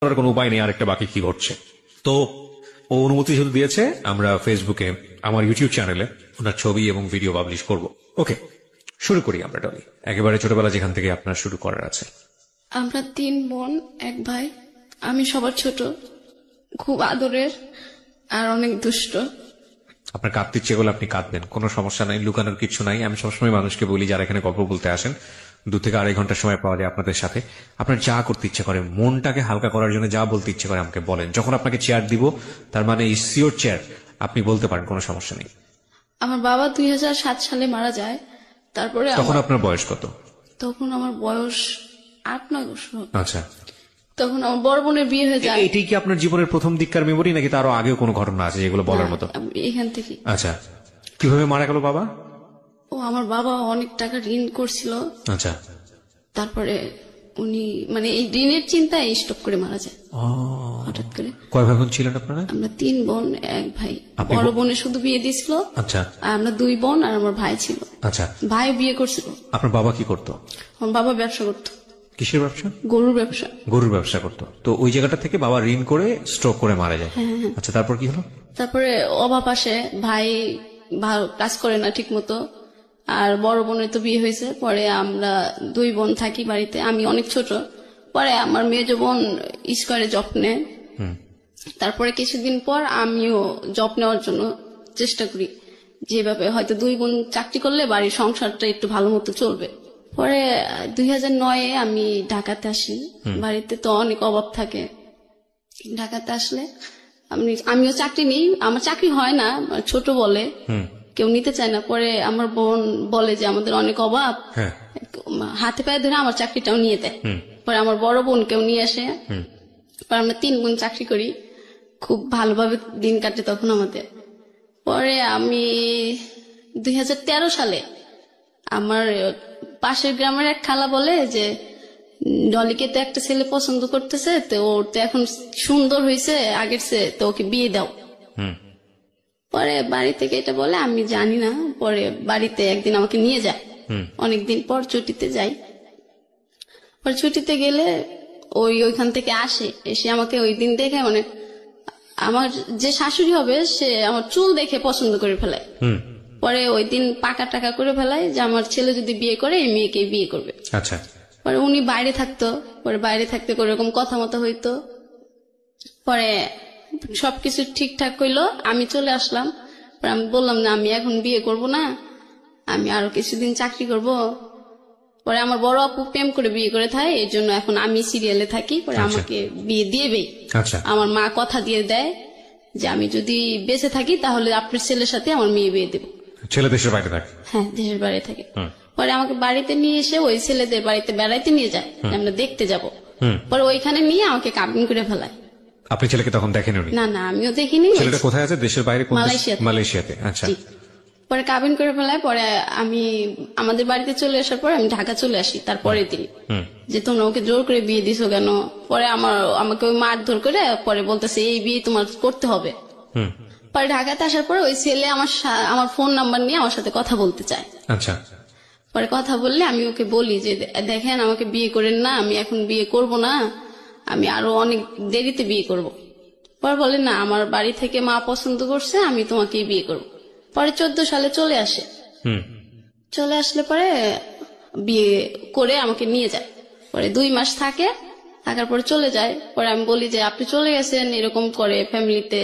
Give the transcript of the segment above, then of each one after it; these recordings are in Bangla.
করার কোনো উপায় নেই আরেকটা বাকি কি ঘটছে। তো ও অনুমতি শুধু দিয়েছে আমরা ফেসবুকে আমার ইউটিউব চ্যানেলে ওনার ছবি এবং ভিডিও পাবলিশ করব। ওকে, শুরু করি আমরা ডলি, একেবারে ছোটবেলা যেখান থেকে আপনার শুরু করার আছে। আমরা 3 বোন 1 ভাই। আমি সবার ছোট, খুব আদরের আর অনেক দুষ্ট। আপনার কাঁদতে ইচ্ছে করলে আপনি কাঁদবেন, কোনো সমস্যা নাই, লুকানোর কিছু নাই। আমি সবসময় মানুষকে বলি যারা এখানে গল্প বলতে আসেন 2 থেকে 2.5 ঘন্টা সময় পাওয়া যায় আপনাদের সাথে, আপনার যা করতে ইচ্ছে করে, মনটাকে হালকা করার জন্য যা বলতে ইচ্ছে করে আমাকে বলেন। যখন আপনাকে চেয়ার দিব তার মানে ইটস ইওর চেয়ার, আপনি বলতে পারেন, কোনো সমস্যা নেই। আমার বাবা 2007 সালে মারা যায়। তারপরে তখন আপনার বয়স কত? তখন আমার বয়স 8-9 বছর। আচ্ছা, তখন আমার বড় বোনের বিয়ে হয়ে যায়। এটাই কি আপনার জীবনের প্রথম দিককার মেমোরি নাকি তারও আগেও কোনো ঘটনা আছে যেগুলো বলার মতো? এখান থেকে। আচ্ছা, কিভাবে মারা গেল বাবা? ও আমার বাবা অনেক টাকা ঋণ করছিল। আচ্ছা, তারপরে উনি মানে এই ঋণের চিন্তায় স্টপ করে মারা যায় হঠাৎ করে। কয় ভাই বোন ছিলেন আপনারা? আমরা 3 বোন 1 ভাই। বড় বোনের শুধু বিয়ে দিয়েছিল। আচ্ছা, আর আমরা 2 বোন আর আমার ভাই ছিল। আচ্ছা, ভাই বিয়ে করছিল। আপনার বাবা কি করতো? আমার বাবা ব্যবসা করতো। কিসের ব্যবসা? গরুর ব্যবসা। গরুর ব্যবসা করতো। তো ওই জায়গাটা থেকে বাবা ঋণ করে স্ট্রোক করে মারা যায়। আচ্ছা, তারপর কি হলো? তারপরে অভাব আসে, ভাই ভালো কাজ করে না ঠিক মতো, আর বড় বোনের তো বিয়ে হয়েছে। পরে আমরা 2 বোন থাকি বাড়িতে, আমি অনেক ছোট। পরে আমার মেজ বোন স্কয়ারে জব নেয়। তারপরে কিছুদিন পর আমিও জব নেওয়ার জন্য চেষ্টা করি, যেভাবে হয়তো 2 বোন চাকরি করলে বাড়ির সংসারটা একটু ভালো মতো চলবে। পরে 2009-এ আমি ঢাকাতে আসি। বাড়িতে তো অনেক অভাব থাকে। ঢাকাতে আসলে আমিও চাকরি নিই, আমার চাকরি হয় না, ছোট বলে কেউ নিতে চায় না। পরে আমার বোন বলে যে আমাদের অনেক অভাব, হাতে পায়ে ধরে আমার চাকরিটাও নিয়ে দেয়। পরে আমার বড় বোন কেউ নিয়ে আসে। পরে আমরা 3 বোন চাকরি করি, খুব ভালোভাবে দিন কাটে তখন আমাদের। পরে আমি 2013 সালে আমার পাশের গ্রামের এক খালা বলে যে ডলিকে তো একটা ছেলে পছন্দ করতেছে, তো ওর তো এখন সুন্দর হয়েছে আগের চেয়ে, তো ওকে বিয়ে দাও। পরে বাড়ি থেকে এটা বলে, আমি জানি না। পরে বাড়িতে একদিন আমাকে নিয়ে যায়, অনেকদিন পর ছুটিতে যাই। পরে ছুটিতে গেলে ওইখান থেকে এসে আমাকে ওই দিন দেখে মানে আমার যে শাশুড়ি হবে সে আমার চুল দেখে পছন্দ করে ফেলায়। পরে ওই দিন পাকা টাকা করে ফেলায় যে আমার ছেলে যদি বিয়ে করে এই মেয়েকে বিয়ে করবে। আচ্ছা, পরে উনি বাইরে থাকতো। পরে বাইরে থাকতে ওরকম কথা মতো হইতো। পরে সবকিছু ঠিকঠাক হইলো, আমি চলে আসলাম। পরে আমি বললাম না, আমি এখন বিয়ে করব না, আমি আরো কিছুদিন চাকরি করব। পরে আমার বড় আপু প্রেম করে বিয়ে করে থাকে, এই জন্য এখন আমি সিরিয়ালে থাকি। পরে আমাকে বিয়ে দিয়েবেই। আমার মা কথা দিয়ে দেয় যে আমি যদি বেঁচে থাকি তাহলে আপনার ছেলের সাথে আমার মেয়ে বিয়ে দেবো। ছেলে দেশের বাইরে থাকে? হ্যাঁ, দেশের বাইরে থাকে। পরে আমাকে বাড়িতে নিয়ে এসে ওই ছেলেদের বাড়িতে বেড়াইতে নিয়ে যায়, আমরা দেখতে যাব। পরে ওইখানে নিয়ে আমাকে কাবিন করে ফেলায়। আপনি ছেলেকে তখন দেখেনি? না না, আমিও দেখিনি। ছেলেটা কোথায় আছে? দেশের বাইরে? মালয়েশিয়াতে। আচ্ছা, পরে কাবিন করে ফেলায়। পরে আমি আমাদের বাড়িতে চলে আসার পর আমি ঢাকা চলে আসি তারপরের দিন, যে তোমরা ওকে জোর করে বিয়ে দিছো কেন। পরে আমাকে ওই মারধর করে পরে বলতেছে এই বিয়ে তোমার করতে হবে। পরে ঢাকাতে আসার পর ওই ছেলে আমার ফোন নাম্বার নিয়ে আমার সাথে কথা বলতে চায়। আচ্ছা, পরে কথা বললে আমি ওকে বলি যে দেখেন আমাকে বিয়ে করেন না, আমি এখন বিয়ে করব না, আমি আরো অনেক দেরিতে বিয়ে করব। পরে বলে না, আমার বাড়ি থেকে মা পছন্দ করছে, আমি তোমাকেই বিয়ে করব। পরে 14 সালে চলে আসে। চলে আসলে পরে বিয়ে করে আমাকে নিয়ে যায়। পরে 2 মাস থাকার পরে চলে যায়। পরে আমি বলি যে আপনি চলে গেছেন, এরকম করে ফ্যামিলিতে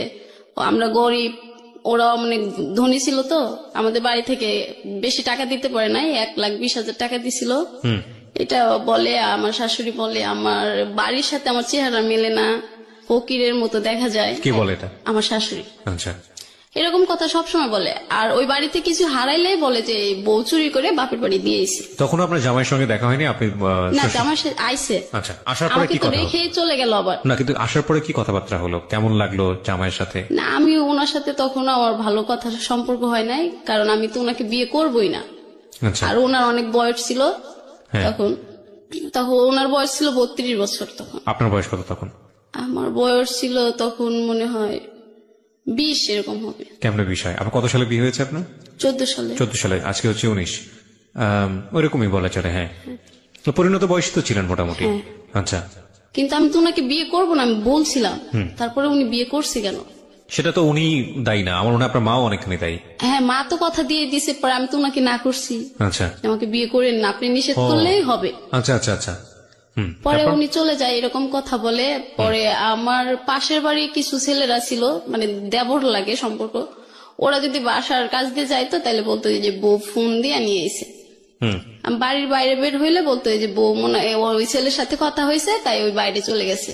আমরা গরিব, ওরা মানে ধনী ছিল, তো আমাদের বাড়ি থেকে বেশি টাকা দিতে পারে নাই, 1,20,000 টাকা দিছিল। এটা বলে আমার শাশুড়ি বলে আমার বাড়ির সাথে আমার চেহারা মেলে না, ফকিরের মতো দেখা যায়। কি বলে এটা? আমার শাশুড়ি। আচ্ছা, এরকম কথা সবসময় বলে। আর ওই বাড়িতে কিছু হারাইলে বলে যে বউ চুরি করে বাপের বাড়ি দিয়েছে। তখন আপনার জামাইয়ের সঙ্গে দেখা হয়নি? আপনি না, জামাই আইছে। আচ্ছা, আসার পরে কি কথা? রেখে চলে গেল আবার। না, কিন্তু আসার পরে কি কথাবার্তা হলো, কেমন লাগলো জামাইয়ের সাথে? না, আমি ওনার সাথে তখন আমার ভালো কথা সম্পর্ক হয় নাই, কারণ আমি তো ওনাকে বিয়ে করবই না। আর ওনার অনেক বয়স ছিল তখন ওনার বয়স ছিল 32 বছর। তখন আপনার বয়স কত তখন? আমার বয়স ছিল তখন মনে হয় 20 এরকম হবে। কেমন বিষয়? আপনার কত সালে বিয়ে হয়েছে আপনার? 14 সালে। 14 সালে, আজকে হচ্ছে 19। ওইরকমই বলা চলে। হ্যাঁ, পরিণত বয়স তো ছিলেন মোটামুটি। আচ্ছা, কিন্তু আমি তো ওনাকে বিয়ে করবো না আমি বলছিলাম, তারপরে উনি বিয়ে করছে কেন? সেটা তো উনি দায়ী না, আমার মনে হয় আপনার মাও অনেকখানি দায়ী। হ্যাঁ, মা তো কথা দিয়ে দিছে, পরে আমি তো ওনাকে না করছি, আচ্ছা আমাকে বিয়ে করেন না, আপনি নিষেধ করলেই হবে। আচ্ছা আচ্ছা আচ্ছা। পরে উনি চলে যায় এরকম কথা বলে। পরে আমার পাশের বাড়ি কিছু ছেলেরা ছিল, মানে দেবর লাগে সম্পর্ক, ওরা যদি বাসার কাজ দিয়ে যাইতো তাহলে বলতো যে বউ ফোন দিয়ে নিয়ে এসে। আমি বাড়ির বাইরে বের হইলে বলতো যে বউ মনে হয় ওই ছেলের সাথে কথা হয়েছে তাই ওই বাইরে চলে গেছে।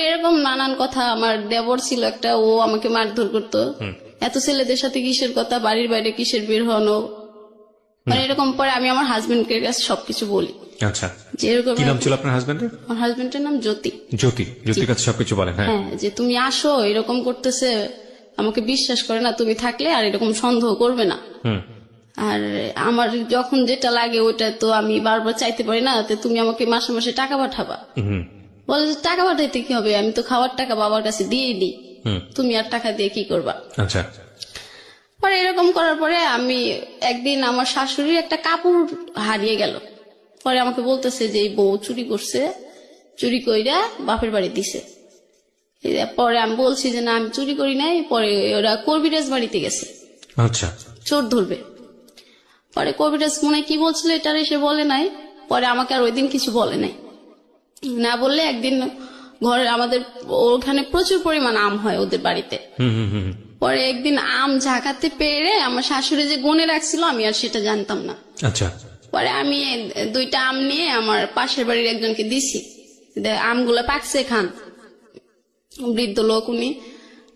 এরকম নানান কথা। আমার দেবর ছিল একটা, ও আমাকে মারধর করতো, এত ছেলেদের সাথে কিসের কথা, বাড়ির বাইরে কিসের বের হনো, মানে এরকম। পরে আমি আমার হাজবেন্ডের কাছে সবকিছু বলি। আচ্ছা, যে এরকম। কি নাম ছিল আপনার হাজবেন্ডের? আমার হাজবেন্ডের নাম জ্যোতি। জ্যোতি, জ্যোতির কাছে সবকিছু বলেন? হ্যাঁ, যে তুমি আসো, এরকম করতেছে, আমাকে বিশ্বাস করে না, তুমি থাকলে আর এরকম সন্দেহ করবে না। আর আমার যখন যেটা লাগে ওইটা তো আমি বারবার চাইতে পারি না, তুমি আমাকে মাসে মাসে টাকা পাঠাবা। বলে যে টাকা পাঠাইতে কি হবে, আমি তো খাওয়ার টাকা বাবার কাছে দিয়েই দিই, তুমি আর টাকা দিয়ে কি করবা। আচ্ছা। পরে এরকম করার পরে আমি একদিন আমার শাশুড়ির একটা কাপড় হারিয়ে গেল। পরে আমাকে বলতেছে যে এই বউ চুরি করছে, চুরি কইরা বাপের বাড়ি দিছে। পরে আমি বলছি যে না আমি চুরি করি নাই। পরে ওরা কবিরাজ বাড়িতে গেছে, আচ্ছা, চোর ধরবে। পরে কবিরাজ মনে কি বলছিল এটা এসে বলে নাই। পরে আমাকে আর ওই দিন কিছু বলে নাই, না বললে একদিন ঘরে আমাদের ওখানে প্রচুর পরিমাণ আম হয় ওদের বাড়িতে। পরে একদিন আম ঝাঁকাতে পেরে আমার শাশুড়ি যে গুনে রাখছিল আমি আর সেটা জানতাম না। আচ্ছা। পরে আমি 2টা আম নিয়ে আমার পাশের বাড়ির একজনকে দিছি, আমগুলো পাকছে খান, বৃদ্ধ লোক উনি।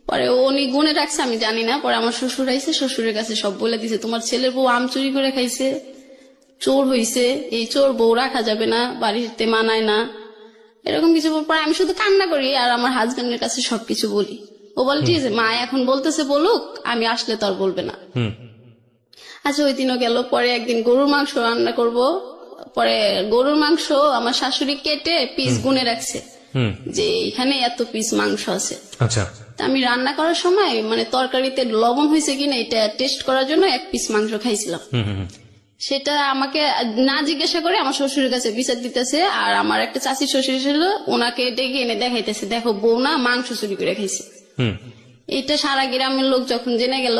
পরে উনি গুনে রাখছে আমি জানি না। পরে আমার শ্বশুর আইছে, শ্বশুরের কাছে সব বলে দিছে, তোমার ছেলের বউ আম চুরি করে খাইছে, চোর হইছে, এই চোর বউ রাখা যাবে না, বাড়িতে মানায় না, এরকম কিছু। পরে আমি শুধু কান্না করি আর আমার হাজবেন্ডের কাছে সবকিছু বলি। ও বলে ঠিক আছে মা এখন বলতেছে বলুক, আমি আসলে তো আর বলবে না। আচ্ছা, ওই দিনও গেল। পরে একদিন গরুর মাংস রান্না করব। পরে গরুর মাংস আমার শাশুড়ি কেটে পিস গুনে রাখছে যে এখানে এত পিস মাংস আছে। আচ্ছা। আমি রান্না করার সময় মানে তরকারিতে লবণ হয়েছে কিনা এটা টেস্ট করার জন্য 1 পিস মাংস খাইছিলাম। সেটা আমাকে না জিজ্ঞাসা করে আমার শ্বশুরের কাছে বিচার দিতেছে। আর আমার একটা চাচি শ্বশুর ছিল, ওনাকে ডেকে এনে দেখাইতেছে, দেখো বউ না মাংস চুরি করে খাইছে। এটা সারা গ্রামের লোক যখন জেনে গেল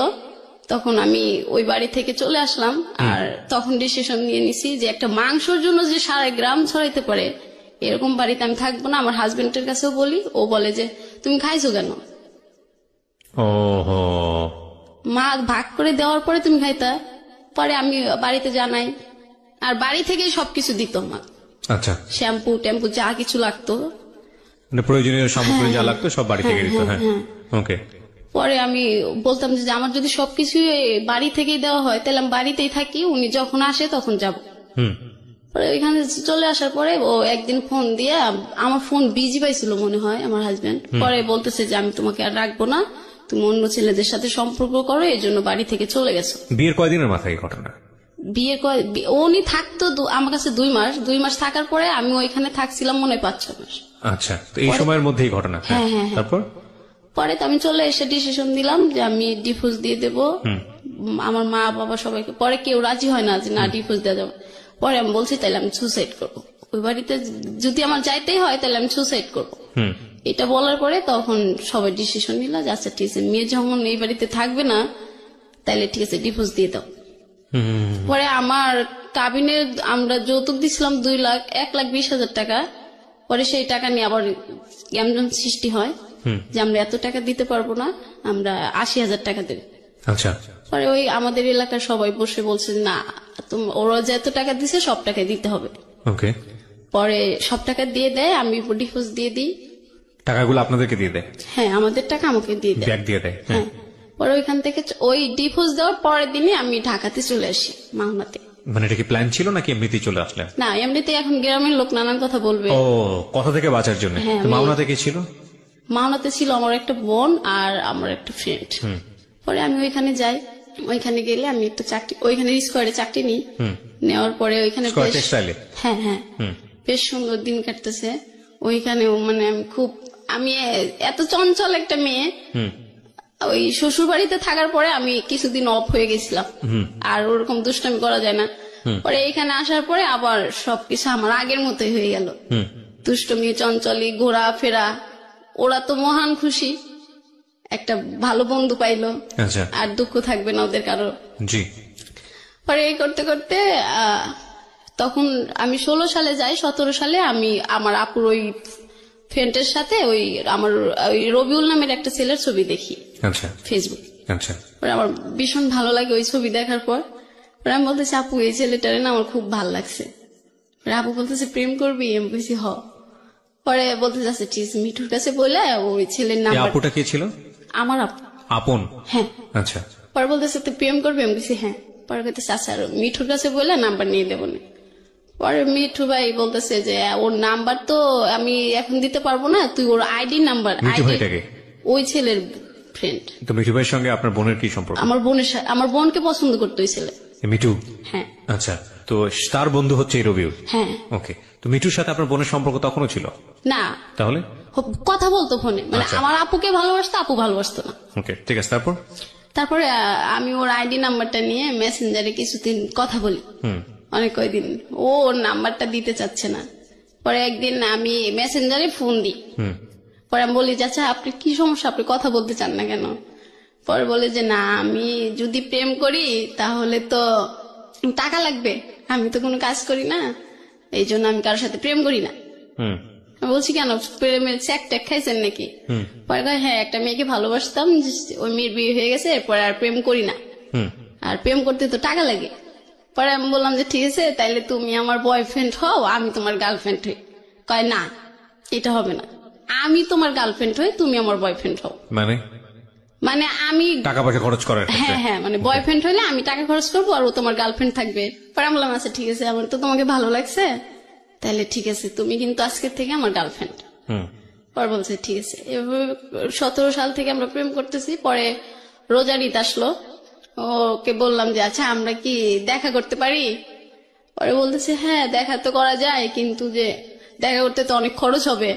তখন আমি ওই বাড়ি থেকে চলে আসলাম। আর তখন ডিসিশন নিয়ে নিছি যে একটা মাংসের জন্য যে সারা গ্রাম ছড়াইতে পারে এরকম বাড়িতে আমি থাকবো না। আমার হাজবেন্ডের কাছেও বলি, ও বলে যে তুমি খাইছো কেন, মা ভাগ করে দেওয়ার পরে তুমি খাইতা। পরে আমি বাড়িতে জানাই, আর বাড়ি থেকেই সবকিছু দিত মা। আচ্ছা, শ্যাম্পু টেম্পু যা কিছু লাগতো, মানে প্রয়োজনীয় সামগ্রী যা লাগতো সব বাড়ি থেকে দিত। হ্যাঁ, ওকে। পরে আমি বলতাম যে আমার যদি সবকিছু বাড়ি থেকেই দেওয়া হয় তাহলে আমি বাড়িতেই থাকি, উনি যখন আসে তখন যাব। পরে ওইখানে চলে আসার পরে ও একদিন ফোন দিয়ে, আমার ফোন বিজি পাইছিল মনে হয় আমার হাজবেন্ড, পরে বলতেছে যে আমি তোমাকে আর রাখবো না, তুমি অন্য ছেলেদের সাথে সম্পর্ক করো, এই জন্য বাড়ি থেকে চলে গেছো। বিয়ের কয়দিনের মাথায় ঘটনা? বিয়ের উনি থাকতো আমার কাছে 2 মাস। 2 মাস থাকার পরে আমি ওইখানে থাকছিলাম মনে হয় 5-6 মাস। আচ্ছা, তো এই সময়ের মধ্যেই ঘটনা? হ্যাঁ। তারপর পরে তো আমি চলে এসে ডিসিশন দিলাম যে আমি ডিভোর্স দিয়ে দেব। আমার মা বাবা সবাইকে, পরে কেউ রাজি হয় না যে না ডিভোর্স দেওয়া যাবে। পরে আমি বলছি তাহলে আমি সুসাইড করবো, ওই বাড়িতে যদি আমার যাইতেই হয় তাহলে আমি সুসাইড করবো। এটা বলার পরে তখন সবাই ডিসিশন নিল যে আচ্ছা ঠিক আছে, মেয়ে যখন এই বাড়িতে থাকবে না তাহলে ঠিক আছে ডিভোর্স দিয়ে দাও। পরে আমার কাবিনের আমরা যৌতুক দিছিলাম 1,20,000 টাকা। পরে সেই টাকা নিয়ে আবার গ্যামজাম সৃষ্টি হয় যে আমরা এত টাকা দিতে পারবো না, আমরা 80,000 টাকা দেব। আচ্ছা। পরে ওই আমাদের এলাকার সবাই বসে বলছে না ওরা যে এত টাকা দিছে সব টাকা দিতে হবে। ওকে। পরে সব টাকা দিয়ে দেয়, আমি ডিভোর্স দিয়ে দিই। টাকাগুলো আপনাদেরকে দিয়ে দেয়? হ্যাঁ, আমাদের টাকা আমাকে দিয়ে দেয়, ব্যাগ দিয়ে দেয়। হ্যাঁ। পরে ওইখান থেকে ওই ডিভোর্স দেওয়ার পরের দিনই আমি ঢাকাতে চলে আসি, মাওনাতে। মানে এটা কি প্ল্যান ছিল নাকি এমনিতেই চলে আসলেন? না, এমনিতে এখন গ্রামের লোক নানান কথা বলবে। ও, কথা থেকে বাঁচার জন্য। হ্যাঁ, মাওনাতে কি ছিল? মাওনাতে ছিল আমার একটা বোন আর আমার একটা ফ্রেন্ড। পরে আমি ওইখানে যাই, ওইখানে গেলে আমি একটা চাকরি, ওইখানে স্কোয়ারে চাকরি নিই। নেওয়ার পরে ওইখানে হ্যাঁ বেশ সুন্দর দিন কাটতেছে ওইখানেও। মানে আমি এত চঞ্চল একটা মেয়ে, ওই শ্বশুর বাড়িতে থাকার পরে আমি কিছুদিন অফ হয়ে গেছিলাম, আর ওরকম দুষ্টামি করা যায় না। পরে এখানে আসার পরে আবার সবকিছু আমার আগের মতোই হয়ে গেল। দুষ্টমি চঞ্চলি ঘোরাফেরা, ওরা তো মহান খুশি, একটা ভালো বন্ধু পাইলো, আচ্ছা, আর দুঃখ থাকবে না ওদের কারো। জি, পরে এই করতে করতে তখন আমি 16 সালে যাই, 17 সালে আমি আমার আপুর ওই ফ্রেন্ডের সাথে আমার ওই রবিউল নামের একটা ছেলের ছবি দেখি আচ্ছা, ফেসবুক। আচ্ছা, পরে আমার ভীষণ ভালো লাগে ওই ছবি দেখার পর। পরে আমি বলতেছি, আপু এই ছেলেটারে না আমার খুব ভালো লাগছে। পরে আপু বলতেছে, প্রেম করবি? আমি বলছি হ। পরে বলতে যাচ্ছে ঠিক আছে, মিঠুর কাছে বলে ওই ছেলের এই নাম্বার। আপুটা কে ছিল? আমার আপু। আপন? হ্যাঁ। আচ্ছা, পরে বলতেছে তুই প্রেম করবি? আমি বলছি হ্যাঁ। পরে বলতেছে আচ্ছা, মিঠুর কাছে বলে নাম্বার নিয়ে দেবো না। পরে মিঠু ভাই বলতেছে যে ওর নাম্বার তো আমি এখন দিতে পারবো না, তুই ওর আইডি নাম্বার। মিঠু ভাইটাকে? ওই ছেলের ফ্রেন্ড। তো মিঠু ভাইয়ের সঙ্গে আপনার বোনের কি সম্পর্ক? আমার বোনকে পছন্দ করতো ওই ছেলে। মিঠু? হ্যাঁ। আচ্ছা, তো তার বন্ধু হচ্ছে এই রবিউল? হ্যাঁ। ওকে, তো মিঠুর সাথে আপনার বোনের সম্পর্ক তখনও ছিল? না, তাহলে কথা বলতো ফোনে, মানে আচ্ছা। আমার আপুকে ভালোবাসতো, আপু ভালোবাসতো না। ওকে, ঠিক আছে, তারপর? তারপরে আমি ওর আইডি নাম্বারটা নিয়ে মেসেঞ্জারে কিছুদিন কথা বলি, অনেক কয়দিন। ও ওর নাম্বারটা দিতে চাচ্ছে না। পরে একদিন আমি মেসেঞ্জারে ফোন দিই। পরে আমি বলি, আচ্ছা আপনি কি সমস্যা, আপনি কথা বলতে চান না কেন? পরে বলে যে না, আমি যদি প্রেম করি তাহলে তো টাকা লাগবে, আমি তো কোনো কাজ করি না, এই জন্য আমি কারোর সাথে প্রেম করি না। আমি বলছি কেন, প্রেমের চেক টেক খাইছেন নাকি? পরে কয় হ্যাঁ, একটা মেয়েকে ভালোবাসতাম, ওই মেয়ের বিয়ে হয়ে গেছে, এরপরে আর প্রেম করি না, আর প্রেম করতে তো টাকা লাগে। পরে আমি বললাম যে ঠিক আছে, তাইলে তুমি আমার বয়ফ্রেন্ড হও, আমি তোমার গার্লফ্রেন্ড হই। কয় না, এটা হবে না, আমি তোমার গার্লফ্রেন্ড হই, তুমি আমার বয়ফ্রেন্ড হও। মানে আমি টাকা পয়সা খরচ করার? হ্যাঁ হ্যাঁ, মানে বয়ফ্রেন্ড হইলে আমি টাকা খরচ করবো আর ও তোমার গার্লফ্রেন্ড থাকবে। পরে আমি বললাম আচ্ছা ঠিক আছে, আমার তো তোমাকে ভালো লাগছে, তাহলে ঠিক আছে, তুমি কিন্তু আজকের থেকে আমার গার্লফ্রেন্ড। পরে বলছে ঠিক আছে। এভাবে 17 সাল থেকে আমরা প্রেম করতেছি। পরে রোজার ঈদ আসলো, ওকে বললাম যে আচ্ছা আমরা কি দেখা করতে পারি? পরে বলতেছে হ্যাঁ দেখা তো করা যায়, কিন্তু যে দেখা করতে তো অনেক খরচ হবে।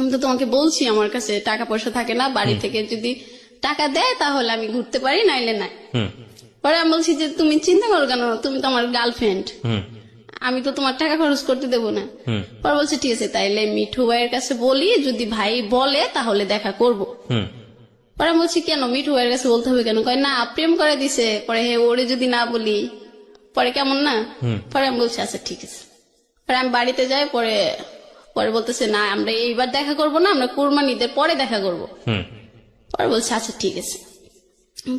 আমি তো তোমাকে বলছি আমার কাছে টাকা পয়সা থাকে না, বাড়ি থেকে যদি টাকা দেয় তাহলে আমি ঘুরতে পারি, নাইলে নাই। পরে আমি বলছি যে তুমি চিন্তা করো কেন, তুমি তো আমার গার্লফ্রেন্ড, আমি তো তোমার টাকা খরচ করতে দেবো না। পরে বলছে ঠিক আছে, তাইলে মিঠু ভাইয়ের কাছে বলি, যদি ভাই বলে তাহলে দেখা করব। পরে আমি বলছি কেন, মিঠু ভাইয়ের কাছে বলতে হবে কেন? কয় না, প্রেম করে দিছে, পরে হে ওরে যদি না বলি পরে কেমন না। পরে আমি বলছি আচ্ছা ঠিক আছে। পরে আমি বাড়িতে যাই, পরে বলতেছে না আমরা এইবার দেখা করব না, আমরা কুরবানি ঈদের পরে দেখা করব। পরে বলছে আচ্ছা ঠিক আছে।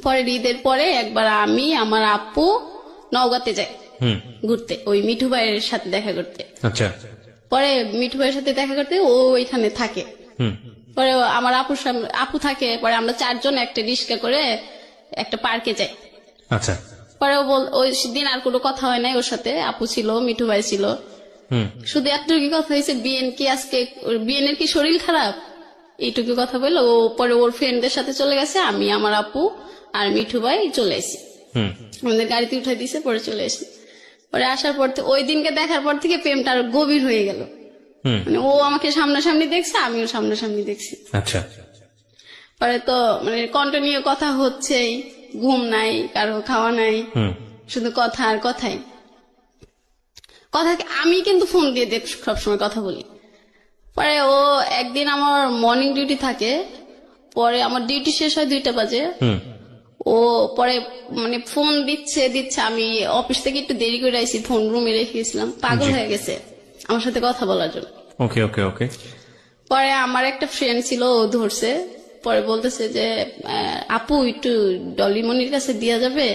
পরে ঈদের পরে একবার আমি আমার আপু নওগাঁতে যাই ঘুরতে, ওই মিঠু ভাইয়ের সাথে দেখা করতে। আচ্ছা, পরে মিঠু ভাইয়ের সাথে দেখা করতে ও এখানে থাকে। পরে আমার আপু থাকে। পরে আমরা 4 জন একটা রিক্সা করে একটা পার্কে যাই। আচ্ছা, পরে ওই দিন আর কোনো কথা হয় নাই ওর সাথে, আপু ছিল, মিঠু ভাই ছিল, শুধু এতটুকু কথা হয়েছে, বিএনের কি শরীর খারাপ, এইটুকু কথা বললো। ও পরে ওর ফ্রেন্ডদের সাথে চলে গেছে, আমি আমার আপু আর মিঠু ভাই চলে এসি, আমাদের গাড়িতে উঠাই দিয়েছে। পরে চলে এসি। পরে আসার পর ওই দিনকে দেখার পর থেকে প্রেমটা আরো গভীর হয়ে গেল। মানে ও আমাকে সামনাসামনি দেখছে, আমিও সামনাসামনি দেখছি। আচ্ছা, পরে তো মানে কন্টিনিউ কথা হচ্ছেই, ঘুম নাই, কারো খাওয়া নাই, শুধু কথা আর কথাই কথা। আমি কিন্তু ফোন দিয়ে সবসময় কথা বলি। পরে ও একদিন আমার মর্নিং ডিউটি থাকে, পরে আমার ডিউটি শেষ হয় 2টা বাজে। ও পরে মানে ফোন দিচ্ছে, আমি অফিস থেকে একটু দেরি করে আইসি, ফোন রুমে রেখে গেছিলাম, পাগল হয়ে গেছে আমার সাথে কথা বলার জন্য। ওকে ওকে ওকে। পরে আমার একটা ফ্রেন্ড ছিল, ও ধরছে। পরে বলতেছে যে আপু একটু ডলিমনির কাছে দিয়া যাবে?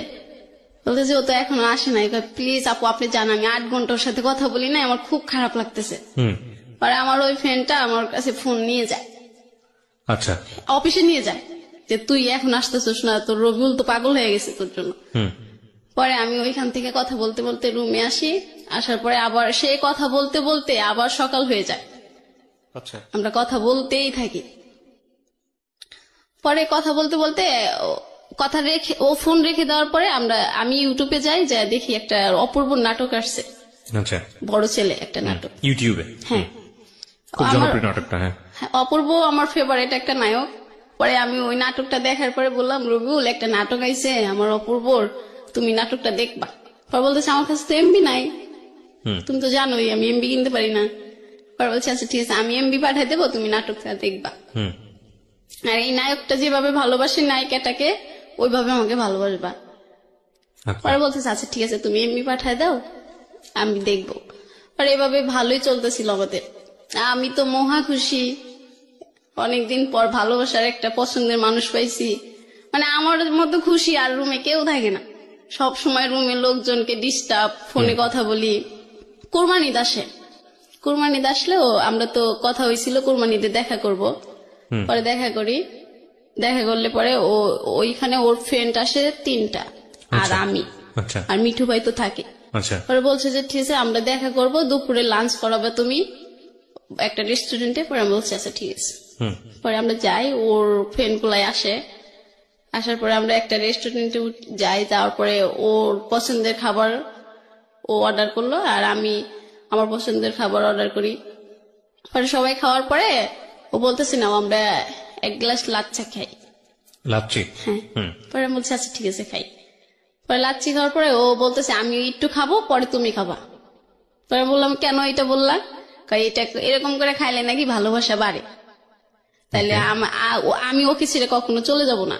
বলতেছে ও তো এখনো আসে নাই। প্লিজ আপু আপনি জান, আমি 8 ঘন্টা ওর সাথে কথা বলি না, আমার খুব খারাপ লাগতেছে। পরে আমার ওই ফ্রেন্ডটা আমার কাছে ফোন নিয়ে যায়, আচ্ছা, অফিসে নিয়ে যায়, যে তুই এখন আসতেছিস না, তোর রবিউল তো পাগল হয়ে গেছে তোর জন্য। পরে আমি ওইখান থেকে কথা বলতে বলতে রুমে আসি। আসার পরে আবার সেই কথা বলতে বলতে আবার সকাল হয়ে যায়। আচ্ছা, আমরা কথা বলতেই থাকি। পরে কথা বলতে বলতে কথা রেখে, ও ফোন রেখে দেওয়ার পরে আমি ইউটিউবে যাই, যা দেখি একটা অপূর্ব নাটক আসছে। আচ্ছা, বড় ছেলে একটা নাটক ইউটিউবে। হ্যাঁ, খুব জনপ্রিয় নাটকটা। হ্যাঁ, অপূর্ব আমার ফেভারিট একটা নায়ক। পরে আমি ওই নাটকটা দেখার পরে বললাম রবিউল একটা নাটক আইছে আমার অপূর্বর, তুমি নাটকটা দেখবা। পরে বলতেছে আমার কাছে তো এমবি নাই, তুমি তো জানোই আমি এমবি কিনতে পারি না। পরে বলছে আচ্ছা ঠিক আছে আমি এমবি পাঠিয়ে দেবো, তুমি নাটকটা দেখবা। হুম। আর এই নায়কটা যেভাবে ভালোবাসে নায়িকাটাকে ওইভাবে আমাকে ভালোবাসবা। আচ্ছা। পরে বলতেছে আচ্ছা ঠিক আছে তুমি এমবি পাঠায় দাও, আমি দেখবো। পরে এভাবে ভালোই চলতেছিল আমাদের। আমি তো মহা খুশি, অনেকদিন পর ভালোবাসার একটা পছন্দের মানুষ পাইছি। মানে আমার মতো খুশি আর রুমে কেউ থাকে না, সব সময় রুমে লোকজনকে ডিস্টার্ব, ফোনে কথা বলি। কুরবানিদ আসে, কুরবানিদ আসলেও আমরা তো কথা হয়েছিল কুরবানিতে দেখা করব। পরে দেখা করি, দেখা করলে পরে ও ওইখানে ওর ফ্রেন্ড আসে 3টা আর আমি আচ্ছা আর মিঠু ভাই তো থাকে। আচ্ছা পরে বলছে যে ঠিক আছে আমরা দেখা করব, দুপুরে লাঞ্চ করাবে তুমি একটা রেস্টুরেন্টে। পরে আমি বলছি আচ্ছা ঠিক আছে। হুম পরে আমরা যাই, ওর ফ্রেন্ড গুলাই আসে, আসার পরে আমরা একটা রেস্টুরেন্টে যাই, যাওয়ার পরে ওর পছন্দের খাবার ও অর্ডার করলো আর আমি আমার পছন্দের খাবার অর্ডার করি। পরে সবাই খাওয়ার পরে ও বলতেছে না আমরা 1 গ্লাস লাচ্চা খাই। লাচ্ছি। হ্যাঁ। হুম পরে আমি বলছি আচ্ছা ঠিক আছে খাই। পরে লাচ্ছি খাওয়ার পরে ও বলতেছে আমি একটু খাবো পরে তুমি খাবা। পরে বললাম কেন এটা বললা? কয় এটা এরকম করে খাইলে নাকি ভালোবাসা বাড়ে, তাইলে আমি ওকে ছেড়ে কখনো চলে যাব না।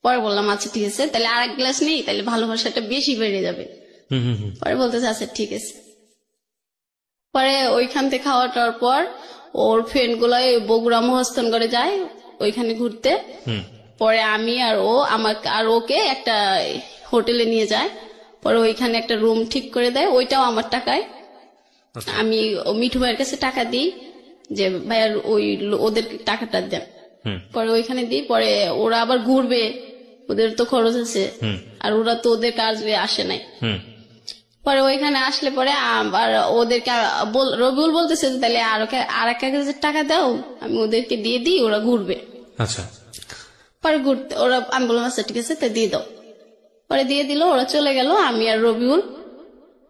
পরে বললাম আচ্ছা ঠিক আছে তাহলে আর 1 গ্লাস নেই, তাহলে ভালোবাসাটা বেশি বেড়ে যাবে। হুম হুম হুম। পরে বলতেছে আচ্ছা ঠিক আছে। পরে ওইখান থেকে খাওয়াটার পর ওর ফ্রেন্ড গুলো বগুড়া মহাস্থান করে যায় ওইখানে ঘুরতে। হুম। পরে আমি আর ও আর ওকে একটা হোটেলে নিয়ে যায়। পরে ওইখানে একটা রুম ঠিক করে দেয়, ওইটাও আমার টাকায়। আমি মিঠু ভাইয়ের কাছে টাকা দিই যে ভাইয়ার ওদের টাকাটা দেন। হুম। পরে ওইখানে দিই, পরে ওরা আবার ঘুরবে, ওদের তো খরচ আছে, আর ওরা তো ওদের কাজে আসে নাই। হুম। পরে ওইখানে আসলে পরে আবার ওদেরকে রবিউল বলতেছে যে তাহলে আর 1,000 টাকা দাও, আমি ওদেরকে দিয়ে দিই, ওরা ঘুরবে। আচ্ছা পরে ঘুরতে ওরা, আমি বললাম আচ্ছা ঠিক আছে তাই দিয়ে দাও। পরে দিয়ে দিল, ওরা চলে গেল আমি আর রবিউল।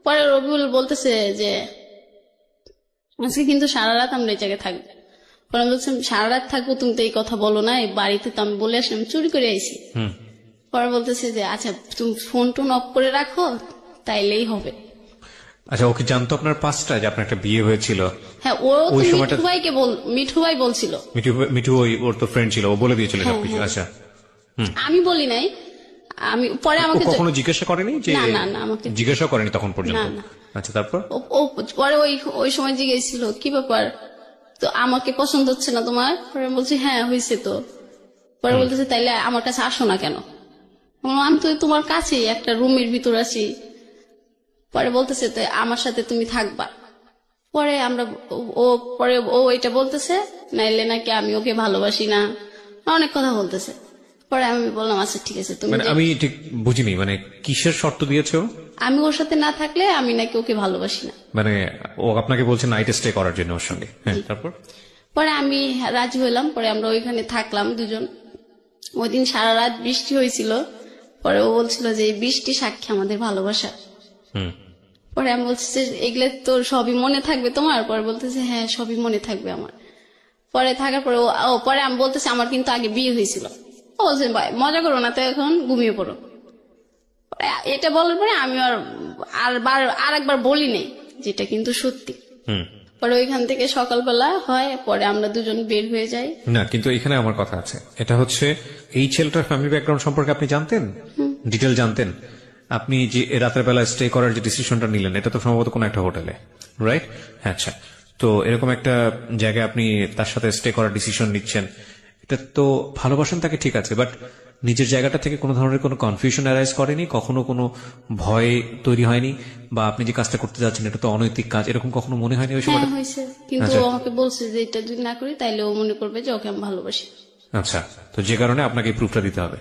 পরে রবিউল বলতেছে যে আজকে কিন্তু সারা রাত আমরা এই জায়গায় থাকবো। পরে আমি বলছিলাম সারা রাত থাকবো, তুমি তো এই কথা বলো না, এই বাড়িতে তো আমি বলে আসলাম চুরি করে আইছি। হুম। পরে বলতেছে যে আচ্ছা তুমি ফোন টোন অফ করে রাখো তাইলেই হবে। আচ্ছা ওকে জানতো আপনার পাঁচটা যে আপনার একটা বিয়ে হয়েছিল? হ্যাঁ ও তো ওই সময়টা মিঠু ভাই বলছিল। মিঠু ওর তো ফ্রেন্ড ছিল, ও বলে দিয়েছিল সবকিছু। আচ্ছা আমি বলি নাই, আমি পরে ও আমাকে কখনো জিজ্ঞাসা করেনি যে? না না না আমাকে জিজ্ঞাসা করেনি তখন পর্যন্ত? না, না। আচ্ছা তারপর? ও পরে ওই সময় জিজ্ঞেসছিল কি ব্যাপার, তো আমাকে পছন্দ হচ্ছে না তোমার? পরে আমি বলছি হ্যাঁ হয়েছে তো। পরে বলতেছে তাইলে আমার কাছে আসো না কেন? আমি তো তোমার কাছেই একটা রুমের ভিতর আছি। পরে বলতেছে তো আমার সাথে তুমি থাকবা। পরে ও এটা বলতেছে নাইলে নাকি আমি ওকে ভালোবাসি না, অনেক কথা বলতেছে। পরে আমি বললাম আচ্ছা ঠিক আছে তুমি মানে আমি ঠিক বুঝিনি, মানে কিসের শর্ত দিয়েছে ও? আমি ওর সাথে না থাকলে আমি নাকি ওকে ভালোবাসি না। মানে ও আপনাকে বলছে নাইট স্টে করার জন্য ওর সঙ্গে? হ্যাঁ তারপর? পরে আমি রাজি হইলাম, পরে আমরা ওইখানে থাকলাম দুজন। ওই দিন সারা রাত বৃষ্টি হয়েছিল। পরে ও বলছিল যে এই বৃষ্টি সাক্ষী আমাদের ভালোবাসা। হুম। পরে আমি বলছি যে এগুলো তো সবই মনে থাকবে তোমার? পরে বলতেছে হ্যাঁ সবই মনে থাকবে আমার। পরে থাকার পরে পরে আমি বলতেছি আমার কিন্তু আগে বিয়ে হয়েছিল। ও বলছে ভাই মজা করো না তো, এখন ঘুমিয়ে পড়ো। পরে এটা বলার পরে আমি আর একবার বলি নেই, যেটা কিন্তু সত্যি। হুম। পরে ওইখান থেকে সকালবেলা হয়, পরে আমরা দুজন বের হয়ে যাই। না কিন্তু এখানে আমার কথা আছে, এটা হচ্ছে এই ছেলেটার ফ্যামিলি ব্যাকগ্রাউন্ড সম্পর্কে আপনি জানতেন? ডিটেল জানতেন? আপনি যে রাতের বেলা স্টে করার যে ডিসিশনটা নিলেন, এটা তো সম্ভবত কোনো একটা হোটেলে, রাইট? আচ্ছা, তো এরকম একটা জায়গায় আপনি তার সাথে স্টে করার ডিসিশন নিচ্ছেন, এটা তো ভালোবাসেন তাকে, ঠিক আছে, বাট নিজের জায়গাটা থেকে কোনো ধরনের কোনো কনফিউশন অ্যারাইজ করেনি? কখনো কোনো ভয় তৈরি হয়নি? বা আপনি যে কাজটা করতে যাচ্ছেন এটা তো অনৈতিক কাজ, এরকম কখনো মনে হয়নি ওই হ্যাঁ সময়টা? হয়েছে, কিন্তু আচ্ছা। ও আমাকে বলছে যে এটা যদি না করি তাইলে ও মনে করবে যে ওকে আমি ভালোবাসি। আচ্ছা, তো যে কারণে আপনাকে এই প্রুফটা দিতে হবে।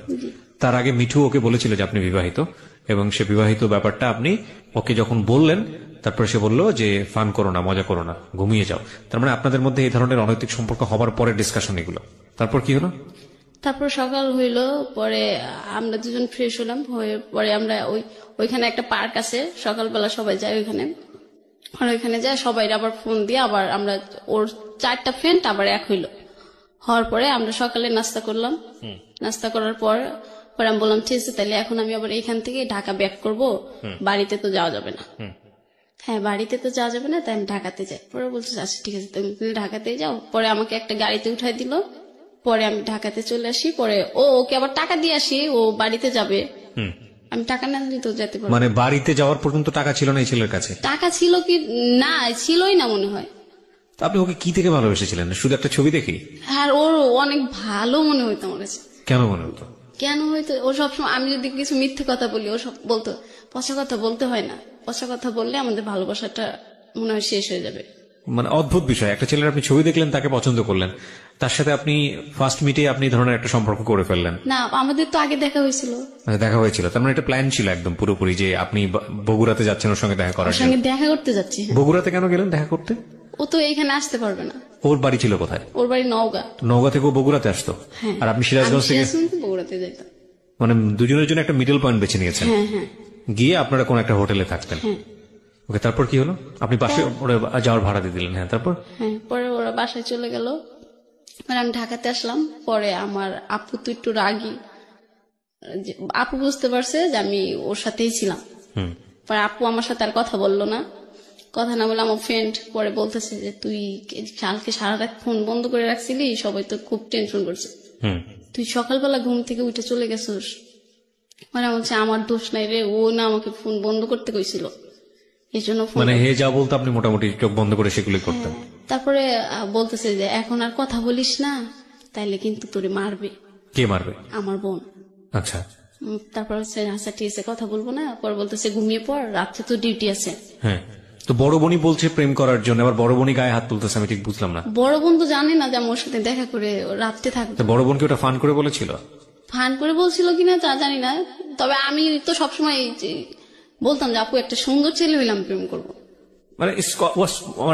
তার আগে মিঠু ওকে বলেছিল যে আপনি বিবাহিত, এবং সে বিবাহিত ব্যাপারটা আপনি ওকে যখন বললেন, তারপরে সে বলল যে ফান করো না, মজা করো না, ঘুমিয়ে যাও। তার মানে আপনাদের মধ্যে এই ধরনের অনৈতিক সম্পর্ক হবার পরে ডিসকাশন এগুলো। তারপর কি হলো? তারপর সকাল হইলো, পরে আমরা দুজন ফ্রেশ হলাম, হয়ে পরে আমরা ওইখানে একটা পার্ক আছে, সকালবেলা সবাই যায় ওইখানে। আর ওইখানে যায় সবাই আবার ফোন দিয়ে আবার আমরা ওর 4টা ফ্রেন্ড আবার এক হইলো। হওয়ার পরে আমরা সকালে নাস্তা করলাম। নাস্তা করার পর পরে আমি বললাম ঠিক আছে তাহলে এখন আমি আবার এইখান থেকে ঢাকা ব্যাক করব, বাড়িতে তো যাওয়া যাবে না। হ্যাঁ বাড়িতে তো যাওয়া যাবে না, তাই আমি ঢাকাতে যাই। পরে বলছে আচ্ছা ঠিক আছে তুমি ঢাকাতে যাও। পরে আমাকে একটা গাড়িতে উঠাই দিল, পরে আমি ঢাকাতে চলে আসি। পরে ওকে আবার টাকা দিয়ে আসি, ও বাড়িতে যাবে, আমি টাকা না দিলে তো যেতে পারবো না। মানে বাড়িতে যাওয়ার পর্যন্ত টাকা ছিল না এই ছেলের কাছে? টাকা ছিল কি না, ছিলই না মনে হয়। তো আপনি ওকে কি থেকে ভালোবেসেছিলেন? শুধু একটা ছবি দেখি? আর ওর অনেক ভালো মনে হইতো আমার কাছে। কেন মনে হতো? কেন হয়তো ও সবসময়, আমি যদি কিছু মিথ্যে কথা বলি ও সব বলতো পচা কথা বলতে হয় না, পচা কথা বললে আমাদের ভালোবাসাটা মনে হয় শেষ হয়ে যাবে। মানে অদ্ভুত বিষয়, একটা ছেলের আপনি ছবি দেখলেন, তাকে পছন্দ করলেন, তার সাথে আপনি ফার্স্ট মিটে আপনি ধরনের একটা সম্পর্ক করে ফেললেন। না আমাদের তো আগে দেখা হয়েছিল। মানে দেখা হয়েছিল, তার মানে একটা প্ল্যান ছিল একদম পুরোপুরি যে আপনি বগুড়াতে যাচ্ছেন ওর সঙ্গে দেখা করার ওর জন্য। সঙ্গে দেখা করতে যাচ্ছি। হ্যাঁ। বগুড়াতে কেন গেলেন দেখা করতে? ও তো এইখানে আসতে পারবে না, ওর বাড়ি ছিল কোথায়? ওর বাড়ি নওগাঁ। নওগাঁ থেকে ও বগুড়াতে আসতো? হ্যাঁ। আর আপনি সিরাজগঞ্জ থেকে? বগুড়াতে যাইতাম। মানে দুজনের জন্য একটা মিডল পয়েন্ট বেছে নিয়েছেন। হ্যাঁ হ্যাঁ গিয়ে আপনারা কোন একটা হোটেলে থাকতেন। হ্যাঁ ওকে, তারপর কি হলো? আপনি পাশে ওরা যাওয়ার ভাড়া দিয়ে দিলেন। হ্যাঁ, তারপর? হ্যাঁ। পরে ওরা বাসায় চলে গেল, মানে আমি ঢাকাতে আসলাম। পরে আমার আপু তো একটু রাগী, আপু বুঝতে পারছে যে আমি ওর সাথেই ছিলাম। পরে আপু আমার সাথে আর কথা বললো না, কথা না বলে আমার ফ্রেন্ড পরে বলতেছে যে তুই কালকে সারা রাত ফোন বন্ধ করে রাখছিলি, সবাই তো খুব টেনশন করছে, তুই সকালবেলা ঘুম থেকে উঠে চলে গেছিস। মানে বলছে আমার দোষ নাই রে, ও না আমাকে ফোন বন্ধ করতে কইছিল, এই জন্য ফোন। মানে হে যা বলতো আপনি মোটামুটি চোখ বন্ধ করে সেগুলি করতেন। তারপরে বলতেছে যে এখন আর কথা বলিস না, তাইলে কিন্তু তোরে মারবে। কে মারবে? আমার বোন। আচ্ছা। তারপর হচ্ছে আচ্ছা ঠিক আছে কথা বলবো না। পরে বলতেছে ঘুমিয়ে পড়, রাত্রে তো ডিউটি আছে। হ্যাঁ, তো বড় বোনই বলছে প্রেম করার জন্য, আবার বড় বোনই গায়ে হাত তুলতেছে, আমি ঠিক বুঝলাম না। বড় বোন তো জানে না যে আমি ওর সাথে দেখা করে রাত্রে থাকবো। তো বড় বোনকে ওটা ফান করে বলেছিল? ফান করে বলছিল কিনা তা জানি না, তবে আমি তো সবসময় বলতাম যে আপু একটা সুন্দর ছেলে হইলে আমি প্রেম করবো। মানে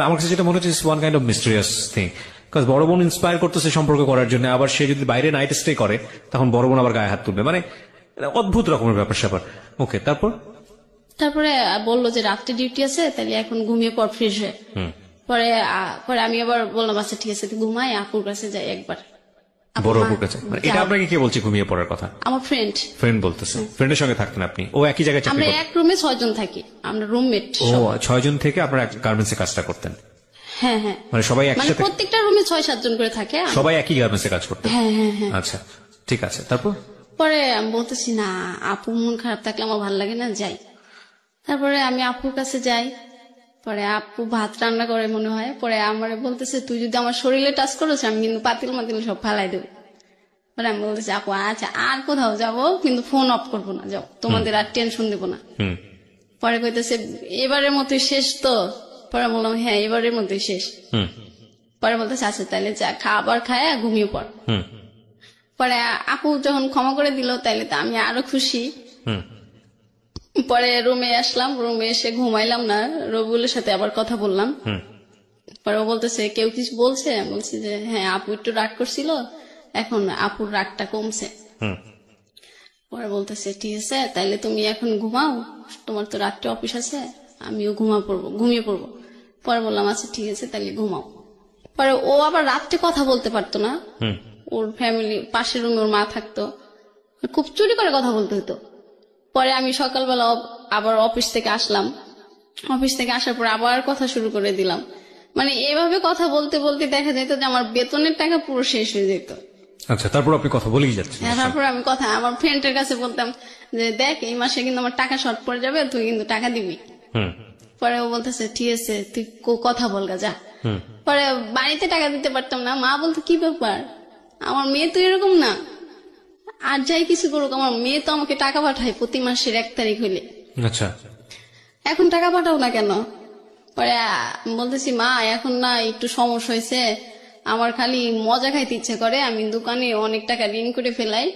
আমার কাছে যেটা মনে হচ্ছে one kind of mysterious thing, because বড় বোন ইন্সপায়ার করতেছে সম্পর্ক করার জন্য, আবার সে যদি বাইরে নাইট স্টে করে তখন বড় বোন আবার গায়ে হাত তুলবে, মানে অদ্ভুত রকমের ব্যাপার স্যাপার। ওকে, তারপরে বললো যে রাত্রে ডিউটি আছে, তাহলে এখন ঘুমিয়ে পড় ফ্রেশ হয়ে। পরে আমি আবার বললাম আচ্ছা ঠিক আছে তুই ঘুমাই, আপুর কাছে যাই একবার। বড় আপুর কাছে? মানে এটা আপনাকে কে বলছে ঘুমিয়ে পড়ার কথা? আমার ফ্রেন্ড। ফ্রেন্ড বলতেছে? ফ্রেন্ডের সঙ্গে থাকতেন আপনি? ও একই জায়গায় চাকরি আমরা করতেন? এক রুমে 6 জন থাকি, আমরা রুমমেট। ও 6 জন থেকে আপনারা গার্মেন্টস এ কাজটা করতেন? হ্যাঁ হ্যাঁ। মানে সবাই মানে একসাথে? প্রত্যেকটা রুমে 6-7 জন করে থাকে। সবাই একই গার্মেন্টস এ কাজ করতেন? হ্যাঁ হ্যাঁ হ্যাঁ। আচ্ছা ঠিক আছে, তারপর? পরে আমি বলতেছি না আপু মন খারাপ থাকলে আমার ভালো লাগে না, যাই। তারপরে আমি আপুর কাছে যাই, পরে আপু ভাত রান্না করে মনে হয়। পরে আমার বলতেছে তুই যদি আমার শরীরে টাচ করেছ আমি কিন্তু পাতিল মাতিল সব ফালাই দেবো। পরে আমি বলতেছি আপু আচ্ছা আর কোথাও যাবো কিন্তু ফোন অফ করবো না, যাও, তোমাদের আর টেনশন দেবো না। পরে কইতেছে এবারের মতোই শেষ তো? পরে বললাম হ্যাঁ এবারের মতোই শেষ। পরে বলতেছে আচ্ছা তাহলে যা খাবার খায় ঘুমিয়ে পড়। পরে আপু যখন ক্ষমা করে দিল তাইলে তো আমি আরো খুশি। পরে রুমে আসলাম, রুমে এসে ঘুমাইলাম না, রবিউলের সাথে আবার কথা বললাম। পরে ও বলতেছে কেউ কিছু বলছে? বলছি যে হ্যাঁ আপু একটু রাগ করছিল, এখন আপুর রাগটা কমছে। পরে বলতেছে ঠিক আছে তাইলে তুমি এখন ঘুমাও, তোমার তো রাত্রে অফিস আছে, আমিও ঘুমিয়ে পড়বো। পরে বললাম আচ্ছা ঠিক আছে তাইলে ঘুমাও। পরে ও আবার রাত্রে কথা বলতে পারতো না, ওর ফ্যামিলি পাশের রুমে ওর মা থাকতো, খুব চুরি করে কথা বলতে হতো। পরে আমি সকালবেলা আবার অফিস থেকে আসলাম, অফিস থেকে আসার পর আবার কথা শুরু করে দিলাম। মানে এভাবে কথা বলতে বলতে দেখা যেত যে আমার বেতনের টাকা পুরো শেষ হয়ে যেত। আচ্ছা, তারপর আপনি কথা বলেই যাচ্ছেন? তারপর আমি কথা আমার ফ্রেন্ডের কাছে বলতাম যে দেখ এই মাসে কিন্তু আমার টাকা শর্ট পড়ে যাবে, তুই কিন্তু টাকা দিবি। পরে ও বলতেছে ঠিক আছে তুই কথা বলগা যা। পরে বাড়িতে টাকা দিতে পারতাম না, মা বলতো কি ব্যাপার আমার মেয়ে তো এরকম না, আর যাই কিছু করুক আমার মেয়ে তো আমাকে টাকা পাঠায় প্রতি মাসের 1 তারিখ হইলে। আচ্ছা, এখন টাকা পাঠাও না কেন? পরে বলতেছি মা এখন না একটু সমস্যা হয়েছে, আমার খালি মজা খাইতে ইচ্ছে করে, আমি দোকানে অনেক টাকা ঋণ করে ফেলাই,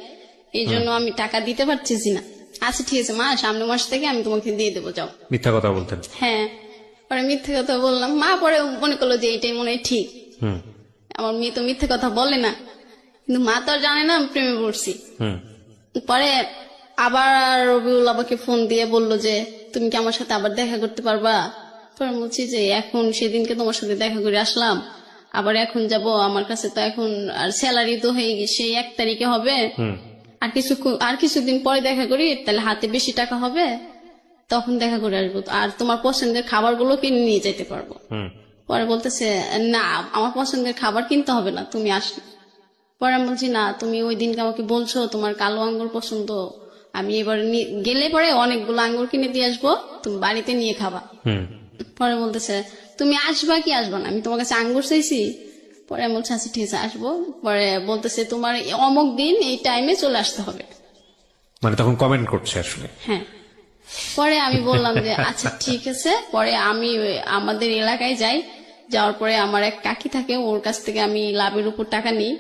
এই জন্য আমি টাকা দিতে পারতেছি না। আচ্ছা ঠিক আছে মা সামনের মাস থেকে আমি তোমাকে দিয়ে দেবো, যাও। মিথ্যা কথা বলতেন? হ্যাঁ। পরে মিথ্যে কথা বললাম, মা পরে মনে করলো যে এটাই মনে হয় ঠিক, আমার মেয়ে তো মিথ্যে কথা বলে না, কিন্তু মা তো আর জানে না আমি প্রেমে পড়ছি। পরে আবার রবিউল আমাকে ফোন দিয়ে বললো যে তুমি কি আমার সাথে আবার দেখা করতে পারবা? পরে বলছি যে এখন সেদিনকে তোমার সাথে দেখা করে আসলাম, আবার এখন যাব, আমার কাছে তো এখন আর স্যালারি তো হয়ে গেছে 1 তারিখে হবে, আর কিছুদিন পরে দেখা করি তাহলে হাতে বেশি টাকা হবে, তখন দেখা করে আসবো, আর তোমার পছন্দের খাবারগুলো কিনে নিয়ে যেতে পারবো। পরে বলতেছে না, আমার পছন্দের খাবার কিনতে হবে না, তুমি আসো। পরে আমি বলছি না, তুমি ওই দিনকে আমাকে বলছো তোমার কালো আঙ্গুর পছন্দ, আমি এবার গেলে পরে অনেকগুলো আঙ্গুর কিনে দিয়ে আসবো, তুমি বাড়িতে নিয়ে খাবা। পরে বলতেছে তুমি আসবা কি আসবা না, আমি তোমার কাছে আঙ্গুর চাইছি? পরে আমি বলছি আচ্ছা ঠিক আছে আসবো। পরে বলতেছে তোমার অমুক দিন এই টাইমে চলে আসতে হবে। মানে তখন কমেন্ট করছে আসলে। হ্যাঁ। পরে আমি বললাম যে আচ্ছা ঠিক আছে। পরে আমি আমাদের এলাকায় যাই, যাওয়ার পরে আমার এক কাকি থাকে, ওর কাছ থেকে আমি লাভের উপর টাকা নিই।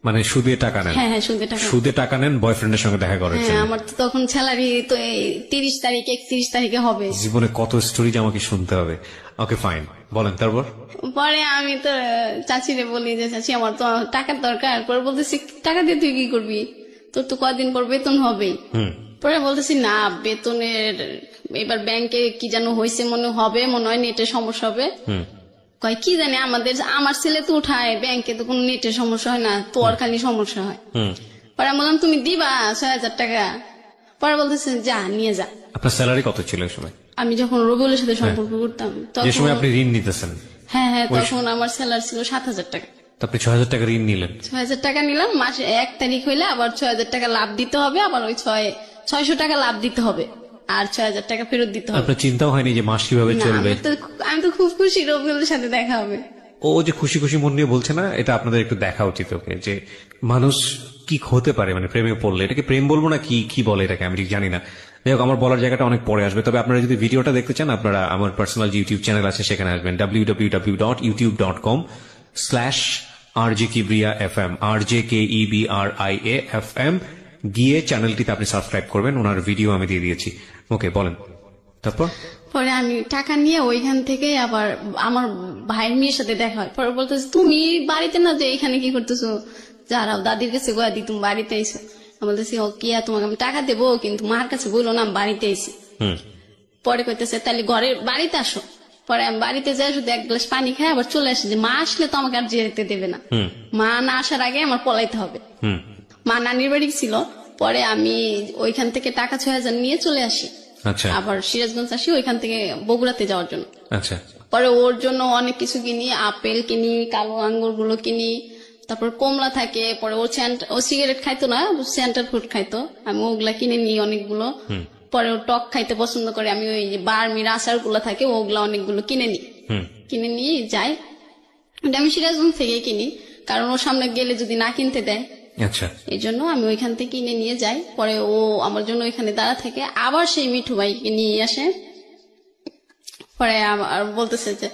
মানে সুদে টাকা নেন? হ্যাঁ হ্যাঁ, সুদে টাকা। সুদে টাকা নেন বয়ফ্রেন্ডের সঙ্গে দেখা করার হ্যাঁ, জন্য? আমার তো তখন স্যালারি তো এই 30 তারিখ 31 তারিখে হবে। জীবনে কত স্টোরি যে আমাকে শুনতে হবে। ওকে ফাইন, বলেন তারপর। পরে আমি তো চাচিরে বলি যে চাচি আমার তো টাকার দরকার। পরে বলতেছি টাকা দিয়ে তুই কি করবি, তোর তো কয়দিন পর বেতন হবে। পরে বলতেছি না, বেতনের এবার ব্যাংকে কি যেন হয়েছে, মনে হয় নেটের সমস্যা হবে। কয় কি জানি, আমার ছেলে তো উঠায় ব্যাংকে, তো কোনো নেটের সমস্যা হয় না, তোর খালি সমস্যা হয়। পরে আমি বললাম তুমি দিবা 6,000 টাকা? পরে বলতেছে যা নিয়ে যা। আপনার স্যালারি কত ছিল এই সময়? আমি যখন রবিউলের সাথে সম্পর্ক করতাম যে সময় তখন, আপনি ঋণ নিতেছেন? হ্যাঁ হ্যাঁ, তখন আমার স্যালারি ছিল 7,000 টাকা। তো আপনি 6,000 টাকা ঋণ নিলেন? 6,000 টাকা নিলাম, মাসে 1 তারিখ হইলে আবার 6,000 টাকা লাভ দিতে হবে, আবার ওই 600 টাকা লাভ দিতে হবে, আর 6,000 টাকা ফেরত দিতে হবে। আপনার চিন্তাও হয়নি যে মাস কিভাবে না, চলবে? আমি তো খুব খুশি রবিউলের সাথে দেখা হবে। ও যে খুশি খুশি মন নিয়ে বলছে না, এটা আপনাদের একটু দেখা উচিত ওকে, যে মানুষ কি হতে পারে, মানে প্রেমে পড়লে। এটাকে প্রেম বলবো না কি বলে এটাকে, আমি ঠিক জানি না। যাই হোক, আমার বলার জায়গাটা অনেক পরে আসবে। তবে আপনারা যদি ভিডিওটা দেখতে চান, আপনারা আমার পার্সোনাল যে ইউটিউব চ্যানেল আছে সেখানে আসবেন, www.youtube.com/RJKebriafm, RJKEBRIAFM, গিয়ে চ্যানেলটিতে আপনি সাবস্ক্রাইব করবেন। ওনার ভিডিও আমি দিয়ে দিয়েছি। ওকে বলেন তারপর। পরে আমি টাকা নিয়ে ওইখান থেকে আবার আমার ভাইয়ের মেয়ের সাথে দেখা হয়। পরে বলতেছে তুমি বাড়িতে না, যে এখানে কি করতেছো, যারাও দাদির কাছে গোয়া দি তুমি বাড়িতে আইসো। আমি বলতেছি ও কিয়া, তোমাকে আমি টাকা দেবো, কিন্তু মার কাছে বললো না আমি বাড়িতে আইসি। পরে কইতেছে তাহলে বাড়িতে আসো। পরে আমি বাড়িতে যাই, শুধু 1 গ্লাস পানি খাই, আবার চলে আসি, যে মা আসলে তো আমাকে আর যেতে দেবে না, মা না আসার আগে আমার পলাইতে হবে। মা নানির বাড়ি ছিল। পরে আমি ওইখান থেকে টাকা 6,000 নিয়ে চলে আসি। আচ্ছা। আবার সিরাজগঞ্জ আসি ওইখান থেকে বগুড়াতে যাওয়ার জন্য। আচ্ছা। পরে ওর জন্য অনেক কিছু কিনি, আপেল কিনি, কালো আঙ্গুর গুলো কিনি, তারপর কমলা থাকে। পরে ও সিগারেট খাইতো না, সেন্টার ফুড খাইতো, আমি ওগুলা কিনে নিই অনেকগুলো। পরে ও টক খাইতে পছন্দ করে, আমি ওই যে বার্মির আচার গুলা থাকে ওগুলা অনেকগুলো কিনে নিই। কিনে নিয়ে যাই, ওটা আমি সিরাজগঞ্জ থেকে কিনি, কারণ ওর সামনে গেলে যদি না কিনতে দেয়। আচ্ছা। এই জন্য আমি ওইখান থেকে কিনে নিয়ে যাই। পরে ও আমার জন্য ওইখানে দাঁড়া থাকে, আবার সেই মিঠু ভাইকে নিয়ে আসে। পরে আর বলতেছে যে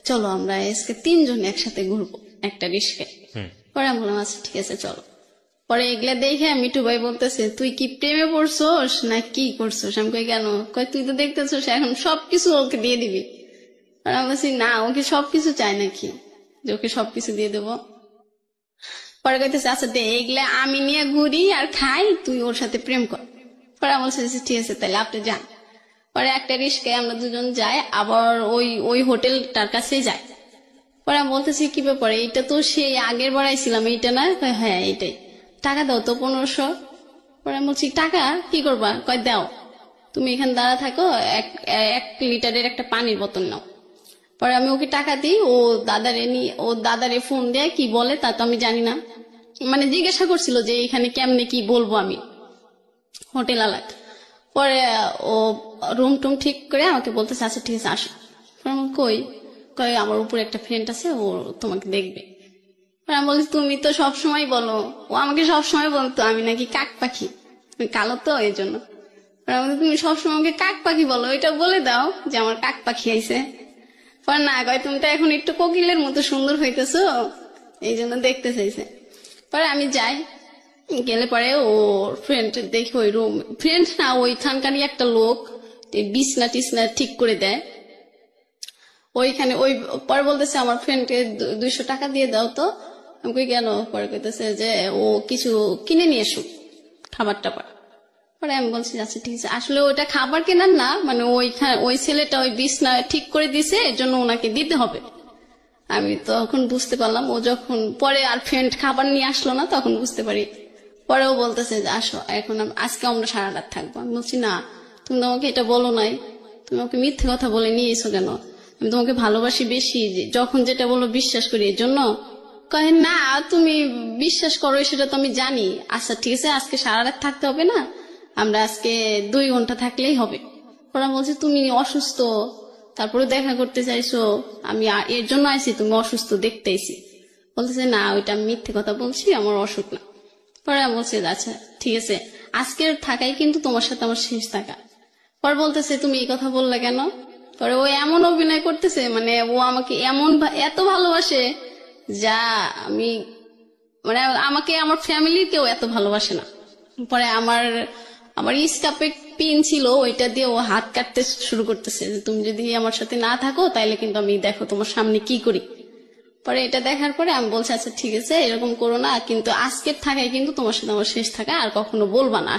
চলো আমরা আজকে 3 জন একসাথে ঘুরবো একটা রিস্কে। পরে আমি বললাম আচ্ছা ঠিক আছে চলো। পরে এগুলা দেখে মিঠু ভাই বলতেছে তুই কি প্রেমে পড়ছোস না কি করছোস? আমি কই কেন? কই তুই তো দেখতেছোস এখন সবকিছু ওকে দিয়ে দিবি। আর আমি বলছি না, ওকে সবকিছু চাই নাকি যে ওকে সবকিছু দিয়ে দেবো? পরে কইতেছে আচ্ছা দে, এগুলা আমি নিয়ে ঘুরি আর খাই, তুই ওর সাথে প্রেম কর। পরে আমি বলছি ঠিক আছে তাহলে আপনি যান। পরে একটা রিস্কায় আমরা দুজন যাই, আবার ওই হোটেলটার কাছে যাই। পরে আমি বলতেছি কি ব্যাপারে, এইটা তো সেই আগের বাড়াইছিলাম, এইটা না? হ্যাঁ এইটাই। টাকা দাও তো 1500। পরে আমি বলছি টাকা কি করবা? কয় দাও, তুমি এখানে দাঁড়া থাকো, 1 লিটারের একটা পানির বোতল নাও। পরে আমি ওকে টাকা দিই, ও দাদারে ফোন দেয়, কি বলে তা তো আমি জানি না, মানে জিজ্ঞাসা করছিল যে এখানে কেমনে কি বলবো আমি, হোটেল আলাক। পরে ও রুম টুম ঠিক করে আমাকে বলতেছে আচ্ছা ঠিক আছে আসো। কই আমার উপরে একটা ফ্রেন্ড আছে, ও তোমাকে দেখবে। আমি বলছি তুমি তো সবসময় বলো, ও আমাকে সবসময় বলতো আমি নাকি কাক পাখি, আমি কালো তো এই জন্য। তুমি সবসময় আমাকে কাক পাখি বলো, এটা বলে দাও যে আমার কাক পাখি আইছে। পরে না কয় তুমি তো এখন একটু কোকিলের মতো সুন্দর হইতেছো, এই জন্য দেখতে চাইছে। পরে আমি যাই, গেলে পরে ও ফ্রেন্ড দেখি ওই রুম, ফ্রেন্ড না ওইখানকারই একটা লোক বিছনা টিছনা ঠিক করে দেয় ওইখানে। পরে বলতেছে আমার ফ্রেন্ডকে 200 টাকা দিয়ে দাও তো। আমি কই গেল? পরে কইতেছে যে ও কিছু কিনে নিয়ে এসো, খাবার টাবার। পরে আমি বলছি আচ্ছা ঠিক আছে, আসলে ওইটা খাবার কেনার না, মানে ওই ছেলেটা ওই বিছনা ঠিক করে দিছে, এর জন্য ওনাকে দিতে হবে। আমি তখন বুঝতে পারলাম, ও যখন পরে আর ফ্রেন্ড খাবার নিয়ে আসলো না তখন বুঝতে পারি। পরে ও বলতেছে যে আসো এখন আজকে আমরা সারা রাত থাকবো। আমি বলছি না, তুমি তো আমাকে এটা বলো নাই, তুমি আমাকে মিথ্যে কথা বলে নিয়ে এসো কেন? আমি তোমাকে ভালোবাসি বেশি, যখন যেটা বলো বিশ্বাস করি, এর জন্য। কহে না, তুমি বিশ্বাস করো সেটা তো আমি জানি। আচ্ছা ঠিক আছে, আজকে সারা রাত থাকতে হবে না, আমরা আজকে 2 ঘন্টা থাকলেই হবে। ওরা বলছে তুমি অসুস্থ, তারপরে দেখা করতে চাইছো, আমি এর জন্য আইছি, তুমি অসুস্থ দেখতে আইছি। বলতেছে না, ওইটা আমি মিথ্যে কথা বলছি, আমার অসুখ না। পরে আমি বলছি আচ্ছা ঠিক আছে, আজকের থাকাই কিন্তু তোমার সাথে আমার শেষ থাকা। পরে বলতেছে তুমি এই কথা বললে কেন? পরে ও এমন অভিনয় করতেছে, মানে ও আমাকে এমন এত ভালোবাসে যা আমি, মানে আমাকে আমার ফ্যামিলির কেউ এত ভালোবাসে না। পরে আমার স্কার্ফে পিন ছিল, ওইটা দিয়ে ও হাত কাটতে শুরু করতেছে যে তুমি যদি আমার সাথে না থাকো তাইলে কিন্তু আমি দেখো তোমার সামনে কি করি। পরে এটা দেখার পরে আমি বলছি আচ্ছা ঠিক আছে, এরকম করো না, কিন্তু আজকের থাকায় কিন্তু তোমার সাথে আমার শেষ থাকা, আর কখনো বলবা না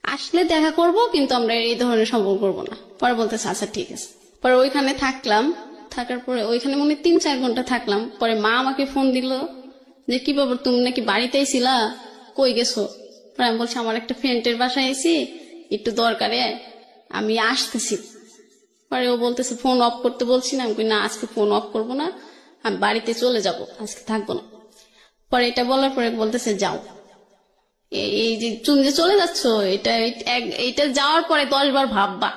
আসলে দেখা করব, কিন্তু আমরা এই ধরনের সম্পর্ক করবো না। পরে বলতেছে আচ্ছা ঠিক আছে। পরে ওইখানে থাকার পরে ওইখানে মনে 3-4 ঘন্টা থাকলাম। পরে মা আমাকে ফোন দিল যে কি ব্যাপার, তুমি নাকি বাড়িতে আইছিলা, কই গেছো? পরে আমি বলছি আমার একটা ফ্রেন্ডের বাসায় আইছি, একটু দরকারে আমি আসতেছি। পরে ও বলতেছে ফোন অফ করতে বলছি না, আমি না আজকে ফোন অফ করবো না, আমি বাড়িতে চলে যাব, আজকে থাকবো না। পরে এটা বলার পরে বলতেছে যাও, এই যে তুমি যে চলে যাচ্ছ, এটা যাওয়ার পরে 10 বার ভাববা।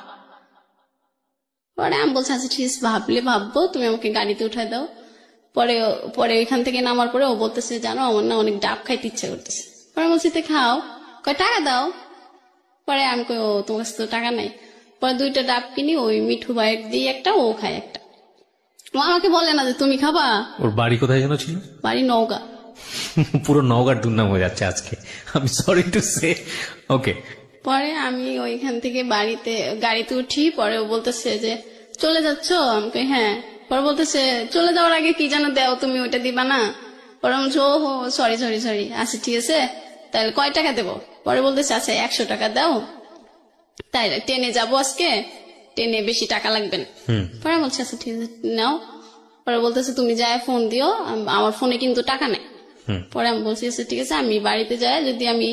পরে আমি বলছি আচ্ছা ঠিক আছে, ভাবলে ভাববো, তুমি আমাকে গাড়িতে উঠায় দাও। পরে পরে ওইখান থেকে নামার পরে ও বলতেছে জানো আমার না অনেক ডাব খাইতে ইচ্ছা করতেছে। পরে বলছি তো খাও, কয় টাকা দাও। পরে আমি কই ও তোমার কাছে তো টাকা নাই। পরে 2টা ডাব কিনি, ওই মিঠু ভাইয়ের দিই একটা, ও খায় একটা। ও আমাকে বলে না যে তুমি খাবা। ওর বাড়ি কোথায় যেন ছিল? বাড়ি নওগাঁ। পুরো নওগাঁর দুর্নাম হয়ে যাচ্ছে আজকে, আমি সরি টু সে। ওকে। পরে আমি ওইখান থেকে গাড়িতে উঠি। পরে ও বলতেছে যে চলে যাচ্ছ? আমি কই হ্যাঁ। পরে বলতেছে চলে যাওয়ার আগে কি যেন দেও, তুমি ওইটা দিবা না? পরে আমি বলছি ও হো সরি, আচ্ছা ঠিক আছে, তাহলে কয় টাকা দেবো? পরে বলতেছে আচ্ছা 100 টাকা দাও, তাই ট্রেনে যাবো আজকে, ট্রেনে বেশি টাকা লাগবে না। পরে বলছে আচ্ছা ঠিক আছে নাও। পরে বলতেছে তুমি যাই ফোন দিও, আমার ফোনে কিন্তু টাকা নেই। পরে আমি বলছি আচ্ছা ঠিক আছে, আমি বাড়িতে যাই, যদি আমি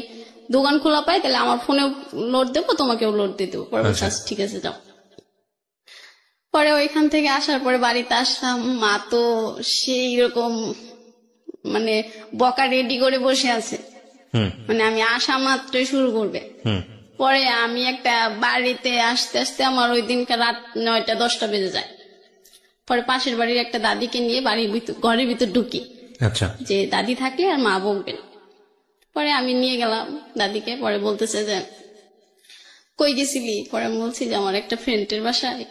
দোকান খোলা পাই তাহলে আমার ফোনেও লোড দেবো, তোমাকেও লোড দিয়ে দেবো। পরে বলছে আচ্ছা ঠিক আছে যাও। পরে ওইখান থেকে আসার পরে বাড়িতে আসলাম, মা তো সেই রকম মানে বকা রেডি করে বসে আছে, মানে আমি আসা মাত্রই শুরু করবে। পরে আমি একটা বাড়িতে আসতে আসতে আমার ওই দিনকার রাত 9টা-10টা বেজে যায়। পরে পাশের বাড়ির একটা দাদিকে নিয়ে ঘরের ভিতর ঢুকি, আচ্ছা, যে দাদি থাকলে আর মা বকবে না। পরে আমি নিয়ে গেলাম দাদিকে। পরে বলতেছে যে কই গেছিলি? পরে আমি বলছি যে আমার একটা ফ্রেন্ডের বাসায়।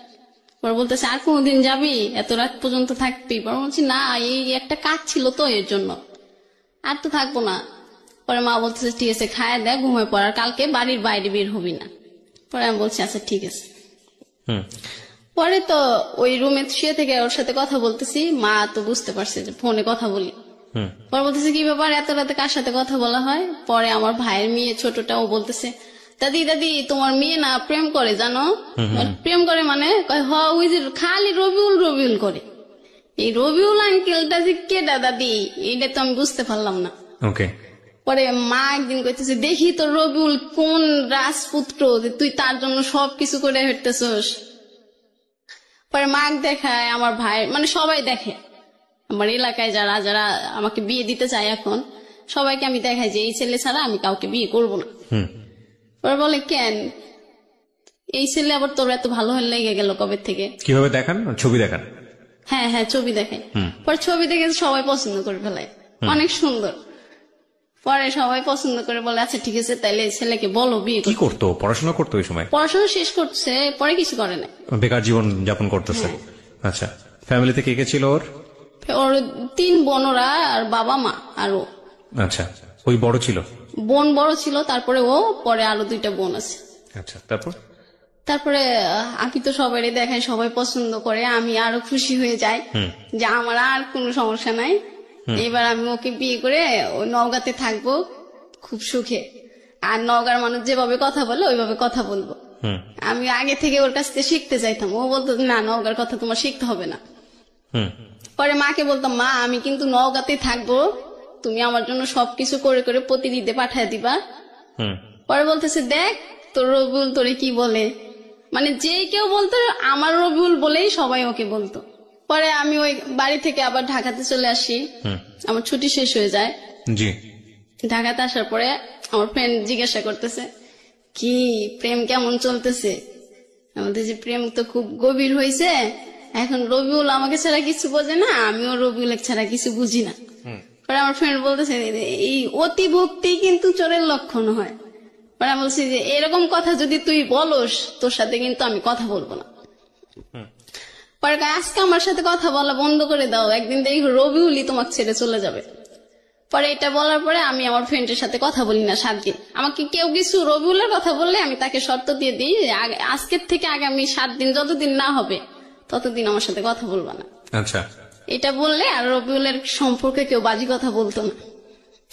পরে বলতেছে আর কোনদিন যাবি, এত রাত পর্যন্ত থাকবি? পরে বলছি না, এই একটা কাজ ছিল তো এর জন্য, আর তো থাকবো না। পরে মা বলতেছে ঠিক আছে খায় দেয়, ঘুমায় পড়ার, কালকে বাড়ির বাইরে বের হবি না। পরে আমি বলছি আচ্ছা ঠিক আছে। পরে তো ওই রুমে শুয়ে থেকে ওর সাথে কথা বলতেছি, মা তো বুঝতে পারছে যে ফোনে কথা বলি। পরে বলতেছে কি ব্যাপার, এত রাতে কার সাথে কথা বলা হয়? পরে আমার ভাইয়ের মেয়ে ছোটটা, ও বলতেছে দাদি তোমার মেয়ে না প্রেম করে জানো? প্রেম করে মানে? হ ওই যে খালি রবিউল করে। এই রবিউল আঙ্কেলটা যে কেডা দাদি, এইটা তো আমি বুঝতে পারলাম না। ওকে। পরে মা একদিন কইতেছে দেখি তোর রবিউল কোন রাজপুত্র যে তুই তার জন্য সবকিছু করে ফেলতেছস। পরে মাক দেখায়, আমার ভাই মানে সবাই দেখে, আমার এলাকায় যারা যারা আমাকে বিয়ে দিতে চায় এখন সবাইকে আমি দেখাই যে এই ছেলে ছাড়া আমি কাউকে বিয়ে করবো না। পরে বলে কেন, এই ছেলে আবার তোর এত ভালো হয়ে লেগে গেল কবে থেকে? কিভাবে দেখান? ছবি দেখান? হ্যাঁ ছবি দেখাই। পরে ছবি দেখে সবাই পছন্দ করে ফেলায়, অনেক সুন্দর। পরে সবাই পছন্দ করে বলে আচ্ছা ঠিক আছে তাইলে ছেলেকে বলো বিয়ে। কি করতো? পড়াশোনা করতো ওই সময়? পড়াশোনা শেষ করছে, পরে কিছু করে না, বেকার জীবন যাপন করতেছে। আচ্ছা, ফ্যামিলিতে কে কে ছিল ওর? ওর 3 বোনরা আর বাবা মা আর ও। আচ্ছা, ওই বড় ছিল? বোন বড় ছিল, তারপরে ও, পরে আরো 2টা বোন আছে। আচ্ছা, তারপরে আমি তো সবাই দেখাই, সবাই পছন্দ করে, আমি আরো খুশি হয়ে যাই যে আমার আর কোনো সমস্যা নাই। এবার আমি ওকে বিয়ে করে ওই নওগাঁতে থাকবো খুব সুখে, আর নওগাঁর মানুষ যেভাবে কথা বলে ওইভাবে কথা বলবো। আমি আগে থেকে ওর কাছ থেকে শিখতে চাইতাম, ও বলতো না নওগাঁর কথা তোমার শিখতে হবে না। পরে মাকে বলতাম মা আমি কিন্তু নওগাঁতে থাকবো, তুমি আমার জন্য সবকিছু করে করে প্রতিদিনে পাঠায় দিবা। পরে বলতেছে দেখ তোর রবিউল তোরে কি বলে, মানে যে কেউ বলতো আমার রবিউল বলেই সবাই ওকে বলতো। পরে আমি ওই বাড়ি থেকে আবার ঢাকাতে চলে আসি, আমার ছুটি শেষ হয়ে যায়। জি। ঢাকাতে আসার পরে আমার ফ্রেন্ড জিজ্ঞাসা করতেছে কি প্রেম কেমন চলতেছে, আমাদের যে প্রেম তো খুব গভীর হয়েছে, এখন রবিউল আমাকে ছাড়া কিছু বোঝে না, আমিও রবিউল ছাড়া কিছু বুঝি না। পরে আমার ফ্রেন্ড বলতেছে এই অতি ভক্তি কিন্তু চোরের লক্ষণ হয়। পরে আমি বলছি যে এরকম কথা যদি তুই বলস তোর সাথে কিন্তু আমি কথা বলবো না। পরে কয়, আজকে আমার সাথে কথা বলা বন্ধ করে দাও, একদিন দেখি রবিউলই তোমাকে ছেড়ে চলে যাবে। পরে এটা বলার পরে আমি আমার ফ্রেন্ডের সাথে কথা বলি না 7 দিন। আমাকে কেউ কিছু রবিউলের কথা বললে আমি তাকে শর্ত দিয়ে দিই আজকের থেকে আগামী 7 দিন যতদিন না হবে ততদিন আমার সাথে কথা বলবো না। আচ্ছা, এটা বললে আর রবিউলের সম্পর্কে কেউ বাজে কথা বলতো না।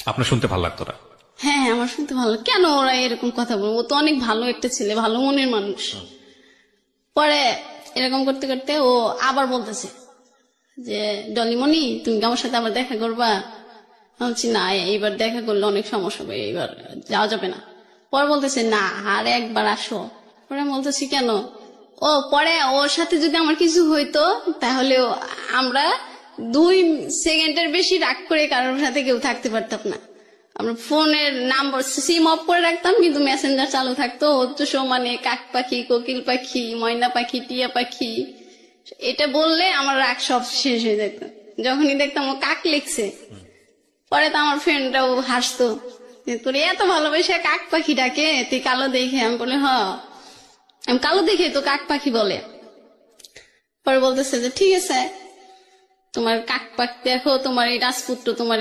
আপনার শুনতে ভালো লাগতো না? হ্যাঁ, আমার শুনতে ভালো, কেন ওরা এরকম কথা বলবো, ও তো অনেক ভালো একটা ছেলে, ভালো মনের মানুষ। পরে এরকম করতে করতে ও আবার বলতেছে যে ডলিমণি তুমি কি আমার সাথে আবার দেখা করবা? বলছি না, এইবার দেখা করলে অনেক সমস্যা হবে, এইবার যাওয়া যাবে না। পরে বলতেছে না আর একবার আসো। পরে বলতেছি কেন? ও পরে ওর সাথে যদি আমার কিছু হইতো তাহলে আমরা 2 সেকেন্ডের বেশি রাগ করে কারোর সাথে কেউ থাকতে পারতাম না। আমরা ফোনের নাম্বার সিম অফ করে রাখতাম, কিন্তু মেসেঞ্জার চালু থাকতো। ও তো সমানে কাক পাখি, কোকিল পাখি, ময়না পাখি, টিয়া পাখি, এটা বললে আমার রাগ সব শেষ হয়ে যেত। যখনই দেখতাম ও কাক লিখছে, পরে তো আমার ফ্রেন্ডরাও হাসতো যে তোর এত ভালোবাসা কাক পাখি ডাকে, তুই কালো দেখে? আমি বলে আমি কালো দেখে তো কাক পাখি বলে। পরে বলতেছে যে ঠিক আছে, তোমার কাক পাখি দেখো, তোমার এই রাজপুত্র তোমার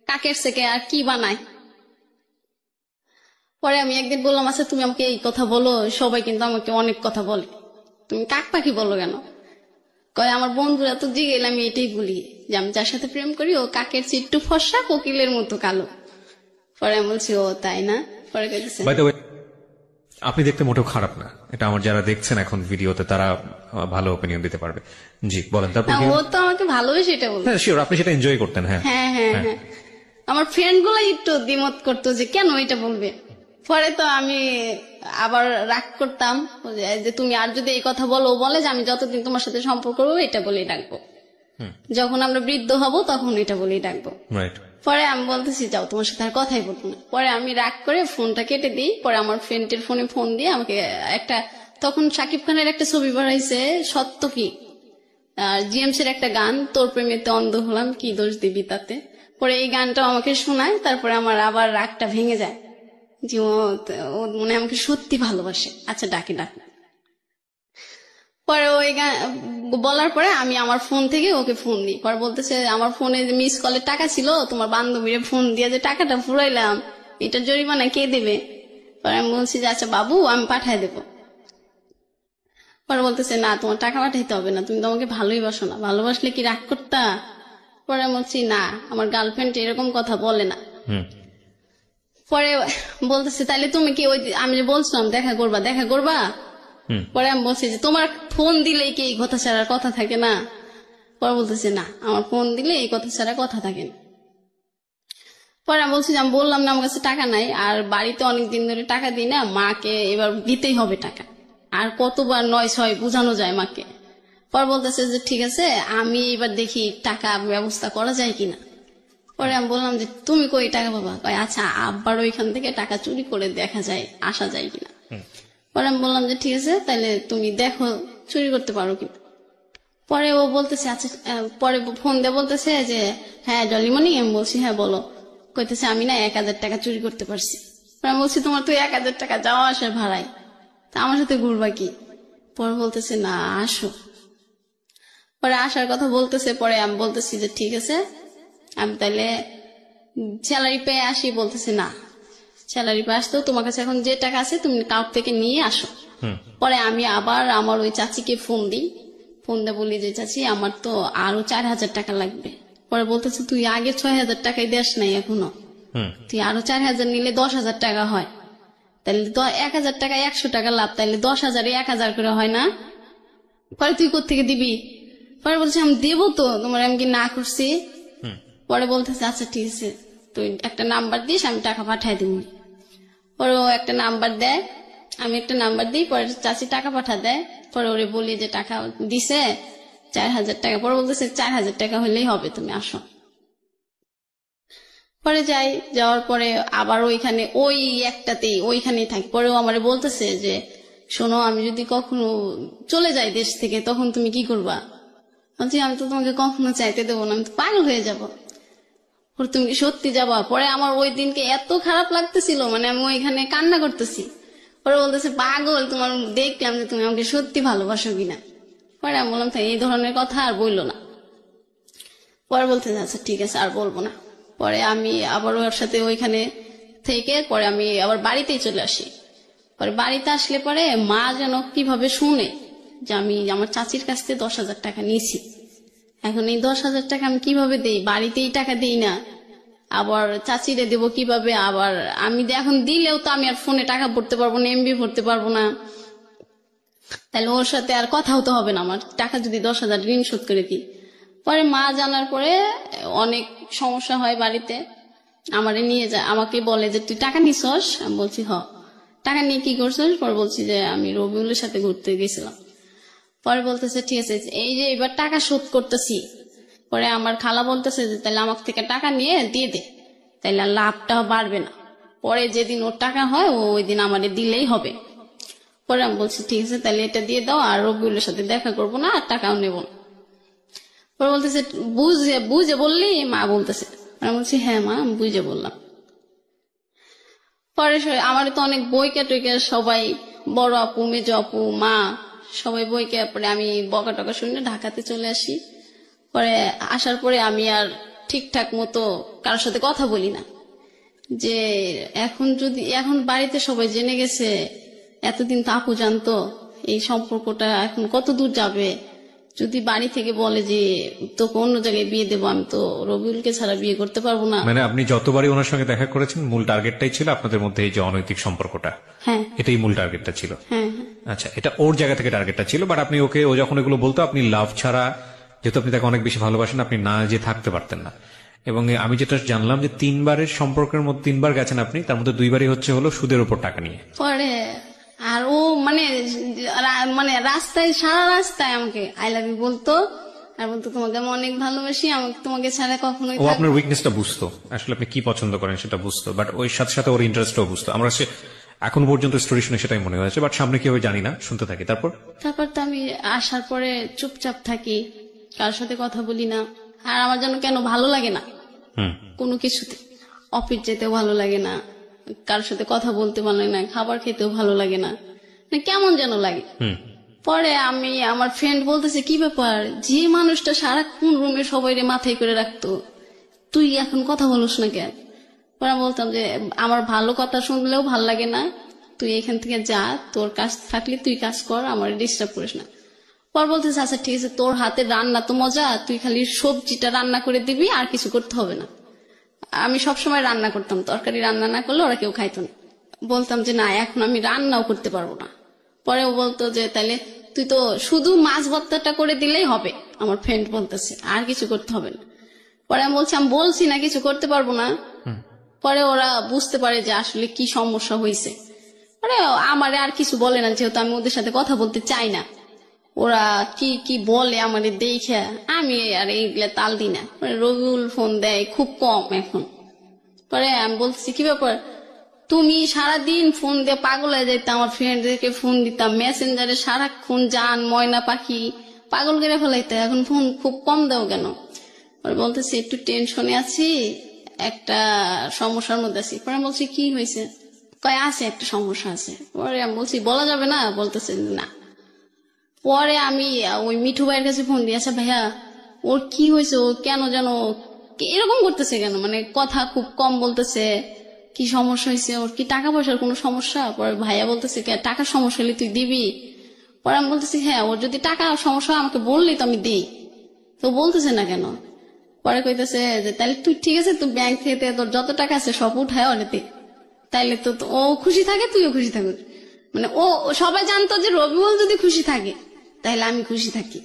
কাকের থেকে আর কি বানায়। পরে আমি একদিন বললাম আচ্ছা তুমি আমাকে এই কথা বলো, সবাই কিন্তু আমাকে অনেক কথা বলে, তুমি কাক পাখি বলো কেন? কয় আমার বন্ধুরা তো জিগেল, আমি এটাই বলি যে আমি যার সাথে প্রেম করি ও কাকের চিট্টু ফর্সা, কোকিলের মতো কালো। পরে আমি বলছি ও তাই না? পরে কইতেছে বাই দ্য ওয়ে, আপনি দেখতে মোটেও খারাপ না, এটা আমার যারা দেখছেন এখন ভিডিওতে তারা ভালো ওপিনিয়ন দিতে পারবে। জি বলেন, তারপর না, কি? ও তো আমাকে ভালোবেসে এটা বলতো। হ্যাঁ শিওর, আপনি সেটা এনজয় করতেন। হ্যাঁ হ্যাঁ হ্যাঁ হ্যাঁ, আমার ফ্রেন্ড গুলো একটু দ্বিমত করতো যে কেন এটা বলবে। পরে তো আমি আবার রাগ করতাম যে তুমি আর যদি এই কথা বলো, ও বলে যে আমি যতদিন তোমার সাথে সম্পর্ক করবো এটা বলেই ডাকবো, যখন আমরা বৃদ্ধ হব তখন এটা বলেই ডাকবো। রাইট। পরে আমি বলতেছি যাও, তোমার সাথে আর কথাই বলবো না। পরে আমি রাগ করে ফোনটা কেটে দিই। পরে আমার ফ্রেন্ডের ফোনে ফোন দিয়ে আমাকে একটা, তখন শাকিব খানের একটা ছবি বাড়াইছে সত্য কি, আর জিএমস এর একটা গান তোর প্রেমেতে অন্ধ হলাম কি দোষ দিবি তাতে। পরে এই গানটা আমাকে শোনায়, তারপরে আমার আবার রাগটা ভেঙে যায় যে ও মনে হয় আমাকে সত্যি ভালোবাসে, আচ্ছা ডাকে ডাক। পরে ওই গান বলার পরে আমি আমার ফোন থেকে ওকে ফোন দিই। পরে বলতেছে আমার ফোনে মিস কলের টাকা ছিল, তোমার বান্ধবীরে ফোন দিয়ে যে টাকাটা ফুরাইলাম, এটা জরিমানা কে দেবে? পরে আমি বলছি যে আচ্ছা বাবু আমি পাঠাই দেবো। পরে বলতেছে না তোমার টাকা পাঠাইতে হবে না, তুমি তো আমাকে ভালোই বাসো না, ভালোবাসলে কি রাগ করতা? পরে আমি বলছি না, আমার গার্লফ্রেন্ড এরকম কথা বলে না। পরে বলতেছে তাহলে তুমি কি ওই আমি যে বলছিলাম দেখা করবা দেখা করবা? পরে আমি বলছি যে তোমার ফোন দিলে কি এই কথা ছাড়া কথা থাকে না? পরে বলতেছে না, আমার ফোন দিলে এই কথা ছাড়া কথা থাকে না। পরে আমি বলছি যে আমি বললাম না আমার কাছে টাকা নাই, আর বাড়িতে অনেকদিন ধরে টাকা দিই না, মাকে এবার দিতেই হবে টাকা, আর কতবার 9-6 বোঝানো যায় মাকে। পরে বলতেছে যে ঠিক আছে আমি এবার দেখি টাকা ব্যবস্থা করা যায় কিনা। পরে আমি বললাম যে তুমি কই টাকা পাবা? কয় আচ্ছা আব্বার ওইখান থেকে টাকা চুরি করে দেখা যায় আসা যায় কিনা। পরে আমি বললাম যে ঠিক আছে তাহলে তুমি দেখো চুরি করতে পারো কিনা। পরে ও বলতেছে আচ্ছা, পরে ফোন দিয়ে বলতেছে যে হ্যাঁ ডলিমণি। আমি বলছি হ্যাঁ বলো। কইতেছে আমি না 1000 টাকা চুরি করতে পারছি। পরে আমি বলছি তোমার তো 1000 টাকা যাওয়া আসার ভাড়াই, তা আমার সাথে ঘুরবা কি? পরে বলতেছে না আসো। পরে আসার কথা বলতেছে, পরে আমি বলতেছি যে ঠিক আছে আমি তাহলে স্যালারি পেয়ে আসি। বলতেছে না স্যালারি পেয়ে আসতেও তোমার কাছে এখন যে টাকা আছে তুমি কাউর থেকে নিয়ে আসো। পরে আমি আবার আমার ওই চাচিকে ফোন দিই, ফোন দিয়ে বলি যে চাচি আমার তো আরো 4000 টাকা লাগবে। পরে বলতেছে তুই আগে 6000 টাকাই দেশ নাই এখনো, তুই আরো 4000 নিলে 10,000 টাকা হয়, তাহলে 1000 টাকা 100 টাকা লাভ, তাহলে 10,000 1000 করে হয় না? পরে তুই কোত্থেকে দিবি? পরে বলছে আমি দেবো তো, তোমার আমি কি না করছি? পরে বলতেছে আচ্ছা ঠিক আছে তুই একটা নাম্বার দিস আমি টাকা পাঠাই দিব। পরে ও একটা নাম্বার দেয়, আমি একটা নাম্বার দিই, পরে চাচি টাকা পাঠা দেয়, পরে ওরে বলি যে টাকা দিছে 4,000 টাকা। পরে বলতেছে 4,000 টাকা হলেই হবে, তুমি আসো। পরে যাই, যাওয়ার পরে আবার ওইখানে ওই একটাতেই ওইখানেই থাকি। পরেও আমারে বলতেছে যে শোনো, আমি যদি কখনো চলে যাই দেশ থেকে তখন তুমি কি করবা? বলছি আমি তো তোমাকে কখনো চাইতে দেবো না, আমি তো পাগল হয়ে যাবো। পরে তুমি কি সত্যি যাবা? পরে আমার ওই দিনকে এত খারাপ লাগতেছিল, মানে আমি ওইখানে কান্না করতেছি। পরে বলতেছে পাগল, তোমার দেখলাম যে তুমি আমাকে সত্যি ভালোবাসো কিনা। পরে আমি বললাম এই ধরনের কথা আর বললো না। পরে বলতে আচ্ছা ঠিক আছে আর বলবো না। পরে আমি আবার ওর সাথে ওইখানে থেকে পরে আমি আবার বাড়িতেই চলে আসি। পরে বাড়িতে আসলে পরে মা যেন কিভাবে শুনে যে আমি আমার চাচির কাছ থেকে 10,000 টাকা নিয়েছি। এখন এই 10,000 টাকা আমি কিভাবে দেই? বাড়িতেই টাকা দিই না, আবার চাচিরে দেবো কিভাবে? আবার আমি এখন দিলেও তো আমি আর ফোনে টাকা ভরতে পারবো না, এমবি ভরতে পারবো না, তাহলে ওর সাথে আর কথাও তো হবে না আমার। টাকা যদি 10,000 ঋণ শোধ করে দিই। পরে মা জানার পরে অনেক সমস্যা হয় বাড়িতে, আমারে নিয়ে যায়, আমাকে বলে যে তুই টাকা নিছস? আমি বলছি হ। টাকা নিয়ে কি করছিস? পরে বলছি যে আমি রবিউলের সাথে ঘুরতে গেছিলাম। পরে বলতেছে ঠিক আছে, এই যে এবার টাকা শোধ করতেছি। পরে আমার খালা বলতেছে যে তাহলে আমার থেকে টাকা নিয়ে দিয়ে দে, তাহলে লাভটা বাড়বে না। পরে যেদিন ওর টাকা হয় ওই দিন আমাদের দিলেই হবে। পরে আমি বলছি ঠিক আছে তাহলে এটা দিয়ে দাও, আর রবিউলের সাথে দেখা করবো না, আর টাকাও নেবো না। পরে বলতেছে বুঝে বুঝে বললি? মা বলতেছে। আমি বলছি হ্যাঁ মা, আমি বুঝে বললাম। পরে আমার তো অনেক বইকা টইকা সবাই, বড় আপু, মেজ আপু, মা সবাই বইকে। পরে আমি বকা টকা শুনে ঢাকাতে চলে আসি। পরে আসার পরে আমি আর ঠিকঠাক মতো কারোর সাথে কথা বলি না। যে এখন বাড়িতে সবাই জেনে গেছে, এতদিন তো আপু জানতো, এই সম্পর্কটা এখন কত দূর যাবে। যদি বাড়ি থেকে বলে যে তোকে অন্য জায়গায় বিয়ে দেবো, আমি তো রবিউলকে ছাড়া বিয়ে করতে পারবো না। মানে আপনি যতবারই ওনার সঙ্গে দেখা করেছেন মূল টার্গেটটাই ছিল আপনাদের মধ্যে এই যে অনৈতিক সম্পর্কটা, হ্যাঁ এটাই মূল টার্গেটটা ছিল। হ্যাঁ। আচ্ছা, এটা ওর জায়গা থেকে টার্গেটটা ছিল, বাট আপনি ও যখন এগুলো বলতো আপনি লাভ ছাড়া, যেহেতু আপনি তাকে অনেক বেশি ভালোবাসেন, আপনি না যে থাকতে পারতেন না। এবং আমি যেটা জানলাম যে 3বারের সম্পর্কের মধ্যে 3বার গেছেন আপনি, তার মধ্যে 2বারই হলো সুদের উপর টাকা নিয়ে। পরে আর ও মানে রাস্তায়, সারা রাস্তায় আমাকে আই লাভ ইউ বলতো, আর বলতো তোমাকে আমি অনেক ভালোবাসি, আমাকে তোমাকে ছাড়া কখনোই ও আপনার উইকনেসটা বুঝতো, আসলে আপনি কি পছন্দ করেন সেটা বুঝতো, বাট ওই সাথে সাথে ওর ইন্টারেস্টও বুঝতো। আমরা এখন পর্যন্ত স্টোরি শুনে সেটাই মনে হয়েছে, বাট সামনে কি হবে জানি না, শুনতে থাকি। তারপর তো আমি আসার পরে চুপচাপ থাকি, কারোর সাথে কথা বলি না। আর আমার জন্য কেন ভালো লাগে না কোনো কিছুতে, অফিস যেতেও ভালো লাগে না, কারোর সাথে কথা বলতে ভালো লাগে না, খাবার খেতেও ভালো লাগে না, মানে কেমন যেন লাগে। পরে আমি আমার ফ্রেন্ড বলতেছে কি ব্যাপার, যে মানুষটা সারাক্ষণ রুমে সবাই মাথায় করে রাখতো, তুই এখন কথা বলিস না কেন? পরে আমি বলতাম যে আমার ভালো কথা শুনলেও ভাল লাগে না, তুই এখান থেকে যা, তোর কাজ থাকলে তুই কাজ কর, আমার ডিস্টার্ব করিস না। পর বলতেছে আচ্ছা ঠিক আছে, তোর হাতে রান্না তো মজা, তুই খালি সবজিটা রান্না করে দিবি, আর কিছু করতে হবে না। আমি সবসময় রান্না করতাম, তরকারি রান্না না করলে ওরা কেউ খাইতো না। বলতাম যে না, এখন আমি রান্নাও করতে পারবো না। পরে ও বলতো যে তাহলে তুই তো শুধু মাছ ভর্তাটা করে দিলেই হবে, আমার ফ্রেন্ড বলতেছে, আর কিছু করতে হবে না। পরে আমি বলছি না কিছু করতে পারবো না। পরে ওরা বুঝতে পারে যে আসলে কি সমস্যা হয়েছে। পরে আমারে আর কিছু বলে না, যেহেতু আমি ওদের সাথে কথা বলতে চাই না। ওরা কি কি বলে আমাদের দেখে, আমি আর এইগুলা তাল দিই না। রবিউল ফোন দেয় খুব কম এখন। পরে আমি বলছি কি ব্যাপার, তুমি সারাদিন ফোন দিয়ে পাগল হয়ে যাইতে, আমার ফ্রেন্ডদেরকে ফোন দিতাম মেসেঞ্জারে সারাক্ষণ, জান ময়না পাখি পাগল করে ফেলাইতে, এখন ফোন খুব কম দাও কেন? পরে বলতেছি একটু টেনশনে আছি, একটা সমস্যার মধ্যে আছি। পরে আমি বলছি কি হয়েছে? কয় আছে একটা সমস্যা আছে। পরে আমি বলছি বলা যাবে না? বলতেছে না। পরে আমি ওই মিঠু ভাইয়ের কাছে ফোন দিই, আচ্ছা ভাইয়া ওর কি হয়েছে, ও কেন যেন এরকম করতেছে কেন, মানে কথা খুব কম বলতেছে, কি সমস্যা হয়েছে, ওর কি টাকা পয়সার কোনো সমস্যা? পরে ভাইয়া বলতেছে টাকার সমস্যা হলে তুই দিবি? পরে আমি বলতেছি হ্যাঁ, ওর যদি টাকা সমস্যা আমাকে বললি তো আমি দিই, তো বলতেছে না কেন? পরে কইতেছে যে তাহলে তুই ঠিক আছে, তুই ব্যাংক থেকে তোর যত টাকা আছে সব উঠায় ওরে দে, তাইলে তো ও খুশি থাকে, তুইও খুশি থাকিস। মানে ও সবাই জানতো যে রবিউল যদি খুশি থাকে তাহলে আমি খুশি থাকি,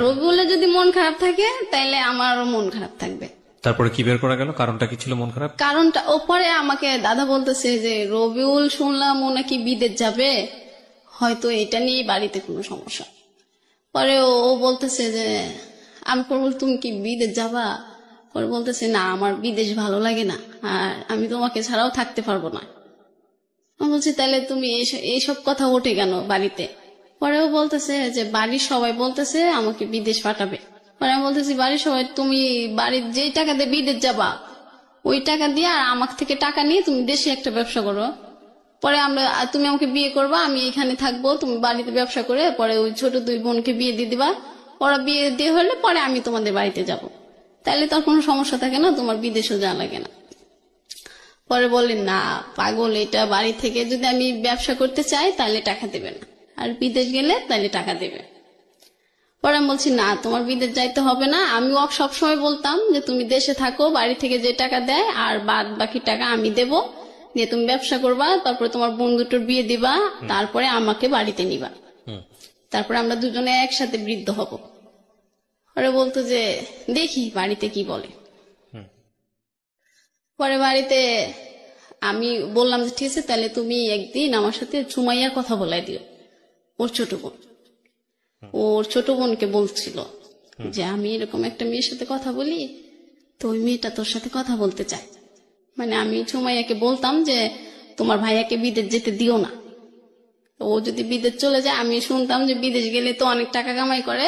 রবিউলের যদি মন খারাপ থাকে তাইলে আমারও মন খারাপ থাকবে। তারপরে কি বের করা গেল, কারণটা কি ছিল মন খারাপ? কারণটা ও পরে আমাকে দাদা বলতেছে যে রবিউল শুনলাম ও নাকি বিদেশ যাবে, হয়তো এটা নিয়ে বাড়িতে কোনো সমস্যা। পরে ও বলতেছে যে আমি পরে বলি, তুমি কি বিদেশ যাবা? পরে বলতেছে না, আমার বিদেশ ভালো লাগে না, আর আমি তোমাকে ছাড়াও থাকতে পারবো না। আমি বলছি তাহলে তুমি এইসব কথা ওঠে কেন বাড়িতে? পরেও বলতেছে যে বাড়ির সবাই বলতেছে আমাকে বিদেশ পাঠাবে। পরে আমি বলতেছি বাড়ির সবাই, তুমি বাড়ির যেই টাকা দিয়ে বিদেশ যাবা ওই টাকা দিয়ে আর আমার থেকে টাকা নিয়ে তুমি দেশে একটা ব্যবসা করো। পরে তুমি আমাকে বিয়ে করবা, আমি এখানে থাকবো, তুমি বাড়িতে ব্যবসা করে পরে ওই ছোট 2 বোনকে বিয়ে দিয়ে দিবা। ওরা বিয়ে দিয়ে হলে পরে আমি তোমাদের বাড়িতে যাব, তাহলে তো আর কোনো সমস্যা থাকে না, তোমার বিদেশও যাওয়া লাগে না। পরে বললেন না পাগল, এটা বাড়ি থেকে যদি আমি ব্যবসা করতে চাই তাহলে টাকা দেবে না, আর বিদেশ গেলে তাহলে টাকা দেবে। পরে আমি বলছি না, তোমার বিদেশ যাইতে হবে না, আমি ওকে সবসময় বলতাম যে তুমি দেশে থাকো, বাড়ি থেকে যে টাকা দেয় আর বাদ বাকি টাকা আমি দেব, দিয়ে তুমি ব্যবসা করবা, তারপরে তোমার বোন দুটোর বিয়ে দিবা, তারপরে আমাকে বাড়িতে নিবা, তারপরে আমরা দুজনে একসাথে বৃদ্ধ হব। পরে বলতো যে দেখি বাড়িতে কি বলে। পরে বাড়িতে আমি বললাম যে ঠিক আছে, তাহলে তুমি একদিন আমার সাথে সুমাইয়ার কথা বলাই দিও, ওর ছোট বোন। ওর ছোট বোনকে বলছিল যে আমি এরকম একটা মেয়ের সাথে কথা বলি, তো ওই মেয়েটা তোর সাথে কথা বলতে চায়। মানে আমি সুমাইয়াকে বলতাম যে তোমার ভাইয়াকে বিদেশ যেতে দিও না, ও যদি বিদেশ চলে যায়, আমি শুনতাম যে বিদেশ গেলে তো অনেক টাকা কামাই করে,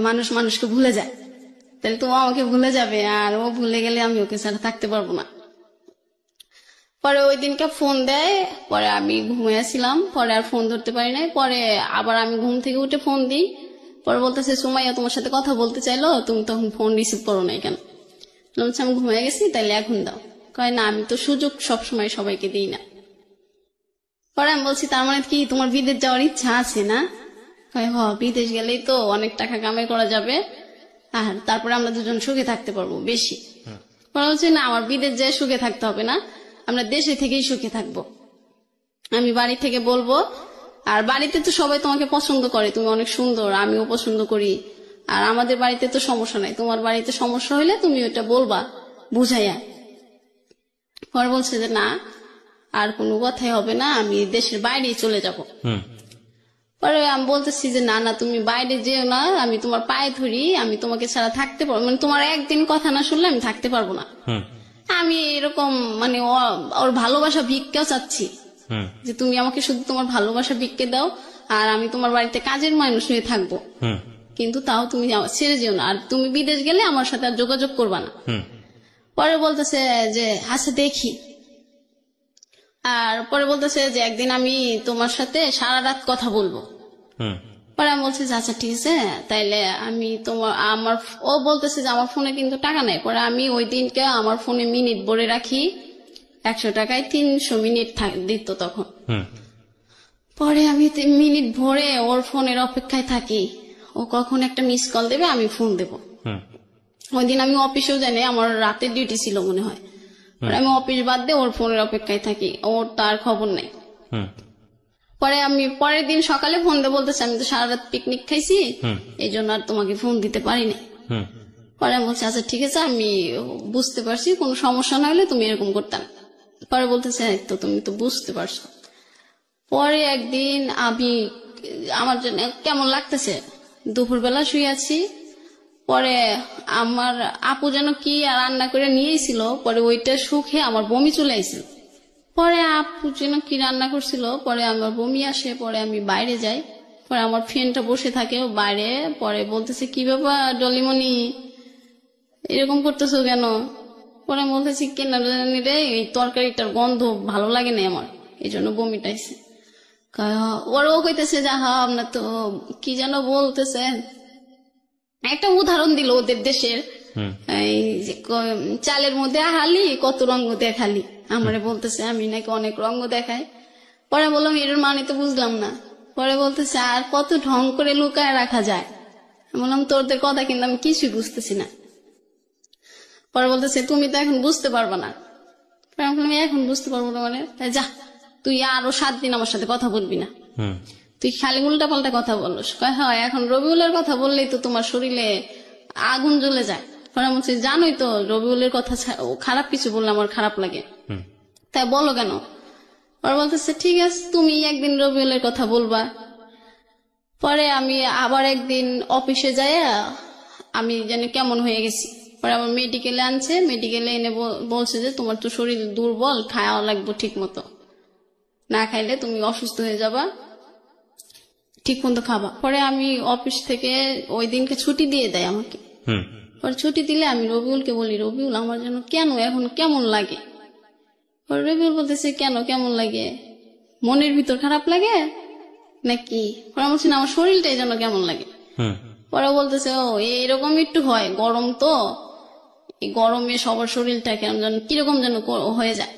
মানুষ মানুষকে ভুলে যায়, তাহলে তো ও আমাকে ভুলে যাবে, আর ও ভুলে গেলে আমি ওকে ছাড়া থাকতে পারবো না। পরে ওই দিনকে ফোন দেয়, পরে আমি ঘুমিয়েছিলাম, পরে আর ফোন ধরতে পারি নাই। পরে আবার আমি ঘুম থেকে উঠে ফোন দিই, পরে বলতেছে সুমাইয়া তোমার সাথে কথা বলতে চাইলো, তুমি তখন ফোন রিসিভ করো নাই কেন? বলছি আমি ঘুমিয়ে গেছি, তাইলে এখন দাও। কয় না, আমি তো সুযোগ সবসময় সবাইকে দিই না। পরে আমি বলছি তার মানে কি তোমার বিদেশ যাওয়ার ইচ্ছা আছে না? কয় হ, বিদেশ গেলেই তো অনেক টাকা কামাই করা যাবে, আর তারপরে আমরা দুজন সুখে থাকতে পারবো বেশি। পরে বলছি না, আমার বিদেশ যেয়ে সুখে থাকতে হবে না, আমরা দেশে থেকেই সুখে থাকবো। আমি বাড়ি থেকে বলবো, আর বাড়িতে তো সবাই তোমাকে পছন্দ করে, তুমি অনেক সুন্দর, আমিও পছন্দ করি, আর আমাদের বাড়িতে তো সমস্যা নাই, তোমার বাড়িতে সমস্যা হলে তুমি ওটা বলবা বুঝাইয়া। পরে বলছে যে না, আর কোনো কথাই হবে না, আমি দেশের বাইরেই চলে যাব। পরে আমি বলতেছি যে না না, তুমি বাইরে যেও না, আমি তোমার পায়ে ধরি, আমি তোমাকে ছাড়া থাকতে পারবো, মানে তোমার একদিন কথা না শুনলে আমি থাকতে পারবো না। আমি এরকম মানে ওর ভালোবাসা ভিক্ষাও চাচ্ছি, যে তুমি আমাকে শুধু তোমার ভালোবাসা ভিক্ষে দাও, আর আমি তোমার বাড়িতে কাজের মানুষ হয়ে থাকবো, কিন্তু তাও তুমি ছেড়ে যেও না, আর তুমি বিদেশ গেলে আমার সাথে আর যোগাযোগ করবা না। পরে বলতেছে যে আচ্ছা দেখি, আর পরে বলতেছে যে একদিন আমি তোমার সাথে সারা রাত কথা বলবো। পরে আমি বলছি যে আচ্ছা ঠিক আছে, তাইলে আমি ও বলতেছে যে আমার ফোনে কিন্তু টাকা নাই। পরে আমি ওই দিনকে আমার ফোনে মিনিট ভরে রাখি, 100 টাকায় 300 মিনিট দিত তখন। পরে আমি মিনিট ভরে ওর ফোনের অপেক্ষায় থাকি, ও কখন একটা মিস কল দেবে আমি ফোন দেব। ওই দিন আমি অফিসেও জানি, আমার রাতের ডিউটি ছিল মনে হয়, আমি অফিস বাদ দিয়ে ওর ফোনের অপেক্ষায় থাকি, ওর তার খবর নাই। পরে আমি পরের দিন সকালে ফোন দিয়ে বলতেছি আমি তো সারা রাত পিকনিক খাইছি, এই জন্য আর তোমাকে ফোন দিতে পারি না। পরে আমি বলছি আচ্ছা ঠিক আছে, আমি বুঝতে পারছি, কোনো সমস্যা না হলে তুমি এরকম করতাম। পরে বলতেছে তো তুমি তো বুঝতে পারছো। পরে একদিন আমার জন্য কেমন লাগতেছে, দুপুরবেলা শুয়ে আছি, পরে আমার আপু যেন কি রান্না করে নিয়েছিল, পরে ওইটা শুকে আমার বমি চলে আইছিল। পরে আপু যেন কি রান্না করছিল, পরে আমার বমি আসে, পরে আমি বাইরে যাই, পরে আমার ফ্রেন্ডটা বসে থাকে বাইরে, পরে বলতেছে কি ব্যাপার ডলিমণি এরকম করতেছো কেন? পরে আমি বলতেছি কেন জানি রে, এই তরকারিটার গন্ধ ভালো লাগে না আমার, এই জন্য বমিটা আইছে। ওরাও কইতেছে যে হা আপনার তো কি যেন বলতেছে, একটা উদাহরণ দিল ওদের দেশের, এই যে চালের মধ্যে হালি কত রঙ দেখালি, আমারে বলতেছে আমি নাকি অনেক রঙ দেখাই। পরে বললাম এর মানে তো বুঝলাম না। পরে বলতেছে আর কত ঢং করে লুকায় রাখা যায়। বললাম তোরদের কথা কিন্তু আমি কিছুই বুঝতেছি না। পরে বলতেছে তুমি তো এখন বুঝতে পারবা না। পরে আমি বললাম এখন বুঝতে পারবো না মানে? যা তুই আরো 7 দিন আমার সাথে কথা বলবি না, তুই খালি উল্টা পাল্টা কথা বলস। কয় হয় এখন রবিউলের কথা বললেই তো তোমার শরীরে আগুন জ্বলে যায়, পরে আমি বলছি জানোই তো রবিউলের কথা ও খারাপ কিছু বললে আমার খারাপ লাগে, তাই বলো কেন? পরে বলতেছে ঠিক আছে তুমি একদিন রবিউলের কথা বলবা। পরে আমি আবার একদিন অফিসে যাই, আমি জানি কেমন হয়ে গেছি। পরে আমার মেডিকেলে আনছে, মেডিকেলে এনে বলছে যে তোমার তো শরীর দুর্বল, খাওয়া লাগবে ঠিক মতো, না খাইলে তুমি অসুস্থ হয়ে যাবা, ঠিক মতো খাবা। পরে আমি অফিস থেকে ওই দিনকে ছুটি দিয়ে দেয় আমাকে। পরে ছুটি দিলে আমি রবিউলকে বলি রবিউল আমার যেন কেন এখন কেমন লাগে। পরে রবিউল বলতেছে কেন কেমন লাগে, মনের ভিতর খারাপ লাগে নাকি? পরে বলছি না আমার শরীরটাই যেন কেমন লাগে। পরে বলতেছে ও এরকম একটু হয়, গরম তো, এই গরমে সবার শরীরটা কেমন যেন কিরকম যেন হয়ে যায়।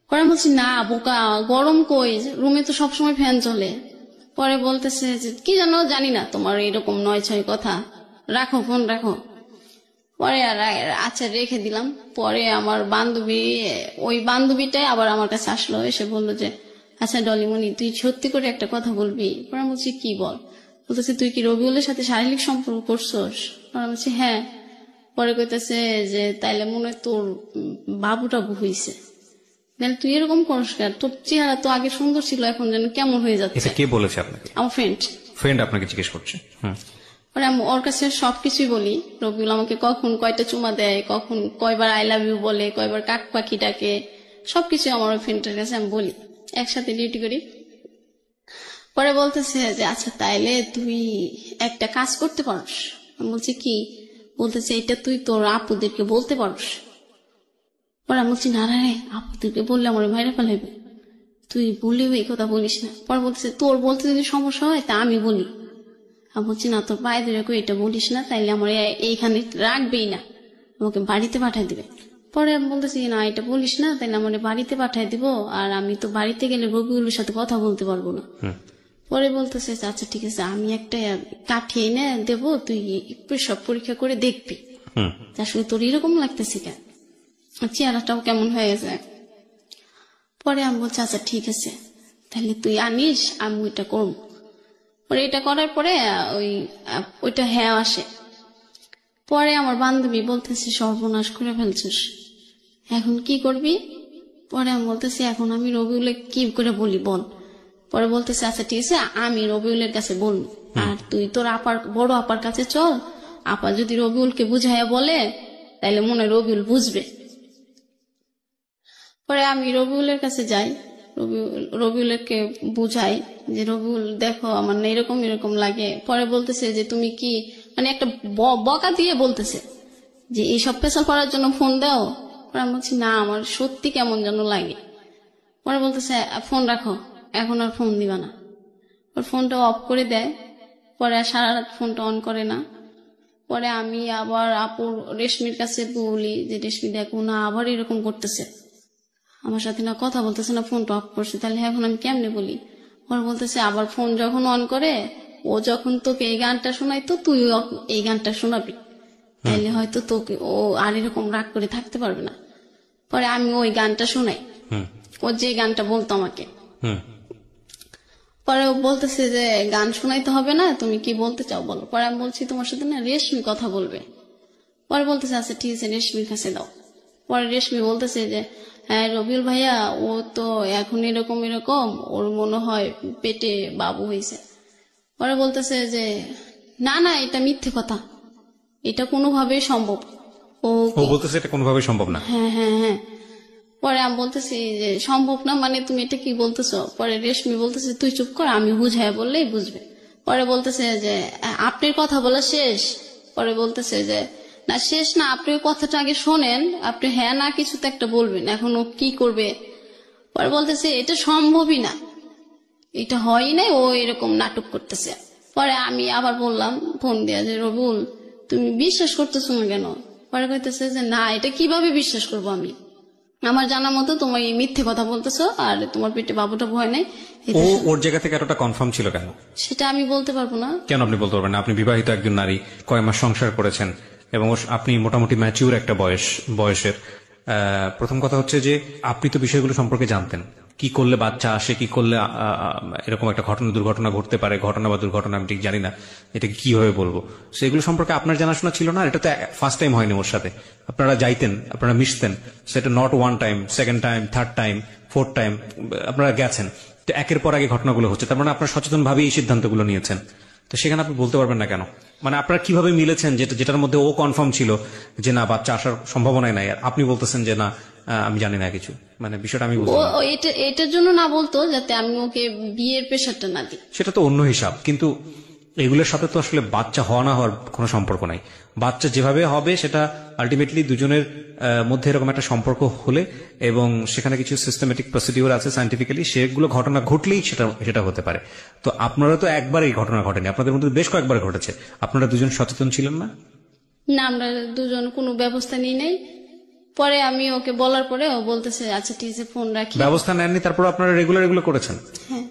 পরে বলছি না বোকা, গরম কই, রুমে তো সবসময় ফ্যান চলে। পরে বলতেছে যে কি জানো জানি না তোমার এরকম 9-6 কথা, রাখো ফোন রাখো। পরে আর আচ্ছা রেখে দিলাম। পরে আমার বান্ধবী, ওই বান্ধবীটাই আবার আমার কাছে আসলো, এসে বললো যে আচ্ছা ডলিমণি তুই সত্যি করে একটা কথা বলবি? পরে আমি বলছি কি বল? বলতেছে তুই কি রবিউলের সাথে শারীরিক সম্পর্ক করছোস? পরে আমি বলছি হ্যাঁ। পরে কইতেছে যে তাইলে মনে হয় তোর বাবুটা হইছে, তাহলে তুই এরকম করিস কেন? তোর চেহারা তো আগে সুন্দর ছিল, এখন যেন কেমন হয়ে যাচ্ছে। এটা কে বলেছে আপনাকে? আমার ফ্রেন্ড। ফ্রেন্ড আপনাকে জিজ্ঞেস করছে? পরে আমি ওর কাছে সবকিছুই বলি, রবিউল আমাকে কখন কয়টা চুমা দেয়, কখন কয়বার আই লাভ ইউ বলে, কয়বার কাক পাখি ডাকে, সবকিছু আমার ওই ফ্রেন্ডের কাছে আমি বলি, একসাথে ডিউটি করি। পরে বলতেছে যে আচ্ছা তাইলে তুই একটা কাজ করতে পারস। আমি বলছি কি? বলতেছে এটা তুই তোর আপুদেরকে বলতে পারস। পরে আমি বলছি না রে, আপুদেরকে বললে আমার ভাইরা ফেলাইবে, তুই বললেও এই কথা বলিস না। পরে বলতেছে তোর বলতে যদি সমস্যা হয় তা আমি বলি। আমি বলছি না তোর পায়ে ধরে এটা বলিস না, তাইলে আমার এইখানে রাখবেই না, আমাকে বাড়িতে পাঠাই দিবে। পরে আমি বলতেছি না এটা বলিস না, তাইলে আমার বাড়িতে পাঠাই দিব, আর আমি তো বাড়িতে গেলে রবিউলের সাথে কথা বলতে পারবো না। পরে বলতেছে আচ্ছা ঠিক আছে আমি একটা কাঠি এনে দেবো, তুই সব পরীক্ষা করে দেখবি আসলে তোর এরকম লাগতেছে কেন, চেহারাটাও কেমন হয়ে গেছে। পরে আমি বলছি আচ্ছা ঠিক আছে তাহলে তুই আনিস, আমি ওইটা করবো। পরে এটা করার পরে ওইটা হ্যাঁ আসে। পরে আমার বান্ধবী বলতেছে সর্বনাশ করে ফেলছিস, এখন কি করবি? পরে আমি বলতেছি এখন আমি রবিউলে কি করে বলি বল। পরে বলতেছে আচ্ছা ঠিক আছে আমি রবিউলের কাছে বলবো, আর তুই তোর বড় আপার কাছে চল, আপা যদি রবিউলকে বুঝাইয়া বলে তাইলে মনে হয় রবিউল বুঝবে। পরে আমি রবিউলের কাছে যাই, রবিউলকে বুঝাই যে রবিউল দেখো আমার না এরকম এরকম লাগে। পরে বলতেছে যে তুমি কি মানে একটা বকা দিয়ে বলতেছে যে এইসব পেশাল করার জন্য ফোন দাও। পরে আমি বলছি না আমার সত্যি কেমন যেন লাগে। পরে বলতেছে ফোন রাখো, এখন আর ফোন দিবা না। ওর ফোনটা অফ করে দেয়, পরে আর সারা রাত ফোনটা অন করে না। পরে আমি আবার আপুর রেশমির কাছে বলি যে রেশমি দেখো না আবার এরকম করতেছে, আমার সাথে না কথা বলতেছে না, ফোনটা অফ করছে, তাহলে এখন আমি কেমনে বলি? ওর বলতেছে আবার ফোন যখন অন করে ও যখন তোকে এই গানটা শোনাইতো তুই এই গানটা শোনাবি, তাইলে হয়তো তোকে ও আর এরকম রাগ করে থাকতে পারবে না। পরে আমি ওই গানটা শোনাই, ও যে গানটা বলতো আমাকে। পরে ও বলতেছে যে গান শোনাইতে হবে না, তুমি কি বলতে চাও বলো। পরে আমি বলছি তোমার সাথে না রেশমি কথা বলবে। পরে বলতেছে আচ্ছা ঠিক আছে রেশমির কাছে দাও। পরে রেশমি বলতেছে যে হ্যাঁ রবিউল ভাইয়া ও তো এখন এরকম এরকম, ওর মনে হয় পেটে বাবু হয়েছে। পরে বলতেছে যে না না এটা মিথ্যে কথা, এটা কোনোভাবেই সম্ভব। ও বলতেছে এটা কোনোভাবেই সম্ভব না। হ্যাঁ হ্যাঁ হ্যাঁ। পরে আমি বলতেছি যে সম্ভব না মানে তুমি এটা কি বলতেছো? পরে রেশমি বলতেছে তুই চুপ কর, আমি বুঝাই বললেই বুঝবে। পরে বলতেছে যে আপনার কথা বলা শেষ? পরে বলতেছে যে না শেষ না, আপনি ওই কথাটা আগে শোনেন, আপনি হ্যাঁ না কিছু তো একটা বলবেন, এখন ও কি করবে। পরে বলতেছে এটা সম্ভবই না, এটা হয়ই নাই, ও এরকম নাটক করতেছে। পরে আমি আবার বললাম ফোন দিয়া যে রবিউল তুমি বিশ্বাস করতেছো না কেন? পরে কইতেছে যে না এটা কিভাবে বিশ্বাস করবো আমি, আমার জানার মতো তোমার এই মিথ্যে কথা বলতেছো, আর তোমার পেটে বাবুটা ভয় নাই। ও ওর জায়গা থেকে এতটা কনফার্ম ছিল কেন? সেটা আমি বলতে পারবো না। কেন আপনি বলতে পারবেন না? আপনি বিবাহিত একজন নারী, কয় মাস সংসার করেছেন এবং আপনি মোটামুটি ম্যাচিউর একটা বয়সের। প্রথম কথা হচ্ছে যে আপনি তো বিষয়গুলো সম্পর্কে জানতেন, কি করলে বাচ্চা আসে, কি করলে এরকম একটা দুর্ঘটনা ঘটতে পারে, ঘটনা বা দুর্ঘটনা আমি ঠিক জানি না, এটাকে কিভাবে বলবো, সেগুলো সম্পর্কে আপনার জানাশোনা ছিল না। এটা তো ফার্স্ট টাইম হয়নি ওর সাথে, আপনারা যাইতেন, আপনারা মিশতেন, সেটা not one time, second time, third time, fourth time আপনারা গেছেন, তো একের পর আগে ঘটনাগুলো হচ্ছে, তার মানে আপনারা সচেতন ভাবে এই সিদ্ধান্তগুলো নিয়েছেন। তো সেখানে আপনি বলতে পারবেন না কেন? মানে আপনারা কিভাবে মিলেছেন যেটার মধ্যে ও কনফার্ম ছিল যে না বাচ্চা আসার সম্ভাবনাই নাই, আর আপনি বলতেছেন যে না আমি জানি না কিছু, মানে বিষয়টা আমি ও বুঝলাম না। ও এটার জন্য না বলতো যাতে আমি ওকে বিয়ের প্রেশারটা না দিই। সেটা তো অন্য হিসাব, কিন্তু এগুলোর সাথে তো আসলে বাচ্চা হওয়া না হওয়ার কোনো সম্পর্ক নাই। বাচ্চা যেভাবে হবে সেটা আলটিমেটলি দুজনের মধ্যে এরকম একটা সম্পর্ক হলে, এবং সেখানে কিছু সিস্টেমেটিক প্রসিডিওর আছে সায়েন্টিফিক্যালি, সেগুলো ঘটনা ঘটলেই সেটা হতে পারে। তো আপনারা তো একবার এই ঘটনা ঘটেনি, আপনাদের মধ্যে বেশ কয়েকবার ঘটেছে, আপনারা দুজন সচেতন ছিলেন না? না, আমরা দুজন কোনো ব্যবস্থা নিই নাই। পরে আমি ওকে বলার পরে ও বলতেছে আচ্ছা ঠিক আছে ফোন রাখি। ব্যবস্থা নেননি, তারপর আপনারা রেগুলার এগুলো করেছেন? হ্যাঁ।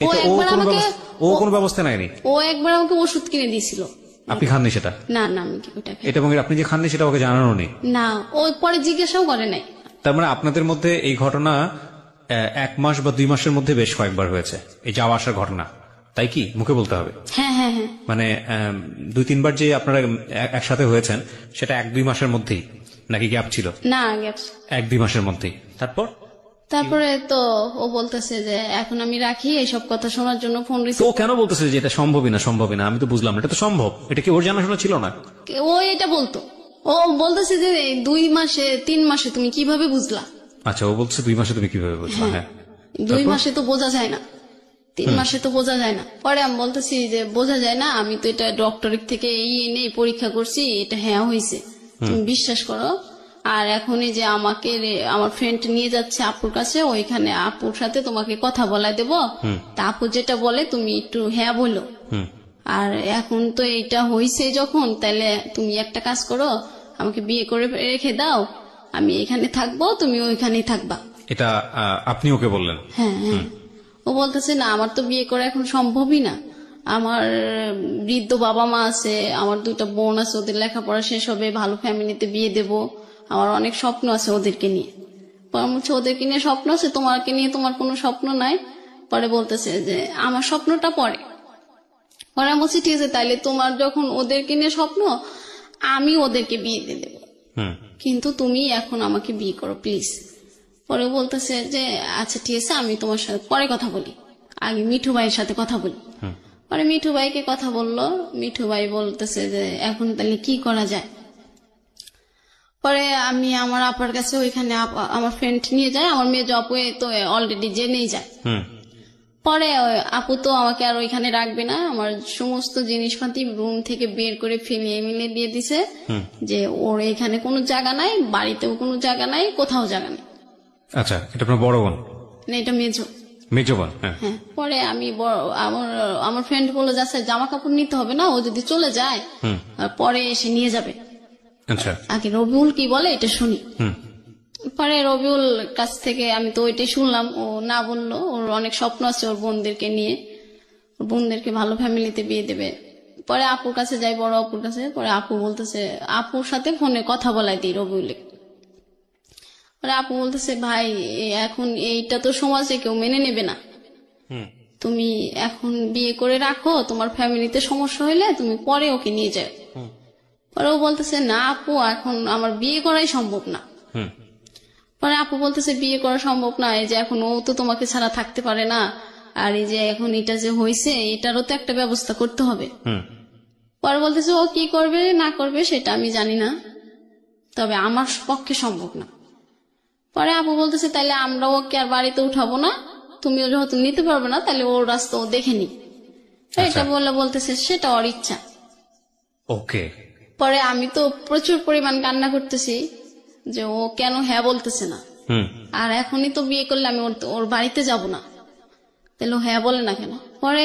এটা ও কোনো ব্যবস্থা নেয়নি? ও একবার আমাকে ওষুধ কিনে দিয়েছিল। আপনি খাননি সেটা? না না, আমি ওটা খাই। এটা এবং আপনি যে খাননি সেটা ওকে জানানো নেই? না, ও পরে জিজ্ঞাসাও করে নাই। তার মানে আপনাদের মধ্যে এই ঘটনা 1 মাস বা 2 মাসের মধ্যে বেশ কয়েকবার হয়েছে, এই যাওয়া আসার ঘটনা, তাই কি? মুখে বলতে হবে। হ্যাঁ হ্যাঁ হ্যাঁ। মানে 2-3 বার যে আপনারা একসাথে হয়েছেন সেটা 1-2 মাসের মধ্যেই, নাকি গ্যাপ ছিল? না, গ্যাপস। 1-2 মাসের মধ্যেই। তারপরে তো ও বলতেছে যে এখন আমি রাখি, এইসব কথা শোনার জন্য ফোন তো রিসিভ। ও কেন বলতেছে যে এটা সম্ভবই না? আমি তো বুঝলাম না, এটা তো সম্ভব, এটা কি ওর জানাশোনা ছিল না? ও এটা বলতো, ও বলতেছে যে 2 মাসে 3 মাসে তুমি কিভাবে বুঝলা? আচ্ছা, ও বলছে 2 মাসে তুমি কিভাবে বুঝলা? হ্যাঁ, 2 মাসে তো বোঝা যায় না, 3 মাসে তো বোঝা যায় না। পরে আমি বলতেছি যে বোঝা যায় না, আমি তো এটা ডক্টরের থেকে এই এনে পরীক্ষা করছি, এটা হ্যাঁ হয়েছে, তুমি বিশ্বাস করো। আর এখনই যে আমাকে আমার ফ্রেন্ড নিয়ে যাচ্ছে আপুর কাছে, ওইখানে আপুর সাথে তোমাকে কথা বলাই দেবো, তা আপু যেটা বলে তুমি একটু হ্যাঁ বলো। আর এখন তো এটা হয়েছে যখন, তাহলে তুমি একটা কাজ করো, আমাকে বিয়ে করে রেখে দাও, আমি এখানে থাকবো, তুমি ওইখানেই থাকবা। এটা আপনি ওকে বললেন? হ্যাঁ হ্যাঁ। ও বলতেছে না আমার তো বিয়ে করা এখন সম্ভবই না, আমার বৃদ্ধ বাবা মা আছে, আমার 2টা বোন আছে, ওদের লেখাপড়া শেষ হবে, ভালো ফ্যামিলিতে বিয়ে দেব, আমার অনেক স্বপ্ন আছে ওদেরকে নিয়ে। পরে বলছে ওদেরকে নিয়ে স্বপ্ন আছে, তোমাকে নিয়ে তোমার কোনো স্বপ্ন নাই। পরে বলতেছে যে আমার স্বপ্নটা পরে আমি বলছি ঠিক আছে, তাইলে তোমার যখন ওদেরকে নিয়ে স্বপ্ন, আমি ওদেরকে বিয়ে দিয়ে দেবো, কিন্তু তুমি এখন আমাকে বিয়ে করো প্লিজ। পরে বলতেছে যে আচ্ছা ঠিক আছে, আমি তোমার সাথে পরে কথা বলি, আগে মিঠু ভাইয়ের সাথে কথা বলি। পরে মিঠু ভাইকে কথা বললো, মিঠু ভাই বলতেছে যে এখন তাহলে কি করা যায়। পরে আমি আমার আপার কাছে, ওইখানে আমার ফ্রেন্ড নিয়ে যায়, আমার মেয়ে আপু তো অলরেডি জেনেই যায়। পরে আপু তো আমাকে আর ওইখানে রাখবে না, আমার সমস্ত জিনিসপাতি রুম থেকে বের করে ফেলিয়ে মিলে দিয়ে দিছে, যে ওর এখানে কোনো জায়গা নাই, বাড়িতেও কোনো জায়গা নাই, কোথাও জায়গা নেই। আচ্ছা, এটা আপনার বড় বোন? না, এটা মেজো। মেজো বোন? হ্যাঁ। পরে আমি আমার ফ্রেন্ড বলে যাচ্ছে জামা কাপড় নিতে হবে না, ও যদি চলে যায় পরে এসে নিয়ে যাবে। আচ্ছা, আগে রবিউল কি বলে এটা শুনি। পরে রবিউল কাছ থেকে আমি তো ওইটাই শুনলাম, ও না বললো ওর অনেক স্বপ্ন আছে ওর বোনদেরকে নিয়ে, ওর বোনদেরকে ভালো ফ্যামিলিতে বিয়ে দেবে। পরে আপুর কাছে যাই, বড় আপুর কাছে। পরে আপু বলতেছে, আপুর সাথে ফোনে কথা বলাই দিই রবিউলে। পরে আপু বলতেছে ভাই এখন এইটা তো সমাজে কেউ মেনে নেবে না, তুমি এখন বিয়ে করে রাখো, তোমার ফ্যামিলিতে সমস্যা হইলে তুমি পরে ওকে নিয়ে যাও। পরে ও বলতেছে না আপু এখন আমার বিয়ে করাই সম্ভব না। পরে আপু বলতেছে বিয়ে করা সম্ভব না, এই যে এখন ও তো তোমাকে ছাড়া থাকতে পারে না, আর এই যে এখন এটা যে হয়েছে এটারও তো একটা ব্যবস্থা করতে হবে। পরে বলতেছে ও কি করবে না করবে সেটা আমি জানি না, তবে আমার পক্ষে সম্ভব না। পরে আপু বলতেছে তাহলে আমরা ওকে আর বাড়িতে উঠাবো না, তুমিও যেহেতু নিতে পারবে না তাহলে ওর রাস্তা ও দেখে নি। এটা বললে বলতেছে সেটা ওর ইচ্ছা। ওকে। পরে আমি তো প্রচুর পরিমাণ কান্না করতেছি যে ও কেন হ্যাঁ বলতেছে না, আর এখনই তো বিয়ে করলে আমি ওর বাড়িতে যাব না, তাহলে হ্যাঁ বলে না কেন। পরে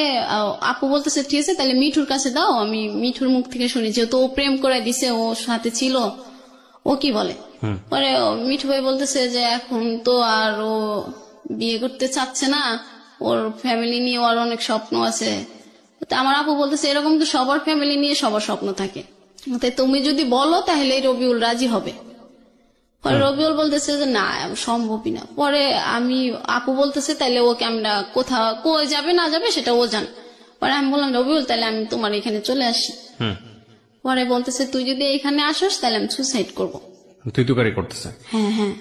আপু বলতেছে ঠিক আছে তাহলে মিঠুর কাছে দাও, আমি মিঠুর মুখ থেকে শুনি, যেহেতু ও প্রেম করে দিছে, ওর সাথে ছিল, ও কি বলে। পরে মিঠু ভাই বলতেছে যে এখন তো আর ও বিয়ে করতে চাচ্ছে না, ওর ফ্যামিলি নিয়ে ওর অনেক স্বপ্ন আছে। আমার আপু বলতেছে এরকম তো সবার ফ্যামিলি নিয়ে সবার স্বপ্ন থাকে, তাই তুমি যদি বলো তাহলে রবিউল রাজি হবে। পরে রবিউল বলতেছে যে না সম্ভবই না। পরে আমি আপু বলতেছে তাইলে ওকে আমরা কোথাও কই যাবে না যাবে সেটা ও জান। পরে আমি বললাম রবিউল তাহলে আমি তোমার এখানে চলে আসি। পরে বলতেছে তুই যদি এখানে আসস তাহলে আমি সুসাইড করবো। তুই তুকারি করতেছে। হ্যাঁ হ্যাঁ।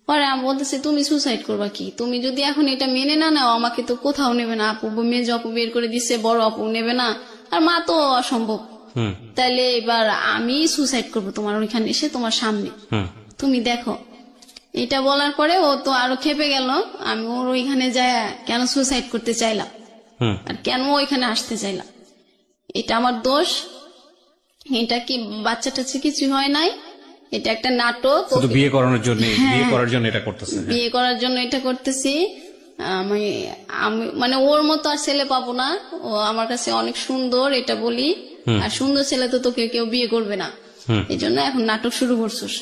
পরে আমি বলতেছি তুমি সুসাইড করবা কি, তুমি যদি এখন এটা মেনে না নাও আমাকে তো কোথাও নেবে না, আপু মেজ আপু বের করে দিচ্ছে, বড় আপু নেবে না, আর মা তো অসম্ভব, তাইলে এবার আমি সুসাইড করবো তোমার ওইখানে এসে তোমার সামনে, তুমি দেখো। এটা বলার পরে ও তো আরো খেপে গেল, আমি ওর ওইখানে যায় কেন সুসাইড করতে চাইলাম আর কেন ওইখানে আসতে চাইলাম, এটা আমার দোষ, এটা কি বাচ্চা টাচ্চা কিছু হয় নাই, এটা একটা নাটক, বিয়ে করানোর জন্য বিয়ে করার জন্য এটা করতেছে, বিয়ে করার জন্য এটা করতেছি। আমি আমি মানে ওর মতো আর ছেলে পাবো না, ও আমার কাছে অনেক সুন্দর এটা বলি, আর সুন্দর ছেলে তো তোকে কেউ বিয়ে করবে না, এই জন্য এখন নাটক শুরু করছিস।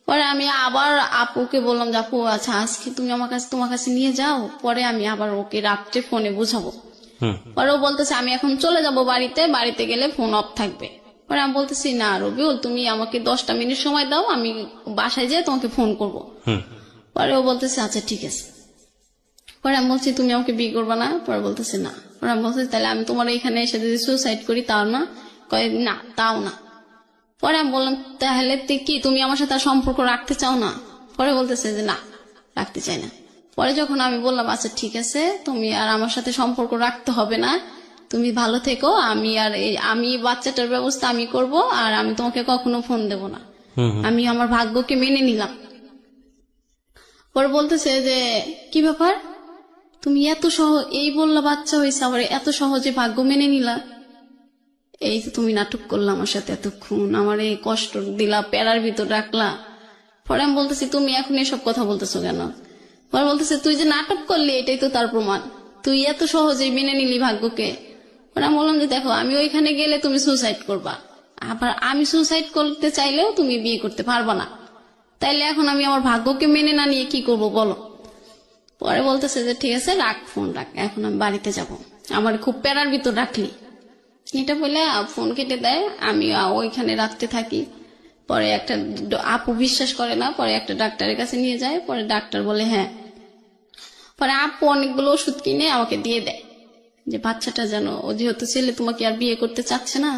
পরে আমি আবার আপুকে বললাম যে আপু আচ্ছা আজকে তুমি আমার কাছে তোমার কাছে নিয়ে যাও, পরে আমি আবার ওকে রাত্রে ফোনে বুঝাবো। পরে ও বলতেছে আমি এখন চলে যাব বাড়িতে, বাড়িতে গেলে ফোন অফ থাকবে। পরে আমি বলতেছি না রবিউল তুমি আমাকে 10টা মিনিট সময় দাও, আমি বাসায় যেয়ে তোমাকে ফোন করবো। পরে ও বলতেছে আচ্ছা ঠিক আছে। পরে আমি বলছি তুমি আমাকে বিয়ে করবা না, পরে বলতেছে না। পরে আমি বলতেছি তাহলে আমি তোমার এখানে এসে যদি সুসাইড করি তাও না, কয় না তাও না। পরে আমি বললাম তাহলে কি তুমি আমার সাথে আর সম্পর্ক রাখতে চাও না? পরে বলতেছে যে না রাখতে চাই না। পরে যখন আমি বললাম আচ্ছা ঠিক আছে তুমি আর আমার সাথে সম্পর্ক রাখতে হবে না, তুমি ভালো থেকো, আমি বাচ্চাটার ব্যবস্থা আমি করব, আর আমি তোমাকে কখনো ফোন দেব না, আমি আমার ভাগ্যকে মেনে নিলাম। পরে বলতেছে যে কি ব্যাপার তুমি এত এই বললা বাচ্চা হয়েছে আবার এত সহজে ভাগ্য মেনে নিলা, এই তো তুমি নাটক করলা আমার সাথে এতক্ষণ, আমার এই কষ্ট দিলা, প্যারার ভিতর রাখলা। পরে আমি বলতেছি তুমি এখন এসব কথা বলতেছো কেন? পরে বলতেছে তুই যে নাটক করলি এটাই তো তার প্রমাণ, তুই এত সহজেই মেনে নিলি ভাগ্যকে। পরে আমি বললাম যে দেখো আমি ওইখানে গেলে তুমি সুসাইড করবা, আবার আমি সুসাইড করতে চাইলেও তুমি বিয়ে করতে পারবা না, তাইলে এখন আমি আমার ভাগ্যকে মেনে না নিয়ে কি করবো বলো? পরে বলতেছে যে ঠিক আছে রাখ ফোন রাখ, এখন আমি বাড়িতে যাব, আমার খুব প্যারার ভিতর রাখলি। এটা বলে ফোন কেটে দেয়, আমি ওইখানে রাখতে থাকি। পরে একটা আপু বিশ্বাস করে না, পরে একটা ডাক্তারের কাছে নিয়ে যায়, পরে ডাক্তার বলে হ্যাঁ। পরে আপু অনেকগুলো ওষুধ কিনে আমাকে দিয়ে দেয় যে বাচ্চাটা যেন, ও যেহেতু ছেলে তোমাকে আর বিয়ে করতে চাচ্ছে না,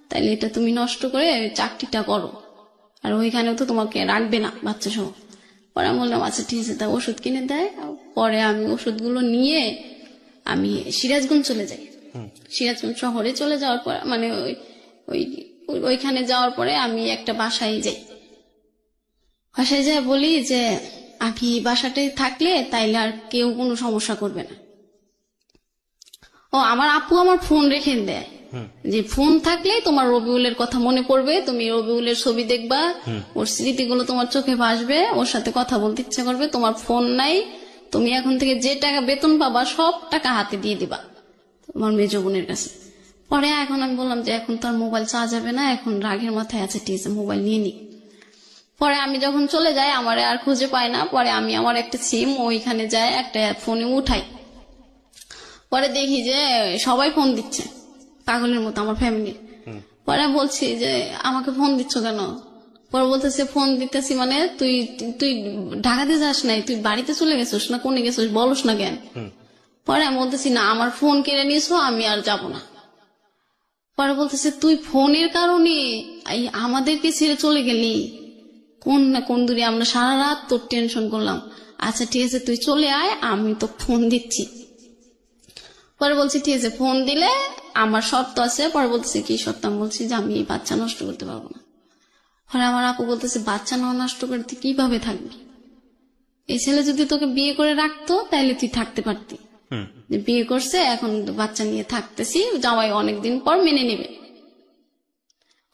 তাইলে এটা তুমি নষ্ট করে চাকরিটা করো, আর ওইখানেও তো তোমাকে রাখবে না বাচ্চা সহ। পরে আমি বললাম আচ্ছা ঠিক আছে, তা ওষুধ কিনে দেয়। পরে আমি ওষুধগুলো নিয়ে আমি সিরাজগঞ্জ চলে যাই। সিরাজগঞ্জ শহরে চলে যাওয়ার পর মানে ওইখানে যাওয়ার পরে আমি একটা বাসায় যাই, বাসায় যাই বলি যে আমি বাসাটায় থাকলে তাইলে আর কেউ কোনো সমস্যা করবে না। ও আমার আপু আমার ফোন রেখে দেয় যে ফোন থাকলে তোমার রবিউলের কথা মনে পড়বে, তুমি রবিউলের ছবি দেখবা, ওর স্মৃতিগুলো তোমার চোখে ভাসবে, ওর সাথে কথা বলতে ইচ্ছা করবে, তোমার ফোন নাই, তুমি এখন থেকে যে টাকা বেতন পাবা সব টাকা হাতে দিয়ে দিবা তোমার মেজ বোনের কাছে। পরে এখন আমি বললাম যে এখন তো আর মোবাইল চাওয়া যাবে না, এখন রাগের মাথায় আছে ঠিক আছে মোবাইল নিয়ে নি। পরে আমি যখন চলে যাই আমার আর খুঁজে পাই না, পরে আমি আমার একটা সিম ওইখানে যাই একটা ফোনে উঠাই, পরে দেখি যে সবাই ফোন দিচ্ছে পাগলের মতো আমার ফ্যামিলির। পরে বলছি যে আমাকে ফোন দিচ্ছ কেন? পরে বলতেছে ফোন দিতেছি মানে তুই তুই ঢাকাতে যাস নাই, তুই বাড়িতে চলে গেছিস না কোনে গেছিস বলস না কেন? পরে আমি বলতেছি না আমার ফোন কেড়ে নিয়েছো আমি আর যাব না। পরে বলতেছে তুই ফোনের কারণে আমাদেরকে ছেড়ে চলে গেলি, কোন না কোন দূরে আমরা সারা রাত তোর টেনশন করলাম, আচ্ছা ঠিক আছে তুই চলে আয় আমি তো ফোন দিচ্ছি। পরে বলছি ঠিক আছে ফোন দিলে আমার শর্ত আছে। পরে বলতেছে কি শর্ত? আমি বলছি যে আমি এই বাচ্চা নষ্ট করতে পারবো না। পরে আমার আপু বলতেছে বাচ্চা না নষ্ট করতে কিভাবে থাকবি? এই ছেলে যদি তোকে বিয়ে করে রাখতো তাহলে তুই থাকতে পারতি, বিয়ে করছে এখন বাচ্চা নিয়ে থাকতেছি, জামাই অনেকদিন পর মেনে নেবে।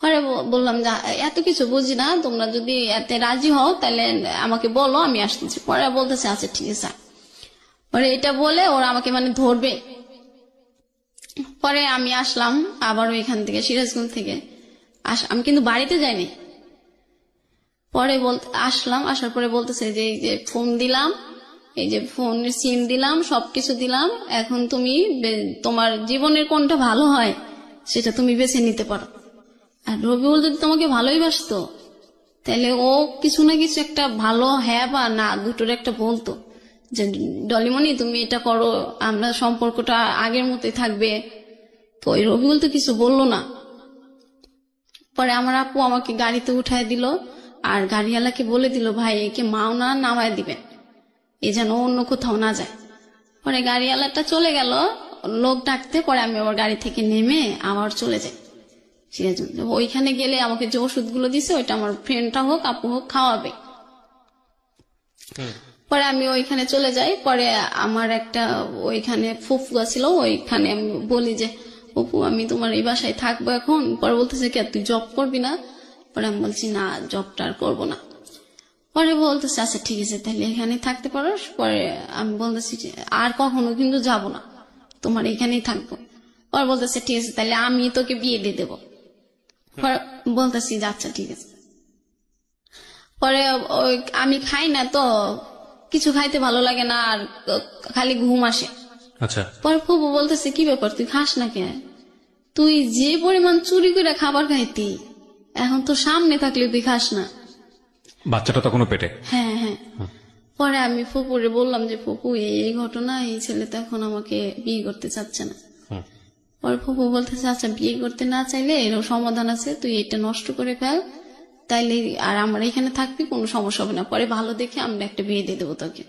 পরে বললাম যে এত কিছু বুঝি না, তোমরা যদি এতে রাজি হও তাহলে আমাকে বলো আমি আসতেছি। পরে বলতেছে আচ্ছা ঠিক আছে। পরে এটা বলে ওরা আমাকে মানে ধরবে। পরে আমি আসলাম আবার ওইখান থেকে সিরাজগঞ্জ থেকে আমি কিন্তু বাড়িতে যাইনি। পরে আসলাম, আসার পরে বলতেছে যে এই যে ফোন দিলাম, এই যে ফোনের সিম দিলাম, সবকিছু দিলাম, এখন তুমি তোমার জীবনের কোনটা ভালো হয় সেটা তুমি বেছে নিতে পারো। আর রবিউল যদি তোমাকে ভালোই বাসতো তাহলে ও কিছু না কিছু একটা ভালো হ্যাঁ বা না দুটোর একটা বলতো যে ডলিমণি তুমি এটা করো, আমরা সম্পর্কটা আগের মতোই থাকবে। তো ওই রবিউল তো কিছু বললো না। পরে আমার আপু আমাকে গাড়িতে উঠায় দিল, আর গাড়িওয়ালাকে বলে দিল ভাই একে মাওনা নামায় দিবেন, এ যেন অন্য কোথাও না যায়। পরে গাড়িওয়ালাটা চলে গেল লোক ডাকতে। পরে আমি আবার গাড়ি থেকে নেমে আবার চলে যাই সিরাজগঞ্জ। ওইখানে গেলে আমাকে যে ওষুধগুলো দিছে ওইটা আমার ফ্রেন্ডটা হোক আপু হোক খাওয়াবে। পরে আমি ওইখানে চলে যাই। পরে আমার একটা ওইখানে ফুফুয়া ছিল, ওইখানে আমি বলি যে ফুফু আমি তোমার এই বাসায় থাকবো এখন। পরে বলতেছে কে তুই জব করবি না? পরে আমি বলছি না জবটা আর করবো না। পরে বলতেছে আচ্ছা ঠিক আছে তাহলে এখানে থাকতে পারো। পরে আমি বলতেছি যে আর কখনো কিন্তু যাব না, তোমার এখানেই থাকবো। পরে বলতেছে ঠিক আছে তাহলে আমি তোকে বিয়ে দিয়ে দেবো। পরে বলতেছি যে আচ্ছা ঠিক আছে। পরে ওই আমি খাই না তো, কিছু খাইতে ভালো লাগে না, আর খালি ঘুম আসে। আচ্ছা, পরে ফুফু বলতেছে কি ব্যাপার তুই খাস না কেন? তুই যে পরিমাণ চুরি করে খাবার খাইতি, এখন তো সামনে থাকলে তুই খাস না। বাচ্চাটা তখনও পেটে? হ্যাঁ হ্যাঁ। পরে আমি ফুপুরে বললাম যে ফুপু এই ঘটনা, এই ছেলে তো এখন আমাকে বিয়ে করতে চাচ্ছে না। পরে ফুপু বলতেছে আচ্ছা বিয়ে করতে না চাইলে এরও সমাধান আছে, তুই এটা নষ্ট করে ফেল, তাইলে আর আমার এখানে থাকবি, কোনো সমস্যা হবে না। পরে ভালো দেখে আমরা একটা বিয়ে দিয়ে দেবো তোকে।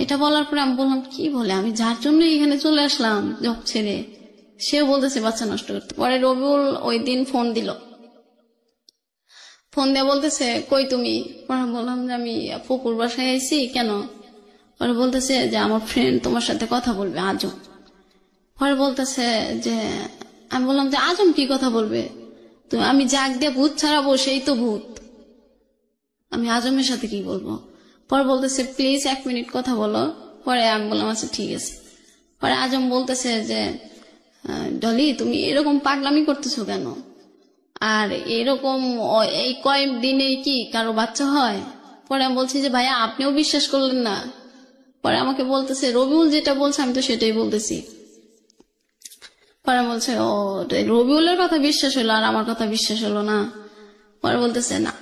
এটা বলার পরে আমি বললাম কি বলে, আমি যার জন্য এখানে চলে আসলাম জব ছেড়ে, সেও বলতেছে বাচ্চা নষ্ট করতে। পরে রবিউল ওই দিন ফোন দিল, ফোন দিয়ে বলতেছে কই তুমি? পরে বললাম যে আমি ফুপুর বাসায় আইছি। কেন? পরে বলতেছে যে আমার ফ্রেন্ড তোমার সাথে কথা বলবে, আজম। পরে বলতেছে যে, আমি বললাম যে আজম কি কথা বলবে? তো আমি জাগ দিয়ে ভূত ছাড়াবো, সেই তো ভূত, আমি আজমের সাথে কি বলবো? পরে বলতেছে প্লিজ 1 মিনিট কথা বলো। পরে আমি বললাম আচ্ছা ঠিক আছে। পরে আজম বলতেছে যে ডলি তুমি এরকম পাগলামি করতেছো কেন? আর এরকম এই কয়েক দিনে কি কারো বাচ্চা হয়? পরে আমি বলছি যে ভাইয়া আপনিও বিশ্বাস করলেন না। পরে আমাকে বলতেছে রবিউল যেটা বলছে আমি তো সেটাই বলতেছি। পরে বলছে ও রবিউলের কথা বিশ্বাস হলো আর আমার কথা বিশ্বাস হলো না। পরে বলতেছে না।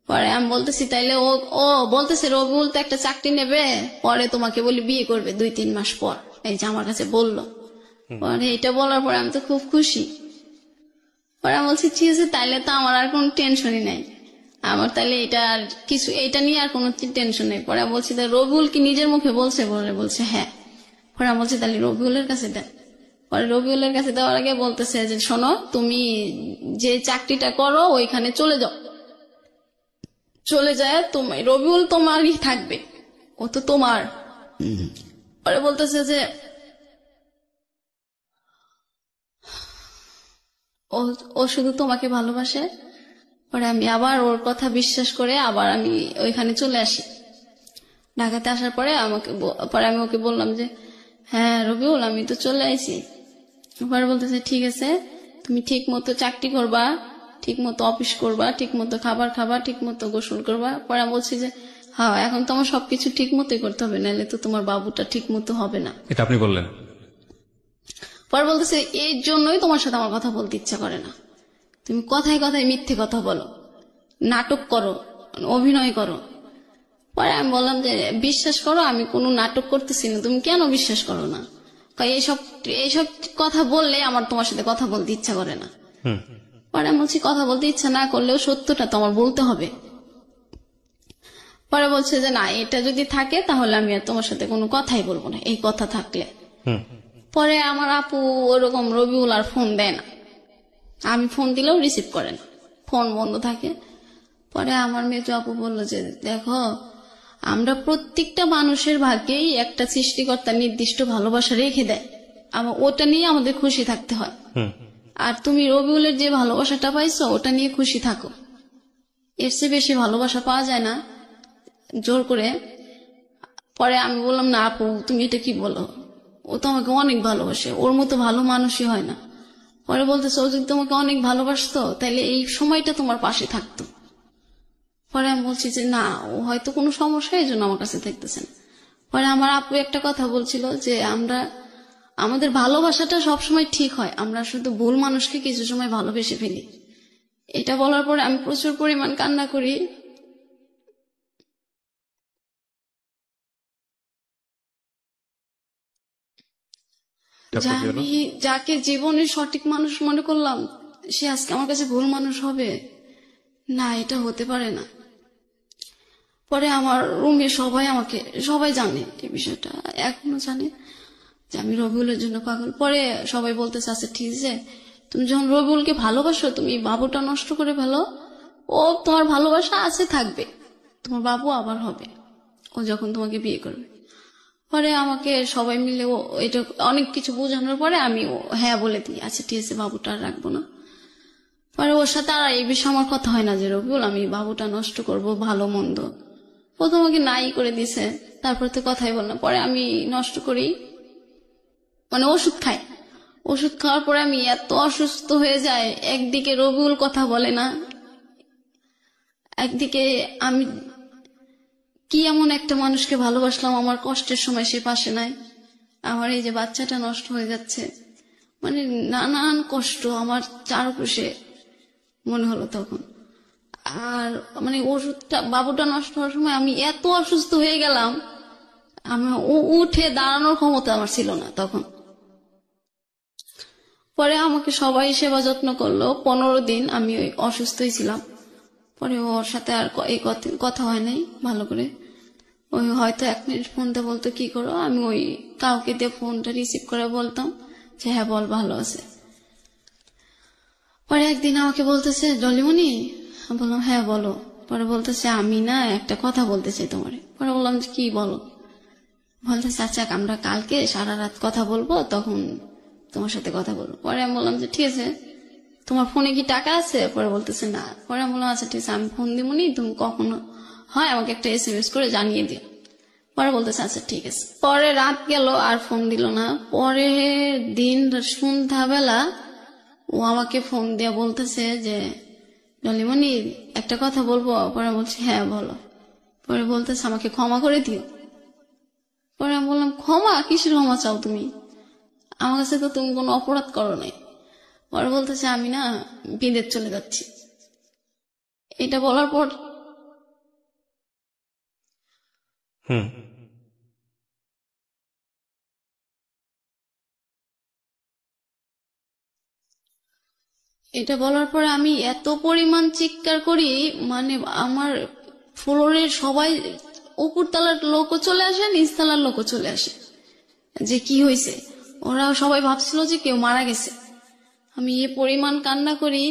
পরে আমি বলতেছি তাইলে ও বলতেছে রবিউল তো একটা চাকরি নেবে, পরে তোমাকে বলি বিয়ে করবে 2-3 মাস পর, এই যে আমার কাছে বললো। পরে এটা বলার পরে আমি তো খুব খুশি। পরে আমি বলছি ঠিক আছে তাইলে তো আমার আর কোনো টেনশনই নাই, আমার তাইলে এটা আর কিছু এটা নিয়ে আর কোনো টেনশন নেই। পরে বলছি তাই রবিউল কি নিজের মুখে বলছে? বলছে হ্যাঁ। পরে আমি বলছি তাহলে রবিউলের কাছে দেন। পরে রবিউলের কাছে দেওয়ার আগে বলতেছে যে শোনো তুমি যে চাকরিটা করো ওইখানে চলে যাও, চলে যায় তুমি রবিউল তোমারই থাকবে, ও তো তোমার। পরে বলতেছে যে ও শুধু তোমাকে ভালোবাসে। পরে আমি আবার ওর কথা বিশ্বাস করে আবার আমি ওইখানে চলে আসি। ঢাকাতে আসার পরে পরে আমি ওকে বললাম যে হ্যাঁ রবিউল আমি তো চলে আসি। পরে বলতেছে ঠিক আছে তুমি ঠিক মতো চাকরি করবা, ঠিক মতো অফিস করবা, ঠিক মতো খাবার খাবা, ঠিক মতো গোসল করবা। পরে আমি বলছি যে হ্যাঁ এখন তো আমার সবকিছু ঠিক মতোই করতে হবে, নাহলে তো তোমার বাবুটা ঠিক মতো হবে না। এটা আপনি বললেন? পরে বলতেছে এই জন্যই তোমার সাথে আমার কথা বলতে ইচ্ছা করে না, তুমি কথায় কথায় মিথ্যে কথা বলো, নাটক করো, অভিনয় করো। পরে আমি বললাম যে বিশ্বাস করো আমি কোনো নাটক করতেছি না, তুমি কেন বিশ্বাস করো না? এইসব এইসব কথা বললে আমার তোমার সাথে কথা বলতে ইচ্ছা করে না। পরে আমি বলছি কথা বলতে ইচ্ছা না করলেও সত্যটা তোমার বলতে হবে। পরে বলছে যে না এটা যদি থাকে তাহলে আমি আর তোমার সাথে কোনো কথাই বলবো না, এই কথা থাকলে। পরে আমার আপু ওরকম রবিউল আর ফোন দেয় না, আমি ফোন দিলেও রিসিভ করে না, ফোন বন্ধ থাকে। পরে আমার মেজো আপু বললো যে দেখো আমরা প্রত্যেকটা মানুষের ভাগ্যেই একটা সৃষ্টিকর্তা নির্দিষ্ট ভালোবাসা রেখে দেয়, ওটা নিয়ে আমাদের খুশি থাকতে হয়। আর তুমি রবিউলের যে ভালোবাসাটা পাইছো ওটা নিয়ে খুশি থাকো, এর চেয়ে বেশি ভালোবাসা পাওয়া যায় না জোর করে। পরে আমি বললাম না আপু তুমি এটা কি বলো, ও তো আমাকে অনেক ভালোবাসে, ওর মতো ভালো মানুষই হয় না। পরে বলতেছে ও যদি তোমাকে অনেক ভালোবাসতো তাহলে এই সময়টা তোমার পাশে থাকতো। পরে আমি বলছি যে না ও হয়তো কোনো সমস্যা এই জন্য আমার কাছে থাকতেছে না। পরে আমার আপু একটা কথা বলছিল যে আমাদের ভালোবাসাটা সবসময় ঠিক হয়, আমরা শুধু ভুল মানুষকে কিছু সময় ভালোবেসে ফেলি। এটা বলার পরে আমি প্রচুর পরিমাণ কান্না করি। যে তারপর কি হলো? আমি যাকে জীবনের সঠিক মানুষ মনে করলাম সে আজকে আমার কাছে ভুল মানুষ হবে, না এটা হতে পারে না। পরে আমার রুমে সবাই জানে এই বিষয়টা, এখনো জানে যে আমি রবিউলের জন্য পাগল। পরে সবাই বলতেছে আচ্ছা ঠিক আছে, তুমি যখন রবিউলকে ভালোবাসো তুমি বাবুটা নষ্ট করে ফেলো, ও তোমার ভালোবাসা আছে থাকবে, তোমার বাবু আবার হবে ও যখন তোমাকে বিয়ে করবে। পরে আমাকে সবাই মিলে এটা অনেক কিছু বোঝানোর পরে আমি হ্যাঁ বলে দিই, আচ্ছা ঠিক আছে বাবুটা আর রাখবো না। পরে ওর সাথে আর এই বিষয়ে আমার কথা হয় না যে রবিউল আমি বাবুটা নষ্ট করব ভালো মন্দ, ও তোমাকে নাই করে দিছে, তারপর তো কথাই বল না। পরে আমি নষ্ট করি, মানে ওষুধ খাই। ওষুধ খাওয়ার পরে আমি এত অসুস্থ হয়ে যাই, একদিকে রবিউল কথা বলে না, একদিকে আমি কি এমন একটা মানুষকে ভালোবাসলাম, আমার কষ্টের সময় সে পাশে নাই, আমার এই যে বাচ্চাটা নষ্ট হয়ে যাচ্ছে, মানে নানান কষ্ট আমার চারপাশে মনে হলো তখন। আর মানে ওষুধটা বাবুটা নষ্ট হওয়ার সময় আমি এত অসুস্থ হয়ে গেলাম, আমি উঠে দাঁড়ানোর ক্ষমতা আমার ছিল না তখন। পরে আমাকে সবাই সেবা যত্ন করলো, 15 দিন আমি ওই অসুস্থই ছিলাম। পরে ওর সাথে আর এই কথা হয় নাই ভালো করে, ওই হয়তো 1 মিনিট ফোনটা বলতো কি করো, আমি ওই কাউকে দিয়ে ফোনটা রিসিভ করে বলতাম যে হ্যাঁ বল ভালো আছে। পরে একদিন আমাকে বলতেছে ডলিমণি, আমি বললাম হ্যাঁ বলো। পরে বলতেছে আমি না একটা কথা বলতে চাই তোমারে। পরে বললাম যে কি বলো। বলতেছে আচ্ছা আমরা কালকে সারা রাত কথা বলবো, তখন তোমার সাথে কথা বলবো। পরে আমি বললাম যে ঠিক আছে, তোমার ফোনে কি টাকা আছে? পরে বলতেছে না। পরে আমি বললাম আচ্ছা ঠিক আছে আমি ফোন দিবনি, তুমি কখনো হয় আমাকে একটা SMS করে জানিয়ে দিও। পরে বলতেছে আচ্ছা ঠিক আছে। পরে রাত গেল আর ফোন দিল না। পরে দিন সন্ধ্যাবেলা ও আমাকে ফোন দিয়ে বলতেছে যে ডলিমণি একটা কথা বলবো। পরে বলছি হ্যাঁ বলো। পরে বলতেছে আমাকে ক্ষমা করে দিও। পরে আমি বললাম ক্ষমা? কিসের ক্ষমা চাও তুমি? আমার কাছে তো তুমি কোনো অপরাধ করো নাই। পরে বলতেছে আমি না বিদেশ চলে যাচ্ছি। এটা বলার পর হুম। এটা বলার পরে আমি এত পরিমাণ চিৎকার করি, মানে আমার ফ্লোরের সবাই, উপরতলার লোকও চলে আসে নিচতলার লোকও চলে আসে যে কি হয়েছে। ওরা সবাই ভাবছিল যে কেউ মারা গেছে। আমি এ পরিমাণ কান্না করি।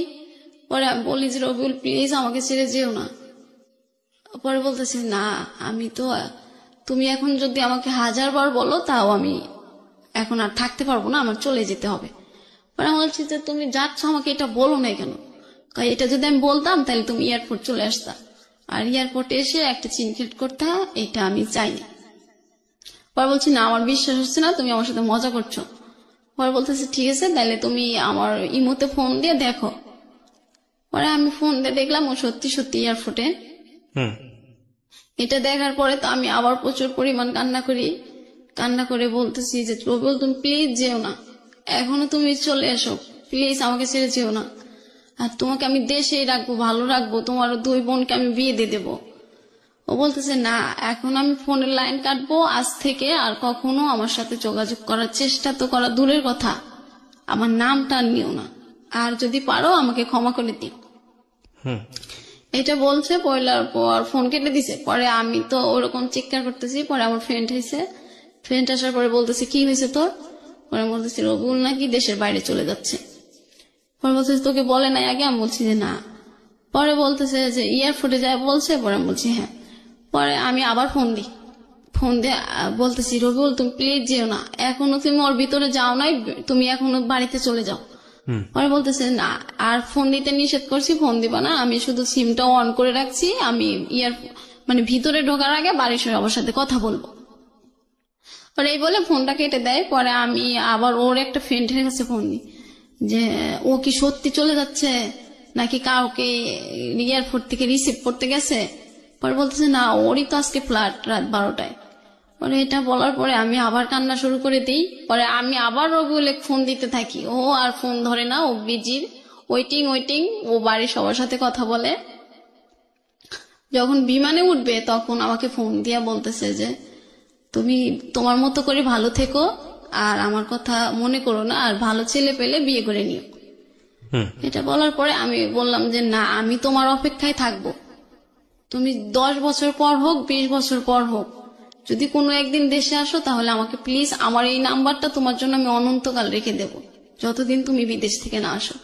পরে আমি বলি যে রবিউল প্লিজ আমাকে ছেড়ে যেও না। পরে বলতেছে না আমি তো, তুমি এখন যদি আমাকে 1000 বার বলো তাও আমি এখন আর থাকতে পারবো না, আমার চলে যেতে হবে। পরে আমি বলছি যে তুমি যাচ্ছ আমাকে এটা বলো না কেন? এটা যদি আমি বলতাম তাহলে তুমি এয়ারপোর্ট চলে আসতা, আর এয়ারপোর্টে এসে একটা চিনকেট করতে, এটা আমি চাইনি। পরে বলছি না আমার বিশ্বাস হচ্ছে না, তুমি আমার সাথে মজা করছো। পরে বলতেছে ঠিক আছে তাহলে তুমি আমার ইমোতে ফোন দিয়ে দেখো। পরে আমি ফোন দিয়ে দেখলাম ও সত্যি সত্যি এয়ারপোর্টে। হুম। এটা দেখার পরে তো আমি আবার প্রচুর পরিমাণ কান্না করি। কান্না করে বলতেছি যে রবিউল তুমি প্লিজ যেও না, এখনো তুমি চলে এসো, প্লিজ আমাকে ছেড়ে যেও না, আর তোমাকে আমি দেশেই রাখবো, ভালো রাখবো, তোমার 2 বোনকে আমি বিয়ে দিয়ে দেবো। ও বলতেছে না এখন আমি ফোনের লাইন কাটবো, আজ থেকে আর কখনো আমার সাথে যোগাযোগ করার চেষ্টা তো করা দূরের কথা, আমার নামটা নিও না, আর যদি পারো আমাকে ক্ষমা করে দিও। হুম। এটা বলছে পয়লার পর ফোন কেটে দিছে। পরে আমি তো ওরকম চিৎকার করতেছি। পরে আমার ফ্রেন্ড হয়েছে, ফ্রেন্ড আসার পরে বলতেছে কি হয়েছে তোর? পরে বলতেছি রবিউল নাকি দেশের বাইরে চলে যাচ্ছে। পরে বলতেছে তোকে বলে নাই আগে? আমি বলছি যে না। পরে বলতেছে যে এয়ারপোর্টে যায় বলছে। পরে আমি বলছি হ্যাঁ। পরে আমি আবার ফোন দিই, ফোন দিয়ে বলতেছি রবিউল তুমি প্লিজ যেও না, এখনো তুমি ওর ভিতরে যাও নাই, তুমি এখনো বাড়িতে চলে যাও। পরে বলতেছে না আর ফোন দিতে নিষেধ করছি, ফোন দিবা না, আমি শুধু সিমটা অন করে রাখছি, আমি মানে ভিতরে ঢোকার আগে বাড়ির সবার সাথে কথা বলবো। পরে এই বলে ফোনটা কেটে দেয়। পরে আমি আবার ওর একটা ফ্রেন্ডের কাছে ফোন দিই যে ও কি সত্যি চলে যাচ্ছে নাকি কাউকে এয়ারপোর্ট থেকে রিসিভ করতে গেছে। পরে বলতেছে না ওরই তো আজকে ফ্লাইট রাত 12টায়। পরে এটা বলার পরে আমি আবার কান্না শুরু করে দিই। পরে আমি আবার রবিউলে ফোন দিতে থাকি, ও আর ফোন ধরে না, ও বিজি, ওয়েটিং ওয়েটিং, ও বাড়ির সবার সাথে কথা বলে। যখন বিমানে উঠবে তখন আমাকে ফোন দিয়া বলতেছে যে তুমি তোমার মতো করে ভালো থেকো, আর আমার কথা মনে করো না, আর ভালো ছেলে পেলে বিয়ে করে নিও। এটা বলার পরে আমি বললাম যে না, আমি তোমার অপেক্ষায় থাকবো। তুমি 10 বছর পর হোক, 20 বছর পর হোক, যদি কোনো একদিন দেশে আসো তাহলে আমাকে প্লিজ, আমার এই নাম্বারটা তোমার জন্য আমি অনন্তকাল রেখে দেব, যতদিন তুমি বিদেশ থেকে না আসো।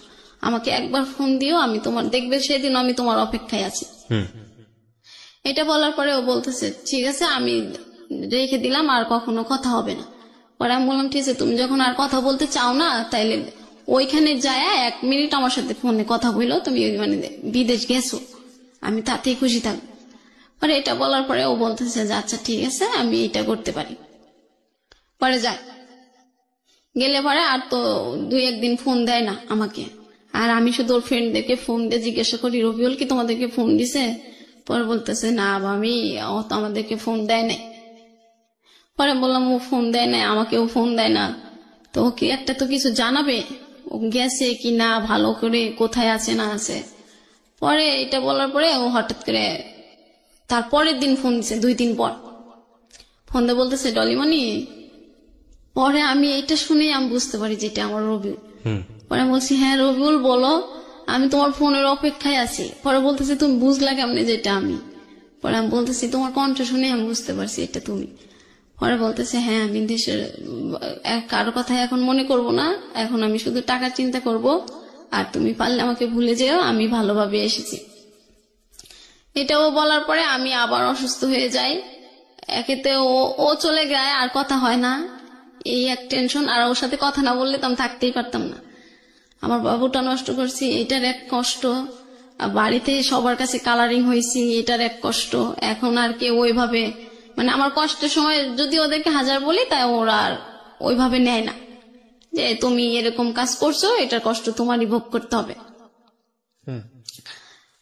আমাকে একবার ফোন দিও, আমি তোমার দেখবে সেদিন আমি তোমার অপেক্ষায় আছি। এটা বলার পরে ও বলতেছে ঠিক আছে, আমি রেখে দিলাম, আর কখনো কথা হবে না। পরে আমি বললাম ঠিক আছে, তুমি যখন আর কথা বলতে চাও না তাইলে ওইখানে যায় 1 মিনিট আমার সাথে ফোনে কথা বললো, তুমি মানে বিদেশ গেছো, আমি তাতেই খুশি থাকবো। পরে এটা বলার পরে ও বলতেছে যে আচ্ছা ঠিক আছে, আমি এটা করতে পারি। পরে যায়, গেলে পরে আর তো 2-1 দিন ফোন দেয় না আমাকে। আর আমি শুধু ওর ফ্রেন্ডদেরকে ফোন দিয়ে জিজ্ঞাসা করি রবিউল কি তোমাদেরকে ফোন দিছে? পরে বলতেছে না আমি, ও তো আমাদেরকে ফোন দেয় নাই। পরে বললাম ও ফোন দেয় নাই, আমাকেও ফোন দেয় না, তো ওকে একটা তো কিছু জানাবে, ও গেছে কি না, ভালো করে কোথায় আছে না আছে। পরে এটা বলার পরে ও হঠাৎ করে তার পরের দিন ফোন দিছে, 2 দিন পর ফোন দিয়ে বলতেছে ডলিমণি। পরে আমি এটা শুনেই আমি বুঝতে পারি যে এটা আমার রবিউল। পরে আমি বলছি হ্যাঁ রবিউল বলো, আমি তোমার ফোনের অপেক্ষায় আছি। পরে বলতেছে তুমি বুঝলা কেমনে যেটা আমি? পরে আমি বলতেছি তোমার কণ্ঠ শুনে আমি বুঝতে পারছি এটা তুমি। পরে বলতেছে হ্যাঁ, আমি দেশের কারো কথা এখন মনে করব না, এখন আমি শুধু টাকার চিন্তা করব, আর তুমি পারলে আমাকে ভুলে যেও, আমি ভালোভাবে এসেছি। এটাও বলার পরে আমি আবার অসুস্থ হয়ে যাই। একেতে ও চলে যায়, আর কথা হয় না, এই এক টেনশন। আর ওর সাথে কথা না বললে তো আমি থাকতেই পারতাম না। আমার বাবুটা নষ্ট করছি, এটার এক কষ্ট। আর বাড়িতে সবার কাছে কালারিং হয়েছি, এটার এক কষ্ট। এখন আর কেউ ওইভাবে, মানে আমার কষ্টের সময় যদি ওদেরকে 1000 বলি, তাই ওরা আর ওইভাবে নেয় না যে তুমি এরকম কাজ করছো, এটার কষ্ট তোমারই ভোগ করতে হবে।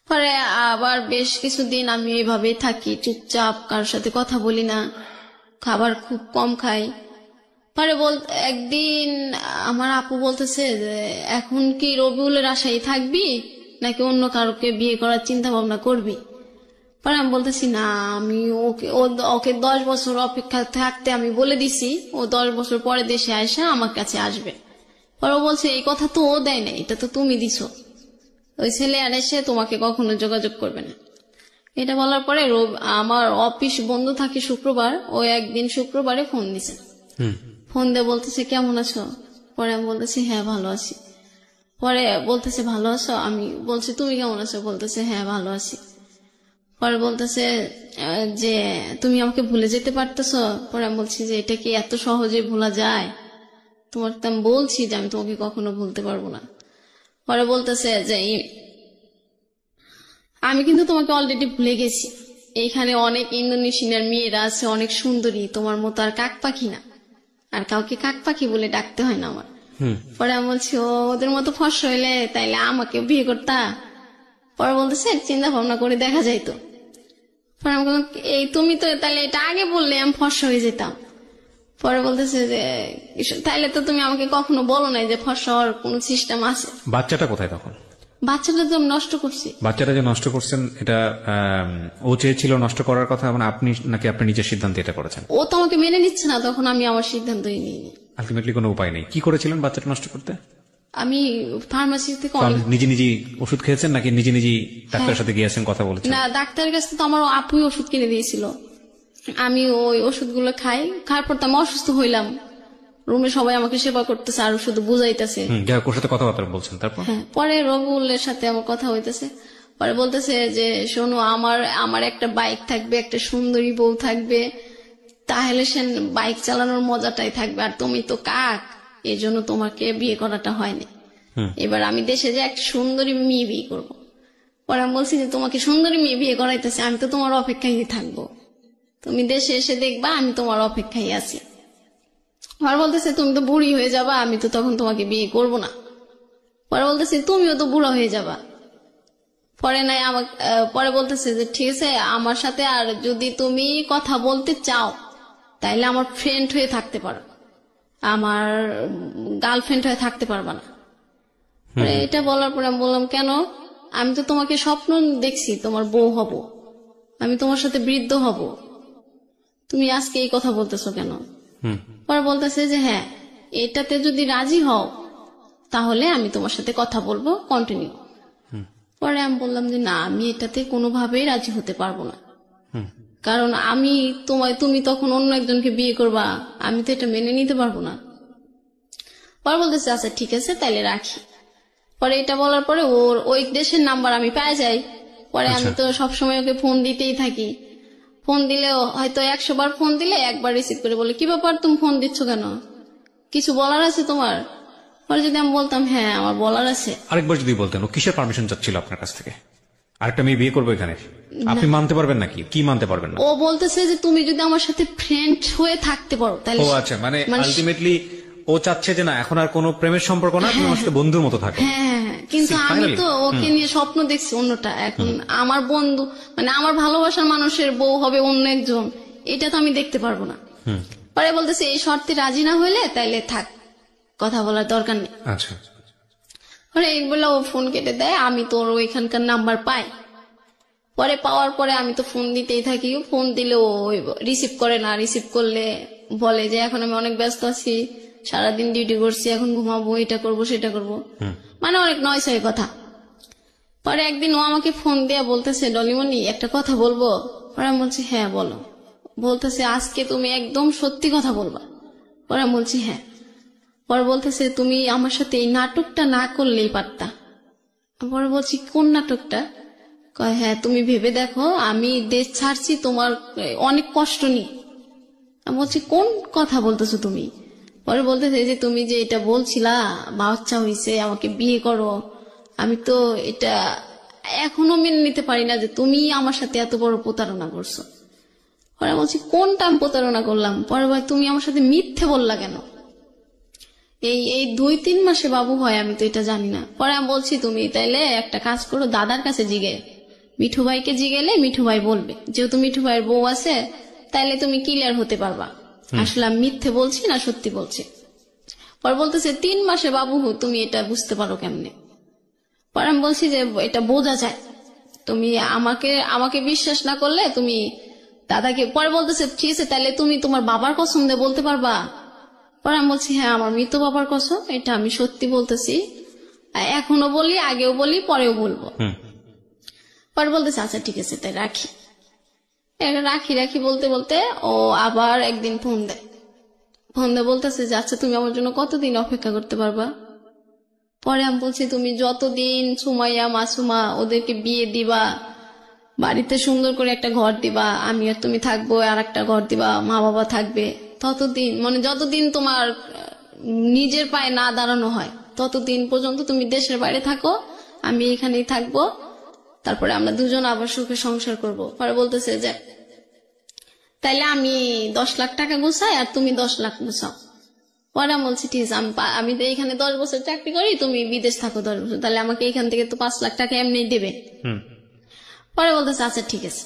পরে আবার বেশ কিছুদিন আমি এইভাবেই থাকি, চুপচাপ, কারোর সাথে কথা বলি না, খাবার খুব কম খাই। পরে একদিন আমার আপু বলতেছে যে এখন কি রবিউলের আশায় থাকবি নাকি অন্য কারোকে বিয়ে করার চিন্তা ভাবনা করবি? পরে আমি বলতেছি না, আমি ওকে 10 বছর অপেক্ষা থাকতে আমি বলে দিছি, ও 10 বছর পরে দেশে আসে আমার কাছে আসবে। পরে ও বলছে এই কথা তো ও দেয় না, এটা তো তুমি দিছো, ওই ছেলে আর এসে তোমাকে কখনো যোগাযোগ করবে না। এটা বলার পরে আমার অফিস বন্ধ থাকে শুক্রবার, ও একদিন শুক্রবারে ফোন দিছে। ফোন দিয়ে বলতেছে কেমন আছো? পরে আমি বলতেছি হ্যাঁ ভালো আছি। পরে বলতেছে ভালো আছো? আমি বলছি তুমি কেমন আছো? বলতেছে হ্যাঁ ভালো আছি। পরে বলতেছে যে তুমি আমাকে ভুলে যেতে পারতেছো? পরে আমি বলছি যে এটা কি এত সহজে ভোলা যায়? তোমার তো আমি বলছি যে আমি তোমাকে কখনো ভুলতে পারবো না। পরে বলতেছে যে আমি কিন্তু তোমাকে অলরেডি ভুলে গেছি, এইখানে অনেক ইন্দোনেশিয়ার মেয়েরা আছে, অনেক সুন্দরী, তোমার মতো আর কাক পাখি না, আর কাউকে কাক পাখি বলে ডাকতে হয় না আমার। পরে আমি বলছি ওদের মতো ফর্সা হইলে তাইলে আমাকে বিয়ে করতা? পরে বলতেছে চিন্তা ভাবনা করে দেখা যাইতো। পরে আমি বললাম এই তুমি তো তাহলে এটা আগে বললে আমি ফর্সা হয়ে যেতাম। পরে বলতেছে যে তাইলে তো তুমি আমাকে কখনো বলো নাই যে ফর্সা হওয়ার কোন সিস্টেম আছে। বাচ্চাটা কোথায় তখন? বাচ্চাটা তো আমি নষ্ট করছি। বাচ্চাটা যে নষ্ট করছেন এটা ও চেয়েছিল নষ্ট করার কথা, মানে আপনি নাকি আপনি নিজের সিদ্ধান্তে এটা করেছেন? ও তো আমাকে মেনে নিচ্ছে না, তখন আমি আমার সিদ্ধান্তই নিইনি। আলটিমেটলি কোনো উপায় নেই। কি করেছিলেন বাচ্চাটা নষ্ট করতে? আমি ফার্মাসি থেকে নিজে নিজেই ওষুধ খেয়েছেন নাকি নিজে নিজেই ডাক্তারের সাথে গিয়েছেন, কথা বলেছেন? না, ডাক্তারের কাছে তো আমার আপুই ওষুধ কিনে দিয়েছিল, আমি ওই ওষুধগুলো খাওয়ার পর তো আমি অসুস্থ হইলাম। রুমে সবাই আমাকে সেবা করতেছে আর শুধু বুঝাইতেছে। ওর সাথে কথাবার্তা বলছেন? তারপর পরে রবিউলের সাথে আমার কথা হইতেছে। পরে বলতেছে যে শোনো, আমার একটা বাইক থাকবে, একটা সুন্দরী বউ থাকবে, তাহলে সে বাইক চালানোর মজাটাই থাকবে, আর তুমি তো কাক, এই জন্য তোমাকে বিয়ে করাটা হয়নি। এবার আমি দেশে যে একটা সুন্দরী মেয়ে বিয়ে করবো। পরে আমি বলছি যে তোমাকে সুন্দরী মেয়ে বিয়ে করাইতেছে, আমি তো তোমার অপেক্ষায় থাকবো, তুমি দেশে এসে দেখবা আমি তোমার অপেক্ষায় আছি। আর বলতেছে তুমি তো বুড়ি হয়ে যাবা, আমি তো তখন তোমাকে বিয়ে করব না। পরে বলতেছে তুমিও তো বুড়া হয়ে যাবা। পরে বলতেছে যে ঠিক আছে, আমার সাথে আর যদি তুমি কথা বলতে চাও তাইলে আমার ফ্রেন্ড হয়ে থাকতে পারো, আমার গার্লফ্রেন্ড হয়ে থাকতে পারবা না। পরে এটা বলার পরে আমি বললাম কেন, আমি তো তোমাকে স্বপ্ন দেখছি তোমার বউ হব, আমি তোমার সাথে বৃদ্ধ হব, তুমি আজকে এই কথা বলতেছো কেন? পরে বলতেছে যে হ্যাঁ, এটাতে যদি রাজি হও তাহলে আমি তোমার সাথে কথা বলবো, কন্টিনিউ। পরে আমি বললাম যে না, আমি এটাতে কোনোভাবেই রাজি হতে পারবো না, কারণ আমি তুমি তখন অন্য একজনকে বিয়ে করবা, আমি তো এটা মেনে নিতে পারবো না। পরে বলতেছে আচ্ছা ঠিক আছে তাইলে রাখি। পরে এটা বলার পরে ওর ওই দেশের নাম্বার আমি পেয়ে যাই। পরে আমি তো সবসময় ওকে ফোন দিতেই থাকি, ফোন দিলেও হয়তো 100 বার ফোন দিলে একবার রিসিভ করে বলে কি ব্যাপার তুমি ফোন দিচ্ছ কেন, কিছু বলার আছে তোমার? পরে যদি আমি বলতাম হ্যাঁ আমার বলার আছে। আরেকবার যদি বলতেন ও কিসের পারমিশন চাচ্ছিল আপনার কাছ থেকে? আরেকটা মেয়ে বিয়ে করবো এখানে, আপনি মানতে পারবেন নাকি? কি মানতে পারবেন না? ও বলতেছে যে তুমি যদি আমার সাথে ফ্রেন্ড হয়ে থাকতে পারো তাহলে। ও আচ্ছা, মানে আলটিমেটলি ও চাচ্ছে যে না এখন আর কোনো প্রেমের সম্পর্ক না, তুমি আমার সাথে বন্ধুর মতো থাকো। হ্যাঁ, কিন্তু আমি তো ওকে নিয়ে স্বপ্ন দেখছি অন্যটা। এখন আমার বন্ধু মানে আমার ভালোবাসার মানুষের বউ হবে অন্য একজন, এটা তো আমি দেখতে পারবো না। পরে বলতেছে এই শর্তে রাজি না হইলে তাইলে থাক, কথা বলার দরকার নেই। আচ্ছা, পরে এইগুলো ও ফোন কেটে দেয়। আমি তোর ওইখানকার নাম্বার পাই, পরে পাওয়ার পরে আমি তো ফোন দিতেই থাকি, ফোন দিলে ও রিসিভ করে না, রিসিভ করলে বলে যে এখন আমি অনেক ব্যস্ত আছি, সারাদিন ডিউটি করছি, এখন ঘুমাবো, এটা করবো সেটা করবো, মানে অনেক নয় সয় কথা। পরে একদিন ও আমাকে ফোন দিয়ে বলতেছে ডলিমনি একটা কথা বলবো? পরে আমি বলছি হ্যাঁ বলো। বলতেছে আজকে তুমি একদম সত্যি কথা বলবা। পরে আমি বলছি হ্যাঁ। পরে বলতেছে তুমি আমার সাথে এই নাটকটা না করলেই পারতা। পরে বলছি কোন নাটকটা? কয় হ্যাঁ তুমি ভেবে দেখো, আমি দেশ ছাড়ছি তোমার অনেক কষ্ট নিয়ে। আমি বলছি কোন কথা বলতেছো তুমি? পরে বলতেছে যে তুমি যে এটা বলছিলা বাচ্চা হইছে আমাকে বিয়ে করো, আমি তো এটা এখনো মেনে নিতে পারি না যে তুমি আমার সাথে এত বড় প্রতারণা করছো। পরে বলছি কোনটা আমি প্রতারণা করলাম? পরে ভাই তুমি আমার সাথে মিথ্যে বললা কেন? এই 2-3 মাসে বাবু হয় আমি তো এটা জানি না। পরে আমি বলছি তুমি তাইলে একটা কাজ করো, দাদার কাছে জিগে, মিঠু ভাইকে জিগেলে মিঠু ভাই বলবে, যেহেতু মিঠু ভাইয়ের বউ আছে তাইলে তুমি ক্লিয়ার হতে পারবা আসলে আমি মিথ্যে বলছি না সত্যি বলছি। পরে বলতেছে 3 মাসে বাবু তুমি এটা বুঝতে পারো কেমনে? পরে আমি বলছি যে এটা বোঝা যায়, তুমি আমাকে বিশ্বাস না করলে তুমি দাদাকে। পরে বলতেছে ঠিক আছে তাহলে তুমি তোমার বাবার কসম দিয়ে বলতে পারবা? পরে আমি বলছি হ্যাঁ আমার মৃত বাবার কসম, এটা আমি সত্যি বলতেছি, এখনো বলি, আগেও বলি, পরেও বলবো। পরে বলতেছে আচ্ছা ঠিক আছে তাই রাখি। রাখি বলতে বলতে ও আবার একদিন ফোন দেয় বলতেছে যে আচ্ছা তুমি আমার জন্য কতদিন অপেক্ষা করতে পারবা? পরে আমি বলছি তুমি যতদিন সুমাইয়া মাসুমা ওদেরকে বিয়ে দিবা, বাড়িতে সুন্দর করে একটা ঘর দিবা, আমি আর তুমি থাকবো, আর একটা ঘর দিবা, মা বাবা থাকবে, ততদিন মানে যতদিন তোমার নিজের পায়ে না দাঁড়ানো হয় ততদিন পর্যন্ত তুমি দেশের বাইরে থাকো, আমি এখানেই থাকবো, তারপরে আমরা দুজন আবার সুখে সংসার করব। পরে বলতেছে যে তাইলে আমি 10 লাখ টাকা গুছাই আর তুমি 10 লাখ গুছাও। পরে আমি বলছি ঠিক আছে, আমি তো এখানে 10 বছর চাকরি করি, তুমি বিদেশ থাকো 10 বছর, তাহলে আমাকে এখান থেকে তো 5 লাখ টাকা এমনি দেবে। পরে বলতেছে আচ্ছা ঠিক আছে।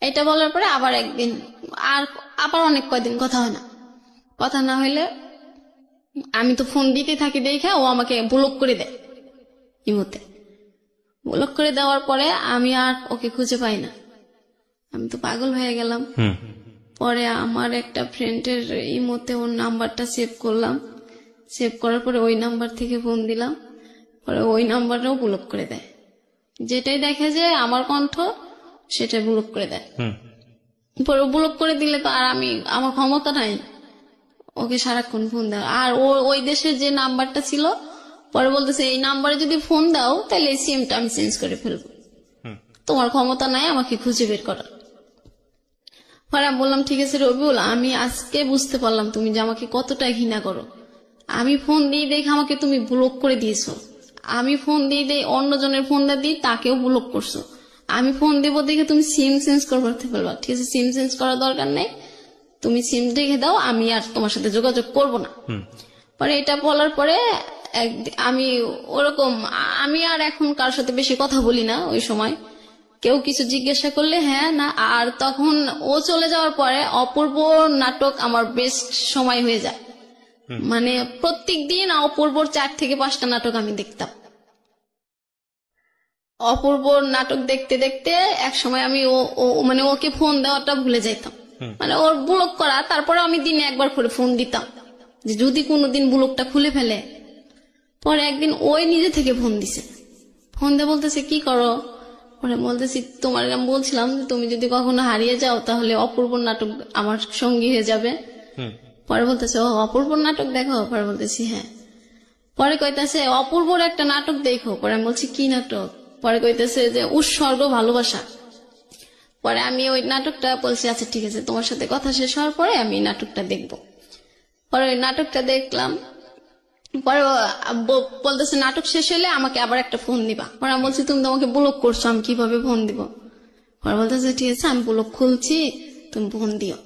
এটা বলার পরে আবার একদিন আবার অনেক কয়দিন কথা হয় না। কথা না হইলে আমি তো ফোন দিতে থাকি, দেখে ও আমাকে ব্লক করে দেয়। ইমোতে ব্লক করে দেওয়ার পরে আমি আর ওকে খুঁজে পাই না, আমি তো পাগল হয়ে গেলাম। পরে আমার একটা ফ্রেন্ডের ইমোতে ওর নাম্বারটা সেভ করলাম, সেভ করার পরে ওই নাম্বার থেকে ফোন দিলাম, পরে ওই নাম্বারটাও ব্লক করে দেয়। যেটাই দেখে যে আমার কণ্ঠ সেটা ব্লক করে দেয়। পরে ব্লক করে দিলে তো আর আমার ক্ষমতা নাই ওকে সারাক্ষণ ফোন দেওয়া। আর ওই দেশের যে নাম্বারটা ছিল, পরে বলতেছে এই নাম্বারে যদি ফোন দাও তাহলে এই সিমটা আমি চেঞ্জ করে ফেলবো, তোমার ক্ষমতা নাই আমাকে খুঁজে বের করার। পরে আমি বললাম ঠিক আছে রবিউল, আমি আজকে বুঝতে পারলাম তুমি যে আমাকে কতটা ঘৃণা করো। আমি ফোন দিয়ে দেখে আমাকে তুমি ব্লক করে দিয়েছো, আমি ফোন দিয়ে অন্যজনের ফোনটা দিই তাকেও ব্লক করছো, আমি ফোন দেবো দেখে তুমি সিম চেঞ্জ করতে ফেলবা। ঠিক আছে সিম চেঞ্জ করার দরকার নেই, তুমি সিম রেখে দাও, আমি আর তোমার সাথে যোগাযোগ করব না। পরে এটা বলার পরে আমি ওরকম আমি আর এখন কার সাথে বেশি কথা বলি না। ওই সময় কেউ কিছু জিজ্ঞাসা করলে হ্যাঁ না। আর তখন ও চলে যাওয়ার পরে অপূর্ব নাটক আমার বেস্ট সময় হয়ে যায়, মানে প্রত্যেক দিন অপূর্বর 4 থেকে 5টা নাটক আমি দেখতাম। অপূর্বর নাটক দেখতে দেখতে এক সময় আমি মানে ওকে ফোন দেওয়াটা ভুলে যাইতাম, মানে ওর ব্লক করা। তারপরে আমি দিনে একবার করে ফোন দিতাম যে যদি কোনোদিন ব্লকটা খুলে ফেলে। পরে একদিন ওই নিজে থেকে ফোন দিছে, ফোন দিয়ে বলতেছে কি করো? পরে বলতেছি তোমার আমি বলছিলাম যে তুমি যদি কখনো হারিয়ে যাও তাহলে অপূর্বর নাটক আমার সঙ্গী হয়ে যাবে। পরে বলতেছে ও অপূর্বর নাটক দেখো? পরে বলতেছি হ্যাঁ। পরে কইতেছে অপূর্বর একটা নাটক দেখো। পরে আমি বলছি কি নাটক? পরে কইতেছে যে উৎসর্গ ভালোবাসা। পরে আমি ওই নাটকটা বলছি আচ্ছা ঠিক আছে, তোমার সাথে কথা শেষ হওয়ার পরে আমি নাটকটা দেখব। পরে ওই নাটকটা দেখলাম। পরে বলতেছে নাটক শেষ হলে আমাকে আবার একটা ফোন দিবা। পরে আমি বলছি তুমি তো আমাকে ব্লক করছো, আমি কিভাবে ফোন দিব? পরে বলতেছে ঠিক আছে আমি ব্লক খুলছি, তুমি ফোন দিও।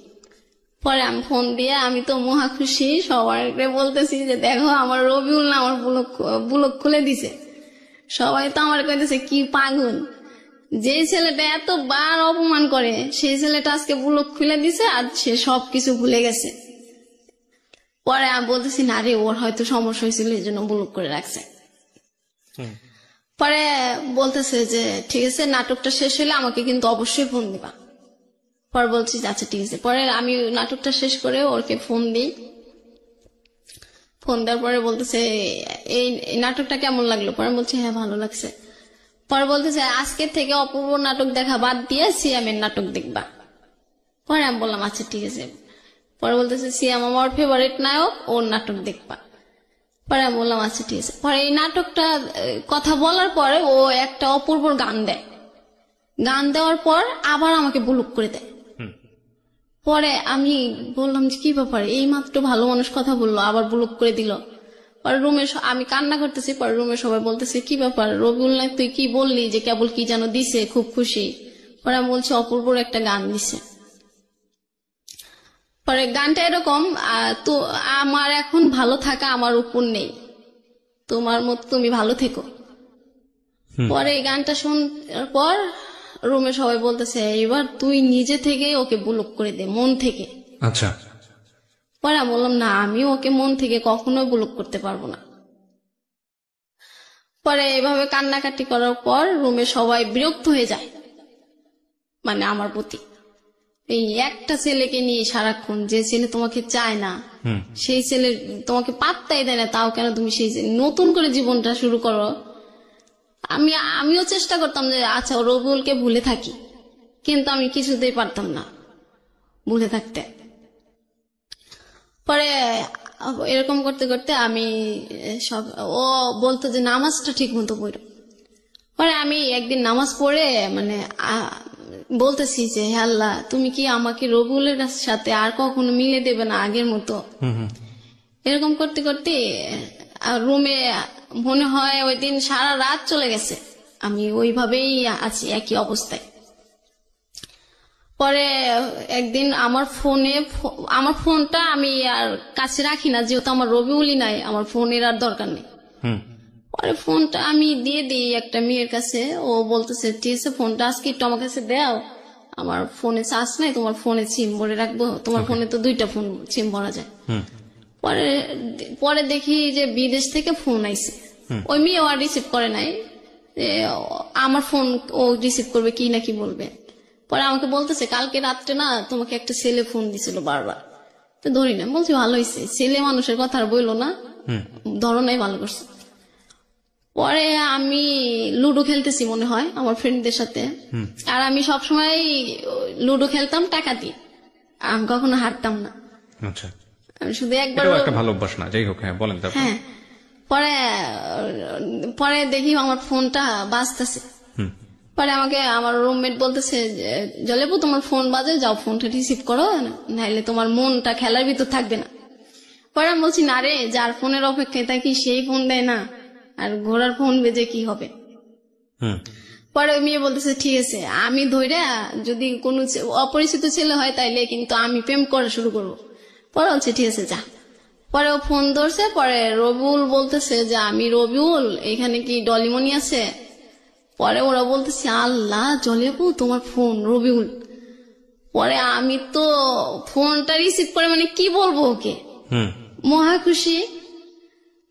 পরে আমি ফোন দিয়ে আমি তো মহা খুশি, সবাইকে বলতেছি যে দেখো আমার রবিউল না আমার ব্লক খুলে দিছে। সবাই তো আমার কইতেছে কি পাগল, যে ছেলেটা এতবার অপমান করে সেই ছেলেটা আজকে ব্লক খুলে দিছে আর সে সবকিছু ভুলে গেছে। পরে আমি বলতেছি না রে, ওর হয়তো সমস্যা হয়েছিল এই জন্য ব্লক করে রাখছে। পরে বলতেছে যে ঠিক আছে নাটকটা শেষ হলে আমাকে কিন্তু অবশ্যই ফোন দিবা। পরে বলছি আচ্ছা ঠিক আছে। পরে আমি নাটকটা শেষ করে ওকে ফোন দিই। ফোন দেওয়ার পরে বলতেছে এই নাটকটা কেমন লাগলো? পরে বলছি হ্যাঁ ভালো লাগছে। পরে বলতেছে আজকে থেকে অপূর্ব নাটক দেখা বাদ দিয়ে সিয়ামের নাটক দেখবা। পরে আমি বললাম আচ্ছা ঠিক আছে। পরে বলতেছে সিয়াম আমার ফেভারিট নায়ক, ওর নাটক দেখবা। পরে আমি বললাম আচ্ছা ঠিক আছে। পরে এই নাটকটা কথা বলার পরে ও একটা অপূর্বর গান দেয়। গান দেওয়ার পর আবার আমাকে ব্লক করে দেয়। পরে আমি বললাম যে কি ব্যাপার, এই মাত্র ভালো মানুষ কথা বললো আবার ব্লক করে দিল। পরে রুমে আমি কান্না করতেছি। পরে রুমে সবাই বলতেছে কি ব্যাপার রবিউল না, তুই কি বললি যে কেবল কি যেন দিছে, খুব খুশি। পরে আমি বলছি অপূর্বর একটা গান দিছে। পরে গানটা এরকম তো আমার এখন ভালো থাকা আমার উপর নেই, তোমার মতো তুমি ভালো থেকো। পরে এই গানটা শোনার পর রুমে সবাই বলতেছে এবার তুই নিজে থেকে ওকে ব্লক করে দে, মন থেকে। আচ্ছা। পরে আমি বললাম না, আমি ওকে মন থেকে কখনোই ব্লক করতে পারবো না। পরে এভাবে কান্নাকাটি করার পর রুমে সবাই বিরক্ত হয়ে যায় মানে আমার প্রতি। এই একটা ছেলেকে নিয়ে সারাক্ষণ, যে ছেলে তোমাকে চায় না, সেই ছেলে তোমাকে পাত্তাই দেয় না, তাও কেন তুমি সেই নতুন করে জীবনটা শুরু করো। আমিও চেষ্টা করতাম যে আচ্ছা রবিউলকে ভুলে থাকি, কিন্তু আমি কিছুতেই পারতাম না ভুলে থাকতে। পরে এরকম করতে করতে আমি সব, ও বলতো যে নামাজটা ঠিক মতো পড়ো। পরে আমি একদিন নামাজ পড়ে মানে বলতেছি যে হে আল্লাহ, তুমি কি আমাকে রবিউলের সাথে আর কখনো মিলে দেবে না আগের মতো। এরকম করতে করতে রুমে মনে হয় ওই দিন সারা রাত চলে গেছে, আমি ওইভাবেই আছি একই অবস্থায়। পরে একদিন আমার ফোনটা আমি আর কাছে রাখি না, যেহেতু আমার রবিউলই নাই, আমার ফোনের আর দরকার নেই। পরে ফোনটা আমি দিয়ে দিই একটা মেয়ের কাছে। ও বলতেছে ঠিক আছে ফোনটা আজকে একটু আমার কাছে দাও, আমার ফোনে চার্জ নাই, তোমার ফোনে সিম ভরে রাখবো, তোমার ফোনে তো 2টা ফোন সিম ভরা যায়। পরে দেখি যে বিদেশ থেকে ফোন আইছে। ওই মেয়ে আর রিসিভ করে নাই, আমার ফোন ও রিসিভ করবে কি নাকি বলবে। পরে আমাকে বলতেছে কালকে রাত্রে না তোমাকে একটা ছেলে ফোন দিছিল বারবার, তো ধরি না। বলছি ভালো হয়েছে, ছেলে মানুষের কথা আর বইলো না, ধরো নাই, ভালো করছে। পরে আমি লুডো খেলতেছি মনে হয় আমার ফ্রেন্ডদের সাথে, আর আমি সবসময় লুডো খেলতাম টাকা দিয়ে, আমি কখনো হারতাম না। আচ্ছা, আমি শুধু একবার একটা ভালো অভ্যাস না, যাই হোক। হ্যাঁ বলেন। হ্যাঁ, পরে দেখি আমার ফোনটা বাজতেছে। পরে আমাকে আমার রুমমেট বলতেছে জলেবু তোমার ফোন বাজে, যাও ফোনটা রিসিভ করো, নাহলে তোমার মনটা খেলার ভিতর থাকবে না। পরে আমি বলছি না রে, যার ফোনের অপেক্ষায় থাকি সেই ফোন দেয় না, আর ঘোড়ার ফোন বেজে কি হবে। পরে ওই মেয়ে বলতেছে ঠিক আছে, আমি ধইরা যদি কোনো অপরিচিত ছেলে হয় তাইলে কিন্তু আমি প্রেম করা শুরু করবো। পরে বলছে ঠিক আছে যা। পরে ও ফোন ধরছে। পরে রবিউল বলতেছে যে আমি রবিউল, এখানে কি ডলিমনি আছে? পরে ওরা বলতেছে আল্লাহ জলেবু তোমার ফোন রবিউল। পরে আমি তো ফোনটা রিসিভ করে মানে কি বলবো ওকে, মহা খুশি।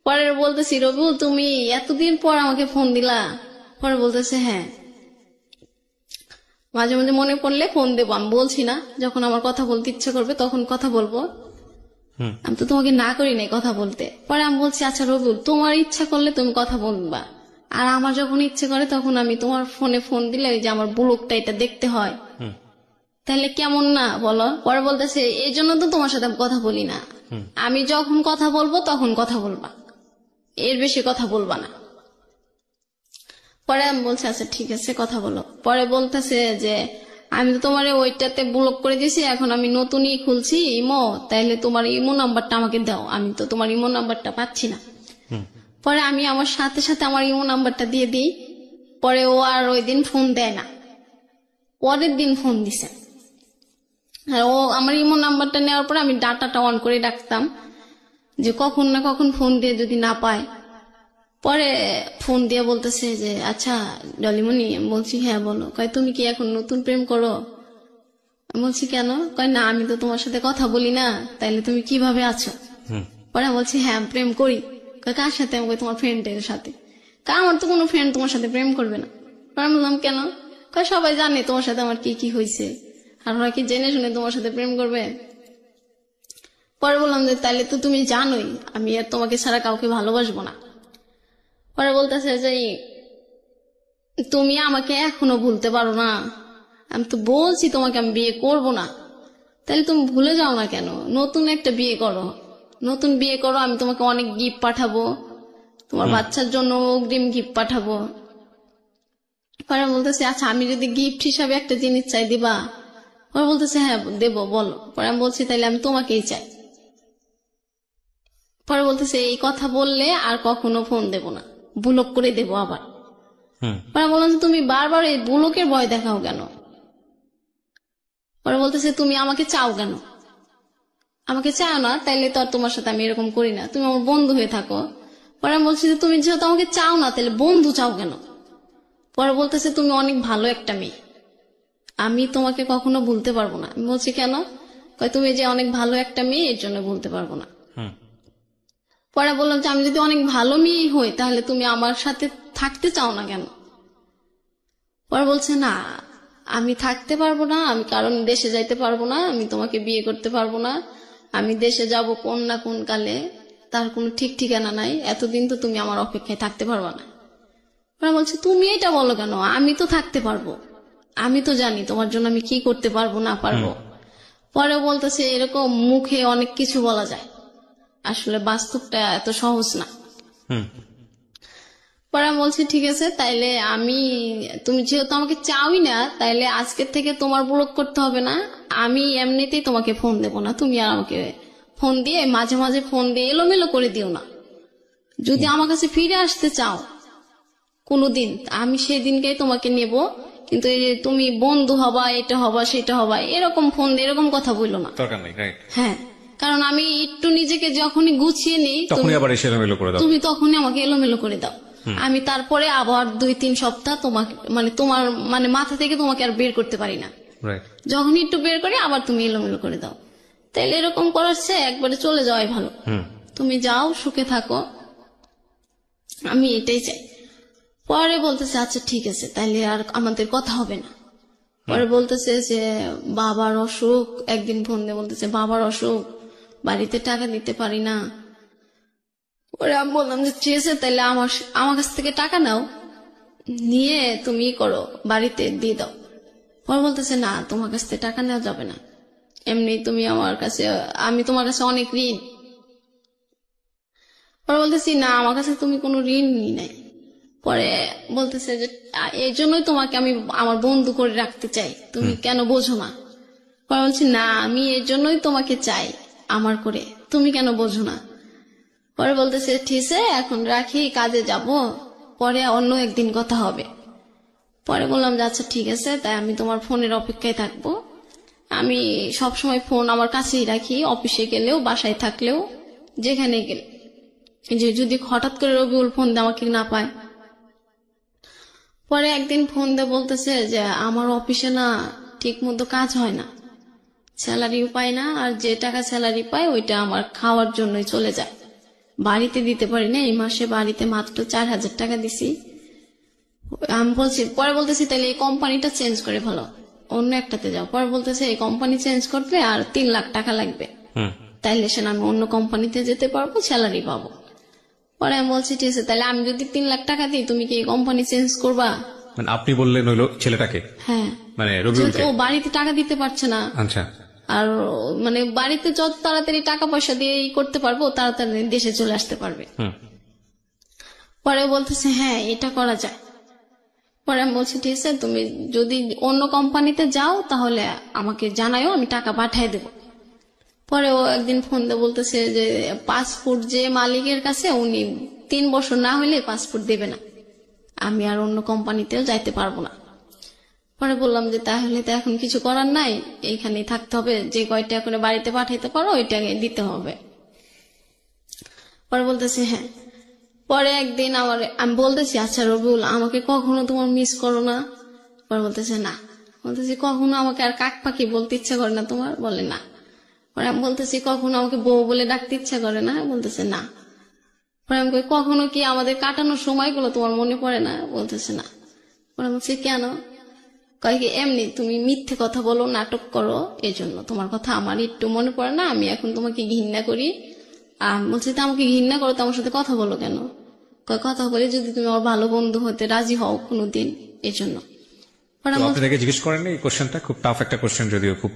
পরে বলতেছি রবিউল তুমি এতদিন পর আমাকে ফোন দিলা? পরে বলতেছে হ্যাঁ, মাঝে মাঝে মনে পড়লে ফোন দেবো, আমি বলছি না, যখন আমার কথা বলতে ইচ্ছে করবে তখন কথা বলবো। আমি তো তোমাকে না করি নাই কথা বলতে। পরে আমি বলছি আচ্ছা রবিউল, তোমার ইচ্ছা করলে তুমি কথা বলবা, আর আমার যখন ইচ্ছে করে তখন আমি তোমার ফোনে ফোন দিলে ওই যে আমার ব্লগটা এটা দেখতে হয়, তাহলে কেমন না বলো? পরে বলতেছে এই জন্য তো তোমার সাথে আমি কথা বলি না, আমি যখন কথা বলবো তখন কথা বলবা, এর বেশি কথা বলবা না। পরে আমি বলছি আচ্ছা ঠিক আছে কথা বলো। পরে বলতেছে যে আমি তো তোমার ওইটাতে ব্লক করে দিয়েছি, এখন আমি নতুনই খুলছি ইমো, তাইলে তোমার ইমো নাম্বারটা আমাকে দাও, আমি তো তোমার ইমো নাম্বারটা পাচ্ছি না। পরে আমি আমার সাথে সাথে আমার ইমো নাম্বারটা দিয়ে দিই। পরে ও আর ওই দিন ফোন দেয় না, পরের দিন ফোন দিছে। আর ও আমার ইমো নাম্বারটা নেওয়ার পরে আমি ডাটাটা অন করে রাখতাম, যে কখন না কখন ফোন দিয়ে যদি না পায়। পরে ফোন দিয়ে বলতেছে যে আচ্ছা ডলিমনি। আমি বলছি হ্যাঁ বলো। কয় তুমি কি এখন নতুন প্রেম করো? আমি বলছি কেন? কয় না আমি তো তোমার সাথে কথা বলি না, তাইলে তুমি কিভাবে আছো? পরে আমি বলছি হ্যাঁ প্রেম করি। কয় কার সাথে? আমি কই তোমার ফ্রেন্ডের সাথে। কয় আমার তো কোনো ফ্রেন্ড তোমার সাথে প্রেম করবে না। পরে আমি বললাম কেন? কয় সবাই জানে তোমার সাথে আমার কি কি হয়েছে, আর ওরা কি জেনে শুনে তোমার সাথে প্রেম করবে? পরে বললাম যে তাইলে তো তুমি জানোই আমি আর তোমাকে ছাড়া কাউকে ভালোবাসবো না। পরে বলতেছে যে তুমি আমাকে এখনো ভুলতে পারো না, আমি তো বলছি তোমাকে আমি বিয়ে করব না, তাহলে তুমি ভুলে যাও না কেন? নতুন একটা বিয়ে করো, নতুন বিয়ে করো, আমি তোমাকে অনেক গিফট পাঠাবো, তোমার বাচ্চার জন্য অগ্রিম গিফট পাঠাবো। পরে বলতেছে আচ্ছা আমি যদি গিফট হিসাবে একটা জিনিস চাই দিবা? পরে বলতেছে হ্যাঁ দেবো, বলো। পরে আমি বলছি তাইলে আমি তোমাকেই চাই। পরে বলতেছে এই কথা বললে আর কখনো ফোন দেব না, ব্লক করে দেবো আবার। পরে বললাম যে তুমি বারবার এই ব্লকের ভয় দেখাও কেন? পরে বলতেছে তুমি আমাকে চাও কেন? আমাকে চাও না তাইলে তো আর তোমার সাথে আমি এরকম করি না, তুমি আমার বন্ধু হয়ে থাকো। পরে আমি বলছি যে তুমি যেহেতু আমাকে চাও না তাহলে বন্ধু চাও কেন? পরে বলতেছে তুমি অনেক ভালো একটা মেয়ে, আমি তোমাকে কখনো ভুলতে পারবো না। আমি বলছি কেন? কয় তুমি যে অনেক ভালো একটা মেয়ে এর জন্য ভুলতে পারবো না। পরে বললাম যে আমি যদি অনেক ভালো মেয়ে হই তাহলে তুমি আমার সাথে থাকতে চাও না কেন? পরে বলছে না আমি থাকতে পারবো না, আমি কারণ দেশে যাইতে পারবো না, আমি তোমাকে বিয়ে করতে পারবো না, আমি দেশে যাব কোন না কোন কালে, তার কোনো ঠিক ঠিকানা নাই, এতদিন তো তুমি আমার অপেক্ষায় থাকতে পারবা না। পরে বলছে তুমি এটা বলো কেন? আমি তো থাকতে পারবো, আমি তো জানি তোমার জন্য আমি কি করতে পারবো না পারবো। পরে বলতেছে এরকম মুখে অনেক কিছু বলা যায়, আসলে বাস্তবটা এত সহজ না। পরে আমি বলছি ঠিক আছে তাইলে আমি, তুমি যেহেতু আমাকে চাওই না তাইলে আজকের থেকে তোমার ব্লক করতে হবে না, আমি এমনিতেই তোমাকে ফোন দেব না, তুমি আর আমাকে ফোন দিয়ে মাঝে মাঝে ফোন দিয়ে এলোমেলো করে দিও না। যদি আমার কাছে ফিরে আসতে চাও কোনোদিন, আমি সেই দিনকেই তোমাকে নেব, কিন্তু এই যে তুমি বন্ধু হবা, এটা হবা সেটা হবা, এরকম ফোন দিয়ে এরকম কথা বললো না, দরকার নেই, রাইট? হ্যাঁ, কারণ আমি একটু নিজেকে যখনই গুছিয়ে নিই তখনই আবার এসে এলোমেলো করে দাও। তুমি তখনই আমাকে এলোমেলো করে দাও। আমি তারপরে আবার 2-3 সপ্তাহ তোমাকে তোমার মাথা থেকে তোমাকে আর বের করতে পারি না, রাইট? যখন একটু বের করি আবার তুমি এলোমেলো করে দাও। তাইলে এরকম করার চেয়ে একবারে চলে যাওয়াই ভালো। তুমি যাও, সুখে থাকো, আমি এটাই চাই। পরে বলতেছে আচ্ছা ঠিক আছে তাইলে আর আমাদের কথা হবে না। পরে বলতেছে যে বাবার অসুখ, একদিন ফোন দিয়ে বলতেছে বাবার অসুখ, বাড়িতে টাকা দিতে পারি না। পরে আমি বললাম যে ঠিক আছে তাইলে আমার কাছ থেকে টাকা নাও, নিয়ে তুমি করো, বাড়িতে দিয়ে দাও। পরে বলতেছে না তোমার কাছ থেকে টাকা নেওয়া যাবে না, এমনি তুমি আমার কাছে, আমি তোমার কাছে অনেক ঋণ। পরে বলতেছি না আমার কাছে তুমি কোনো ঋণ নিই নাই। পরে বলতেছে যে এই জন্যই তোমাকে আমি আমার বন্ধু করে রাখতে চাই, তুমি কেন বোঝো না? পরে বলছি না আমি এর জন্যই তোমাকে চাই আমার করে, তুমি কেন বোঝো না? পরে বলতেছে ঠিক আছে এখন রাখি, কাজে যাব, পরে অন্য একদিন কথা হবে। পরে বললাম যে আচ্ছা ঠিক আছে, তাই আমি তোমার ফোনের অপেক্ষায় থাকবো, আমি সবসময় ফোন আমার কাছেই রাখি, অফিসে গেলেও বাসায় থাকলেও যেখানে গেলে, যে যদি হঠাৎ করে রবিউল ফোন দিয়ে আমাকে না পায়। পরে একদিন ফোন দিয়ে বলতেছে যে আমার অফিসে না ঠিক মতো কাজ হয় না, স্যালারিও পাই না, আর যে টাকা স্যালারি পাই ওইটা আমার খাওয়ার জন্যই চলে যায়, বাড়িতে দিতে পারি না। এই মাসে বাড়িতে মাত্র 4,000 টাকা দিছি। আমি বলছি, পরে বলতেছি তাহলে এই কোম্পানিটা চেঞ্জ করে ভালো, অন্য একটাতে যাও। পরে বলতেছে এই কোম্পানি চেঞ্জ করতে আর 3 লাখ টাকা লাগবে, তাইলে সে আমি অন্য কোম্পানিতে যেতে পারবো, স্যালারি পাবো। পরে আমি বলছি ঠিক আছে, তাহলে আমি যদি 3 লাখ টাকা দিই তুমি কি এই কোম্পানি চেঞ্জ করবা? মানে আপনি বললেন হইলো ছেলেটাকে, হ্যাঁ, মানে যেহেতু রবিউলকে? ও বাড়িতে টাকা দিতে পারছে না, আচ্ছা, আর মানে বাড়িতে যত তাড়াতাড়ি টাকা পয়সা দিয়ে ই করতে পারবো তাড়াতাড়ি দেশে চলে আসতে পারবে। পরে বলতেছে হ্যাঁ এটা করা যায়। পরে আমি বলছি ঠিক আছে, তুমি যদি অন্য কোম্পানিতে যাও তাহলে আমাকে জানাও, আমি টাকা পাঠিয়ে দেব। পরে ও একদিন ফোন দিয়ে বলতেছে যে পাসপোর্ট যে মালিকের কাছে, উনি 3 বছর না হলে পাসপোর্ট দেবে না, আমি আর অন্য কোম্পানিতেও যাইতে পারবো না। পরে বললাম যে তাহলে তো এখন কিছু করার নাই, এইখানেই থাকতে হবে, যে কয়টা করে বাড়িতে পাঠাইতে পারো ওইটাকে দিতে হবে। পরে বলতেছে হ্যাঁ। পরে একদিন আমি বলতেছি আচ্ছা রবিউল, আমাকে কখনো তোমার মিস করো না? পরে বলতেছে না। বলতেছি কখনো আমাকে আর কাক পাখি বলতে ইচ্ছা করে না তোমার? বলে না। পরে আমি বলতেছি কখনো আমাকে বউ বলে ডাকতে ইচ্ছা করে না? বলতেছে না। পরে আমি কই কখনো কি আমাদের কাটানোর সময়গুলো তোমার মনে পড়ে না? বলতেছে না। পরে আমি বলছি কেন? কয় কি এমনি তুমি মিথ্যে কথা বলো, নাটক করো, এই জন্য তোমার কথা আমার একটু মনে পড়ে না, আমি এখন তোমাকে ঘৃণা করি। আমি বলছি তো আমাকে ঘৃণা করো তো আমার সাথে কথা বলো কেন? কয় কথা বলে যদি তুমি আমার ভালো বন্ধু হতে রাজি হও কোনোদিন, এই জন্য। পরে আমি আপনি তাকে জিজ্ঞেস করেন এই কোশ্চেনটা? খুব টাফ একটা কোশ্চেন, যদিও খুব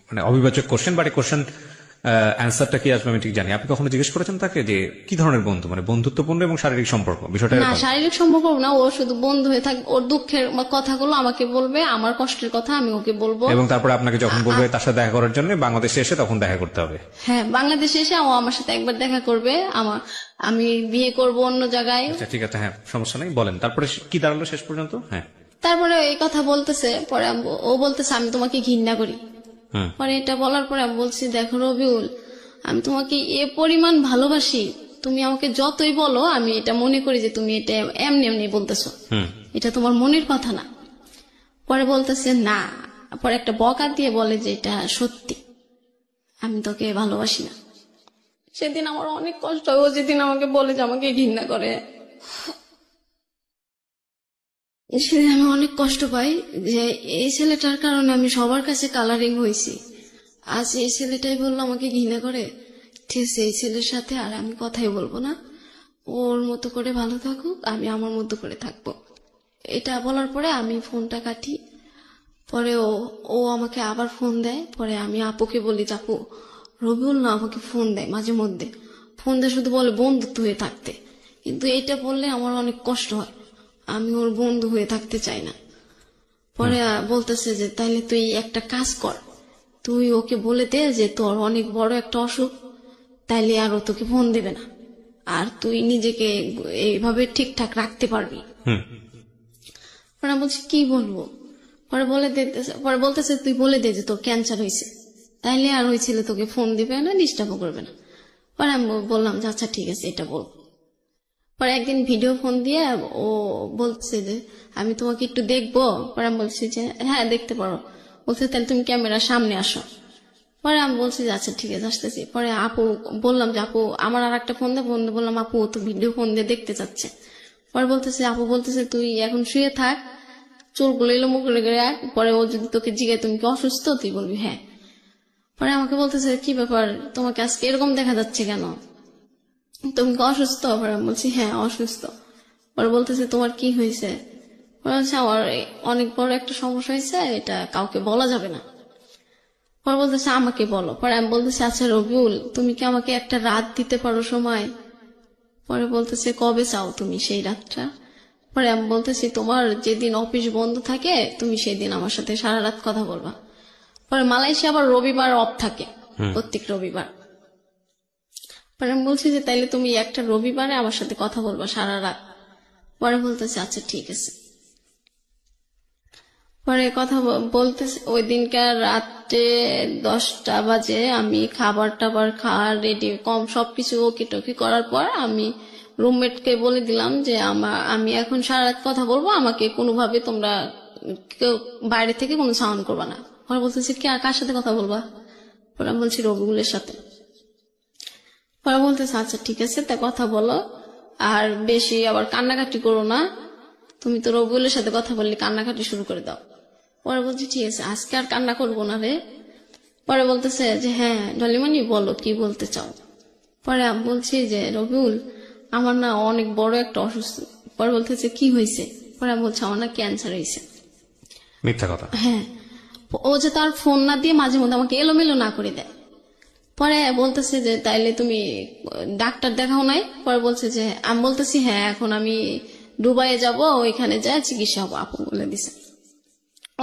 মানে অবিভাজ্য কোশ্চেন, বাট এই কোশ্চেন অ্যান্সারটা কি আসবে আমি ঠিক জানি। আপনি কখনো জিজ্ঞেস করেছেন তাকে যে কি ধরনের বন্ধু, মানে বন্ধুত্বপূর্ণ এবং শারীরিক সম্পর্ক বিষয়টা না, এরকম? শারীরিক সম্পর্ক না, ও শুধু বন্ধু হয়ে থাকবে, ওর দুঃখের কথাগুলো আমাকে বলবে, আমার কষ্টের কথা আমি ওকে বলবো। এবং তারপরে আপনাকে যখন বলবে তার সাথে দেখা করার জন্য বাংলাদেশে এসে, তখন দেখা করতে হবে? হ্যাঁ, বাংলাদেশে এসে ও আমার সাথে একবার দেখা করবে, আমি বিয়ে করব অন্য জায়গায়। আচ্ছা ঠিক আছে, হ্যাঁ সমস্যা নেই, বলেন তারপরে কি দাঁড়ালো শেষ পর্যন্ত? হ্যাঁ, তারপরে এই কথা বলতেছে, পরে ও বলতেছে আমি তোমাকে ঘৃণা করি। পরে এটা বলার পরে আমি বলছি দেখো রবিউল, আমি তোমাকে এ পরিমাণ ভালোবাসি, তুমি আমাকে যতই বলো আমি এটা মনে করি যে তুমি এটা এমনি এমনি বলতেছো, এটা তোমার মনের কথা না। পরে বলতেছে না, পরে একটা বকা দিয়ে বলে যে এটা সত্যি, আমি তোকে ভালোবাসি না। সেদিন আমার অনেক কষ্ট হয়, ও যেদিন আমাকে বলে যে আমাকে ঘৃণা করে, সেদিন আমি অনেক কষ্ট পাই যে এই ছেলেটার কারণে আমি সবার কাছে কালারিং হয়েছি। আজ এই ছেলেটাই বললো আমাকে ঘৃণা করে, ঠিক আছে এই ছেলের সাথে আর আমি কথাই বলবো না, ওর মতো করে ভালো থাকুক, আমি আমার মতো করে থাকবো। এটা বলার পরে আমি ফোনটা কাটি। পরে ও আমাকে আবার ফোন দেয়। পরে আমি আপুকে বলি যে আপু, রবিউল না আমাকে ফোন দেয় মাঝে মধ্যে, ফোন দিয়ে শুধু বলে বন্ধুত্ব হয়ে থাকতে, কিন্তু এটা বললে আমার অনেক কষ্ট হয়, আমি ওর বন্ধু হয়ে থাকতে চাই না। পরে বলতেছে যে তাইলে তুই একটা কাজ কর, তুই ওকে বলে দে যে তোর অনেক বড় একটা অসুখ, তাইলে আর ও তোকে ফোন দেবে না, আর তুই নিজেকে এইভাবে ঠিকঠাক রাখতে পারবি। পরে আমি বলছি কি বলবো? পরে বলতেছে তুই বলে দে যে তোর ক্যান্সার হয়েছে, তাইলে আর ওই ছেলে তোকে ফোন দিবে না, ডিস্টার্বও করবে না। পরে আমি বললাম যে আচ্ছা ঠিক আছে এটা বলবো। পরে একদিন ভিডিও ফোন দিয়ে ও বলছে যে আমি তোমাকে একটু দেখবো। পরে আমি বলছি যে হ্যাঁ দেখতে পারো। বলছে তাহলে তুমি ক্যামেরার সামনে আসো। পরে আমি বলছি যে আচ্ছা ঠিক আছে আসতেছি। পরে আপু বললাম যে আপু আমার আর একটা ফোন দিয়ে বললাম আপু ও তো ভিডিও ফোন দিয়ে দেখতে চাচ্ছে। পরে বলতেছে আপু বলতেছে তুই এখন শুয়ে থাক, চুলগুলো এলোমো করে রাখ, পরে ও যদি তোকে জিজ্ঞাসা তুমি কি অসুস্থ, তুই বলবি হ্যাঁ। পরে আমাকে বলতেছে কি ব্যাপার তোমাকে আজকে এরকম দেখা যাচ্ছে কেন, তুমি কি অসুস্থ? পরে আমি বলছি হ্যাঁ অসুস্থ। পরে বলতেছে তোমার কি হয়েছে? পরে বলছে আমার অনেক বড় একটা সমস্যা হয়েছে, এটা কাউকে বলা যাবে না। পরে বলতেছে আমাকে বলো। পরে আমি বলতেছি আচ্ছা রবিউল তুমি কি আমাকে একটা রাত দিতে পারো সময়? পরে বলতেছে কবে চাও তুমি সেই রাতটা? পরে আমি বলতেছি তোমার যেদিন অফিস বন্ধ থাকে তুমি সেদিন আমার সাথে সারা রাত কথা বলবা। পরে মালয়েশিয়া আবার রবিবার অফ থাকে, প্রত্যেক রবিবার। পরে আমি বলছি যে তাইলে তুমি একটা রবিবারে আমার সাথে কথা বলবা সারা রাত। পরে বলতেছে আচ্ছা ঠিক আছে। পরে কথা বলতেছে ওই দিনকার রাত্রে 10টা বাজে আমি খাবার টাবার খাওয়া রেডি সবকিছু ওকে টোকি করার পর আমি রুমমেটকে বলে দিলাম যে আমি এখন সারা রাত কথা বলবো, আমাকে কোনোভাবে তোমরা কেউ বাইরে থেকে কোনো সাউন্ড করবা না। পরে বলতেছে কি আর কার সাথে কথা বলবা? পরে আমি বলছি রবিউলের সাথে। পরে বলতেছে আচ্ছা ঠিক আছে, তা কথা বলো, আর বেশি আবার কান্নাকাটি করো না, তুমি তো রবিউলের সাথে কথা বললে কান্নাকাটি শুরু করে দাও। পরে বলছি ঠিক আছে, আজকে আর কান্না করবো না রে। পরে বলতেছে যে হ্যাঁ ডলিমানি বলো কি বলতে চাও। পরে আমি বলছি যে রবিউল, আমার না অনেক বড় একটা অসুস্থ। পরে বলতেছে কি হয়েছে। পরে আমি বলছি আমার না ক্যান্সার হয়েছে। মিথ্যা কথা। হ্যাঁ, ও যে তার ফোন না দিয়ে মাঝে মধ্যে আমাকে এলোমেলো না করে দেয়। পরে বলতেছে যে তাইলে তুমি ডাক্তার দেখাও নাই। পরে বলছে যে আমি বলতেছি হ্যাঁ এখন আমি দুবাইয়ে যাব, ওইখানে যায় চিকিৎসা হবো, আপু বলে দিছে।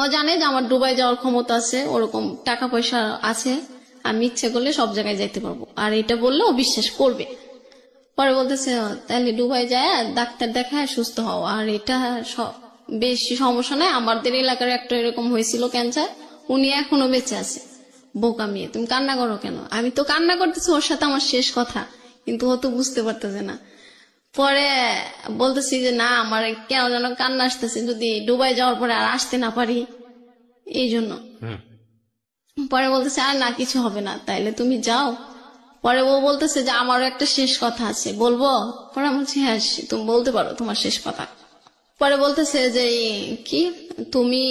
ও জানে যে আমার দুবাই যাওয়ার ক্ষমতা আছে, ওরকম টাকা পয়সা আছে, আমি ইচ্ছে করলে সব জায়গায় যাইতে পারবো, আর এটা বললে ও বিশ্বাস করবে। পরে বলতেছে তাহলে দুবাই যায় ডাক্তার দেখায় সুস্থ হও, আর এটা বেশি সমস্যা নাই, আমাদের এলাকার একটা এরকম হয়েছিল ক্যান্সার, উনি এখনো বেঁচে আছে। বোকা মেয়ে, তুমি কান্না করো কেন? আমি তো কান্না করতেছি, ওর সাথে আমার শেষ কথা, কিন্তু ও তো বুঝতে পারতেছে না। পরে বলতেছি যে না আমার কেন যেন কান্না আসতেছে, যদি দুবাই যাওয়ার পরে আর আসতে না পারি এই জন্য। পরে বলতেছে আর না কিছু হবে না, তাইলে তুমি যাও। পরে ও বলতেছে যে আমারও একটা শেষ কথা আছে, বলবো? পরে আমি বলছি হ্যাঁ তুমি বলতে পারো তোমার শেষ কথা। পরে বলতেছে যে কি তুমি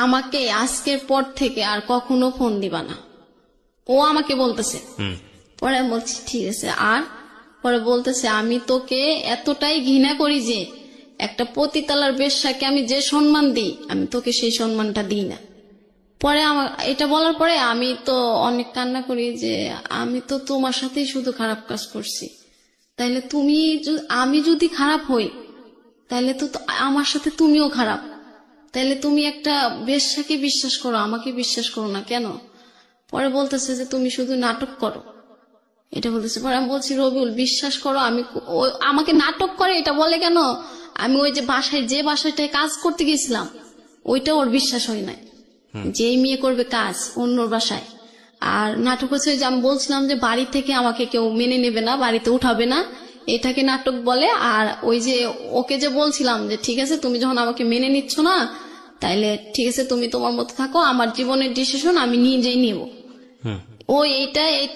আমাকে আজকের পর থেকে আর কখনো ফোন দিবা না, ও আমাকে বলতেছে। পরে আমি বলছি ঠিক আছে। আর পরে বলতেছে আমি তোকে এতটাই ঘৃণা করি যে একটা পতিতালার বেশ্যাকে আমি যে সম্মান দিই আমি তোকে সেই সম্মানটা দিই না। পরে আমার এটা বলার পরে আমি তো অনেক কান্না করি যে আমি তো তোমার সাথেই শুধু খারাপ কাজ করছি, তাইলে তুমি আমি যদি খারাপ হই তাইলে তো আমার সাথে তুমিও খারাপ, তাইলে তুমি একটা বেশ্যাকে বিশ্বাস করো, আমাকে বিশ্বাস করো না কেন? পরে বলতেছে যে তুমি শুধু নাটক করো, এটা বলতেছে। পরে আমি বলছি রবিউল বিশ্বাস করো, আমি আমাকে নাটক করে এটা বলে কেন? আমি ওই যে বাসাটায় কাজ করতে গেছিলাম ওইটা ওর বিশ্বাস হয় নাই, যে এই মেয়ে করবে কাজ অন্যর বাসায়। আর নাটক হচ্ছে যে আমি বলছিলাম যে বাড়ি থেকে আমাকে কেউ মেনে নেবে না, বাড়িতে উঠাবে না, এটাকে নাটক বলে। আর ওই যে ওকে যে বলছিলাম যে ঠিক আছে তুমি যখন আমাকে মেনে নিচ্ছ না তাইলে ঠিক আছে তুমি তোমার মতো থাকো, আমার জীবনের ডিসিশন আমি নিজেই নিব। ও এই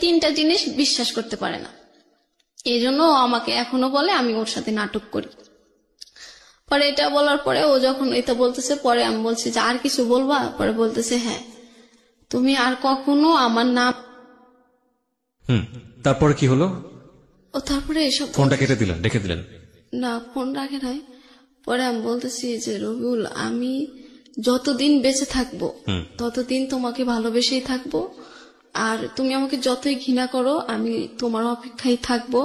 তিনটা জিনিস বিশ্বাস করতে পারে না, এই জন্য ও আমাকে এখনো বলে আমি ওর সাথে নাটক করি। পরে এটা বলার পরে ও যখন এটা বলতেছে, পরে আমি বলছি যে আর কিছু বলবা? পরে বলতেছে হ্যাঁ তুমি আর কখনো আমার নাম। তারপরে কি হলো? ও তারপরে এসব ফোনটা কেটে দিলেন, রেখে দিলেন? না, ফোন রাখে নাই। পরে আমি বলতেছি যে রবিউল আমি যতদিন বেঁচে থাকবো ততদিন তোমাকে ভালোবেসেই থাকবো, আর তুমি আমাকে যতই ঘৃণা করো আমি তোমার অপেক্ষায় থাকবো।